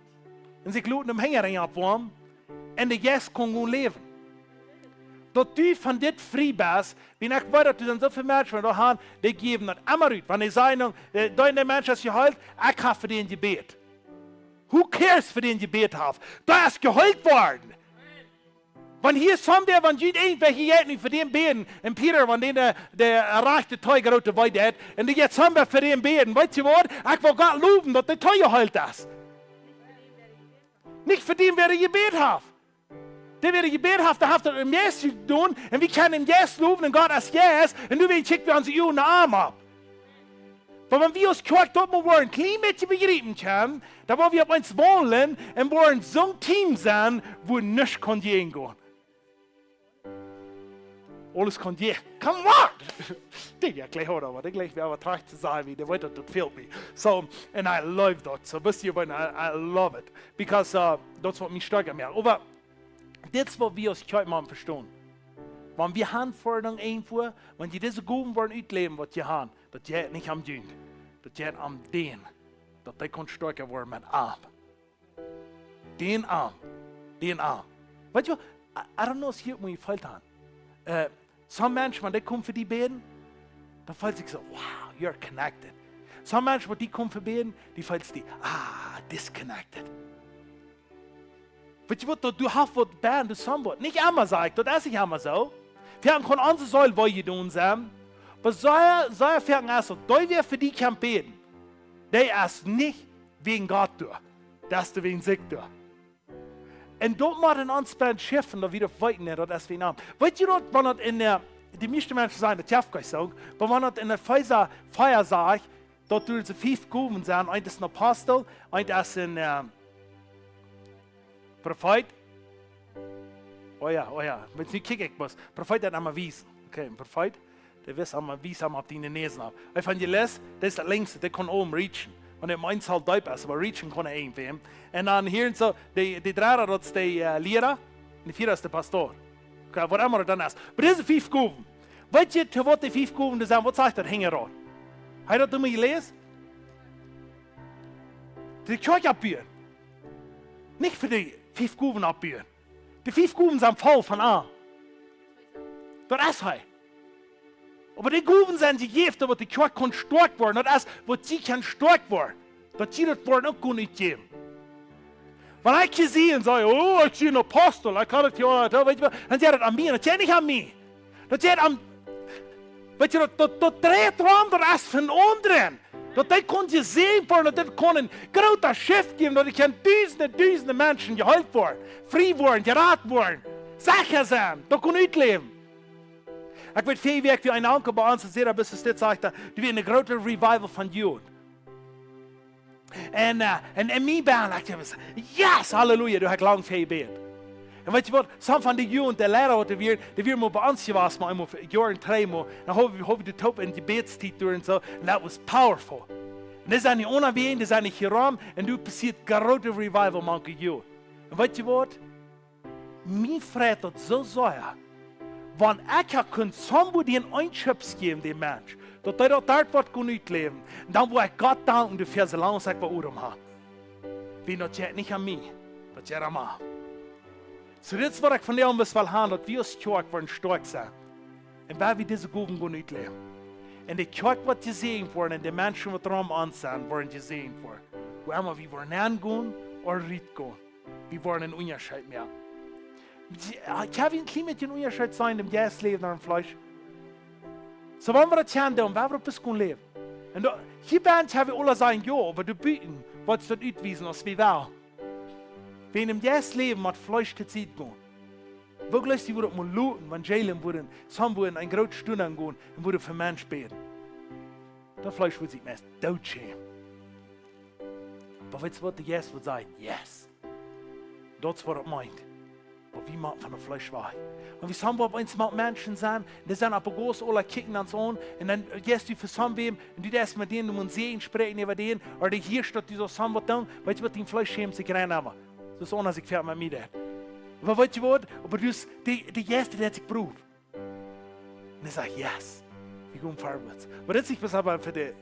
und sich Leute im Hängerring abwärmen und die Gäste können gut leben. Dass du von dit frei bist, wenn ich weiß, dass du dann so viele Menschen da haben, die geben das immer aus. Wenn die sagen, deine Menschen ist geheilt, ich habe für den Gebet. Who cares für den Gebet habe? Da ist geheilt worden. Wenn hier somewhere, wenn jeder irgendwelche Jäten für den beten, und Peter, wenn der erreichte Teuer out der Weide hat, und die jetzt somewhere für den beten, weißt du was? Ich will Gott loben, dass der Teuer heilt das. Nicht für den, wer Gebet hat. Der wird gebeten, haft das im Jesus tun, und wir können im Jesus loben, und Gott als Jesus, und du willst, schicken wir uns in den Arm ab. Aber wenn wir uns gucken, dort wir wollen, klein bisschen begreifen können, da wo wir auf uns wohnen, und wollen so ein Team sein, wo nichts kann gehen gehen. Alles kann gehen. Come on! Det er gleich heute, aber det er gleich, wir aber trægt til sig, vi det ved, det felt me. So, and I love that. So, wisst ihr, I love it. Because that's what mich stärker mehr. Aber das ist, was wir uns heute mal verstehen. Wenn wir Handforderungen einfuhren, wenn die diese Gruppen wollen ausleben, was die haben, das geht nicht am Dünn. Das geht am den. dass die kon stärker worden met arm. Den arm. Den arm. Weet je wel, I don't know of hier moet je fout aan. Some mensen, wanneer die komen voor die beden, dan voelt zich zo, wow, you're connected. Some mensen, wanneer die komen voor beden, die voelt zich, disconnected. Weet je wat, du hast wat beden, du somewhat. Nicht immer sagt, das ist nicht immer so. Wir haben keine andere Säule, wo je doen zijn. Aber so fängt an, so, da wir für die kann beten. Der ist nicht wegen Gott durch. Das ist wegen sich durch. Und dort mal den Anspannung schiffen, da wieder weiten, das ist wegen ihm. Weißt du dort, wenn das in der, die meisten Menschen sagen, das darf ich sagen, aber wenn das in der Feier sagt, dort tun sie 5 Gruppen sein, ein ist ein Apostel, ein ist ein Prophet. Oh ja, wenn ich kicken muss. Prophet hat einmal wiesen. Okay, ein Prophet, der weiß einmal wiesen, ob die in den Nesen haben. Evangelist, der ist der längste, der kann oben reachen. Und er meint halt deutsch, aber reachen kann er irgendwie. Und dann hier so, die drei, das ist der Lehrer, und die 4 ist der Pastor. Okay, was immer dann ist. Aber diese 5 Gruppen. Weißt du, was die 5 Gruppen sind? Was sagt der Hängerrad? Hat er das mal gelesen? Die Kirche abbieren. Nicht für die 5 Gruppen abbieren. Die 5 Gruppen sind voll von Arm. Das ist er. Aber die Gruppen sind die Gifte, wo die Kirche kann stark werden. Das ist, wo sie kann stark werden. Das sie das Wort auch gar nicht geben. Wenn ich sehe und sage, oh, ich sehe einen Apostel, ich kann das ja, dann sagt das an mir. Das geht nicht an mich. Das geht an, weißt du, das dreht rum, das ist von anderen. Dat die kon je zien worden, dat kon een groot shift geven, dat ik kan duizenden mensen geholpen worden, vrij worden, geraad worden, sicher zijn, dat kon uitleven. Ik weet veel werk wie een anker bij ons zeer, bis es dit zegt, die weer een grote revival van Joden. En mij ben ik, yes, halleluja, du hebt lang veel beet. En weet je wat, sommige van die Joden, de leraar, die weer maar bij ons geweest, maar eenmaal jaren 3 maar, dan hebben we de top in de beetstijd door en zo, en dat was powerful. En dat zijn niet onafwegend, dat zijn niet geram, en nu passiert grote revival manke Joden. En weet je wat, mij vreet dat zo zeer, want ik kan somebody een eindschöps geven, die mens, dat hij dat daar wat kan uitleven, dan wil ik God danken, voor zo lang als ik wat oren heb. Wie dat jij niet aan mij, dat jij aan mij. So das ist, was ich von dir will haben, dass wir als Kirche stark sein. Und weil wir diese Gruppen nicht leben. Und die Kirche wird gesehen worden, und die Menschen, die darum ansehen, werden gesehen worden. Wo immer wir wollen hingehen oder nicht gehen. Wir wollen einen Unterschied mehr. Ich habe ein klein bisschen Unterschied sein im Leben und im Fleisch. So wenn wir das tun, dann werden wir ein bisschen leben. Und hier bei uns haben wir alle sagen, ja, aber du bieten, was du das ausweisen, als wir wollen. Wenn im Leben mit Fleisch zu Zeit gehen. Wirklich, die würden mal looten, wenn Jalen würden, zusammen würden eine große Stunde gehen und würden für Menschen beten. Das Fleisch würde sich meist totschämen. Aber weißt du, was der Jesus würde sagen? Yes. Das ist, was er meint. Aber wie macht von der Fleisch wahr? Und wir haben bei uns mit Menschen sein, die sind aber groß, alle kicken uns an, und dann gehst du für zusammen, und du darfst mit denen, du musst sehen, sprechen über denen, oder die hier steht, die so zusammen was tun, weißt du, was die Fleisch schämen sich rein haben. Das ist anders, ich fährt mit mir. Aber weißt du was? Aber du hast die Erste, die hat sich geprüft. Und ich sage, yes, wir gehen vorwärts. Aber das ist aber für die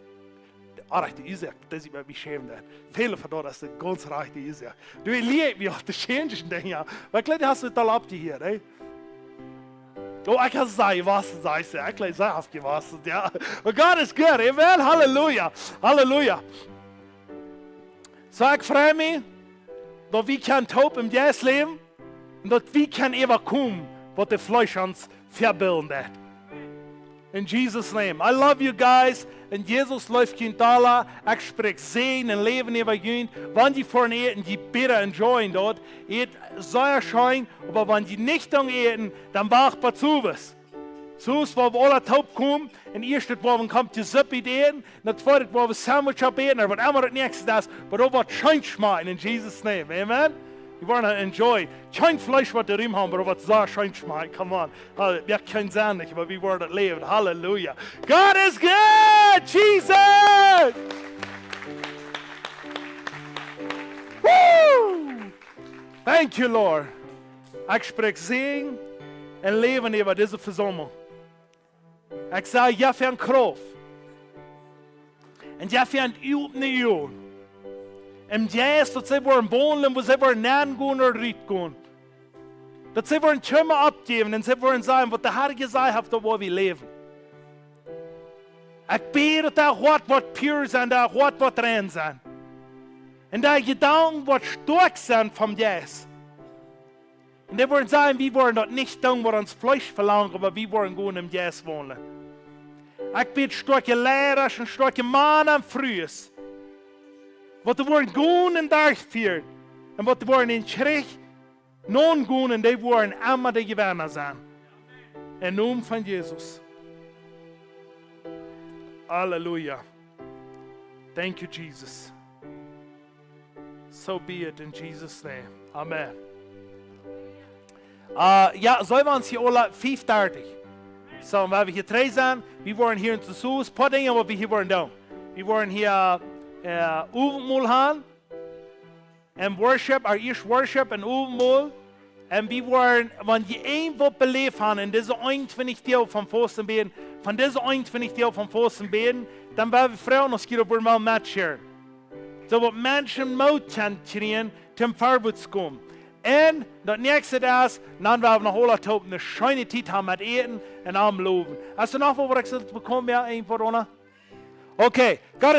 rechte Isaac, das ist mich schämen. Viele von dort, das ist der ganz rechte Isaac. Du liebst mich auch, das schönsten Ding, ja. Weil gleich hast du das ab hier, ne? Oh, ich kann sagen, was sagst du? Ich kann sagen, was ja. Und Gott ist gut, amen, Halleluja, Halleluja. So, ich freue mich, dass wir können taub im Jesus leben und dass wir können überkommen, was der Fleisch uns verbilden hat. In Jesus' name. I love you guys. En Jesus läuft kein Dollar. Ich spreche Segen und Leben über ihn. Wenn die vorne eten, die bitte enjoyen dort. Sehr schön. Aber wenn die nicht eten, dann wacht man zu was. So ist, wo wir alle taub kommen. En eerst wo we kommt die Suppe eten. En tweede wo we Sandwich eten. En wat immer das nächste ist. Aber da wird schön schmecken in Jesus' name. Amen. You want to enjoy. Kein Fleisch, was wir drin haben, aber was sehr schön schmeckt. Come on. Wir können es nicht, aber wir wollen leben. Halleluja. God is good. Jesus. Woo. Thank you, Lord. Ich spreche Segen und Leben über diese Versammlung. Ich sage, ja für ein Kraft. Und ja für ein Üben. En juist dat ze worden wonen, wo ze worden nagaan of riet gaan. Dat ze worden tjummen opgeven en ze worden zeggen wat de Heer gezegd heeft dat we leven. Ik bid dat dat wat wat puur zijn, dat wat rein zijn. En dat gedanken wat sterk zijn van Jezus. En die worden zeggen, we worden dat niet doen wat ons Fleisch verlangt, maar we worden gewoon in Jezus wonen. Ik bid sterke leiders en sterke mannen en vrouwen. Wat de worden gaan en durchführen. En wat de worden in schrik non gaan en die worden allemaal de gewinnen zijn. In naam van Jezus. Halleluja. Thank you, Jesus. So be it in Jesus' name. Amen. Ja, sollen wir uns hier alle 5:30. So, weil wir hier 3 sind, wir wollen hier in Zusus, ein paar Dinge, was wir hier wollen tun. Wir wollen hier Abendmahl haben, en worship, our eerst worship en Abendmahl. En we worden, wenn je één wat beleefd hebben in deze 21 deel van Fastenbeden, van deze 21 deel van Fastenbeden, dan werden we vrouwen nog een keer mal matchen. So wat mensen moet gaan trainen, ten voorwaarts komen. En dat nächste is, dan werden we nog alle top een schöne tijd hebben met eten en am loven. Hast du noch wat ik bekommen, ja, een voor ons? Okay, God is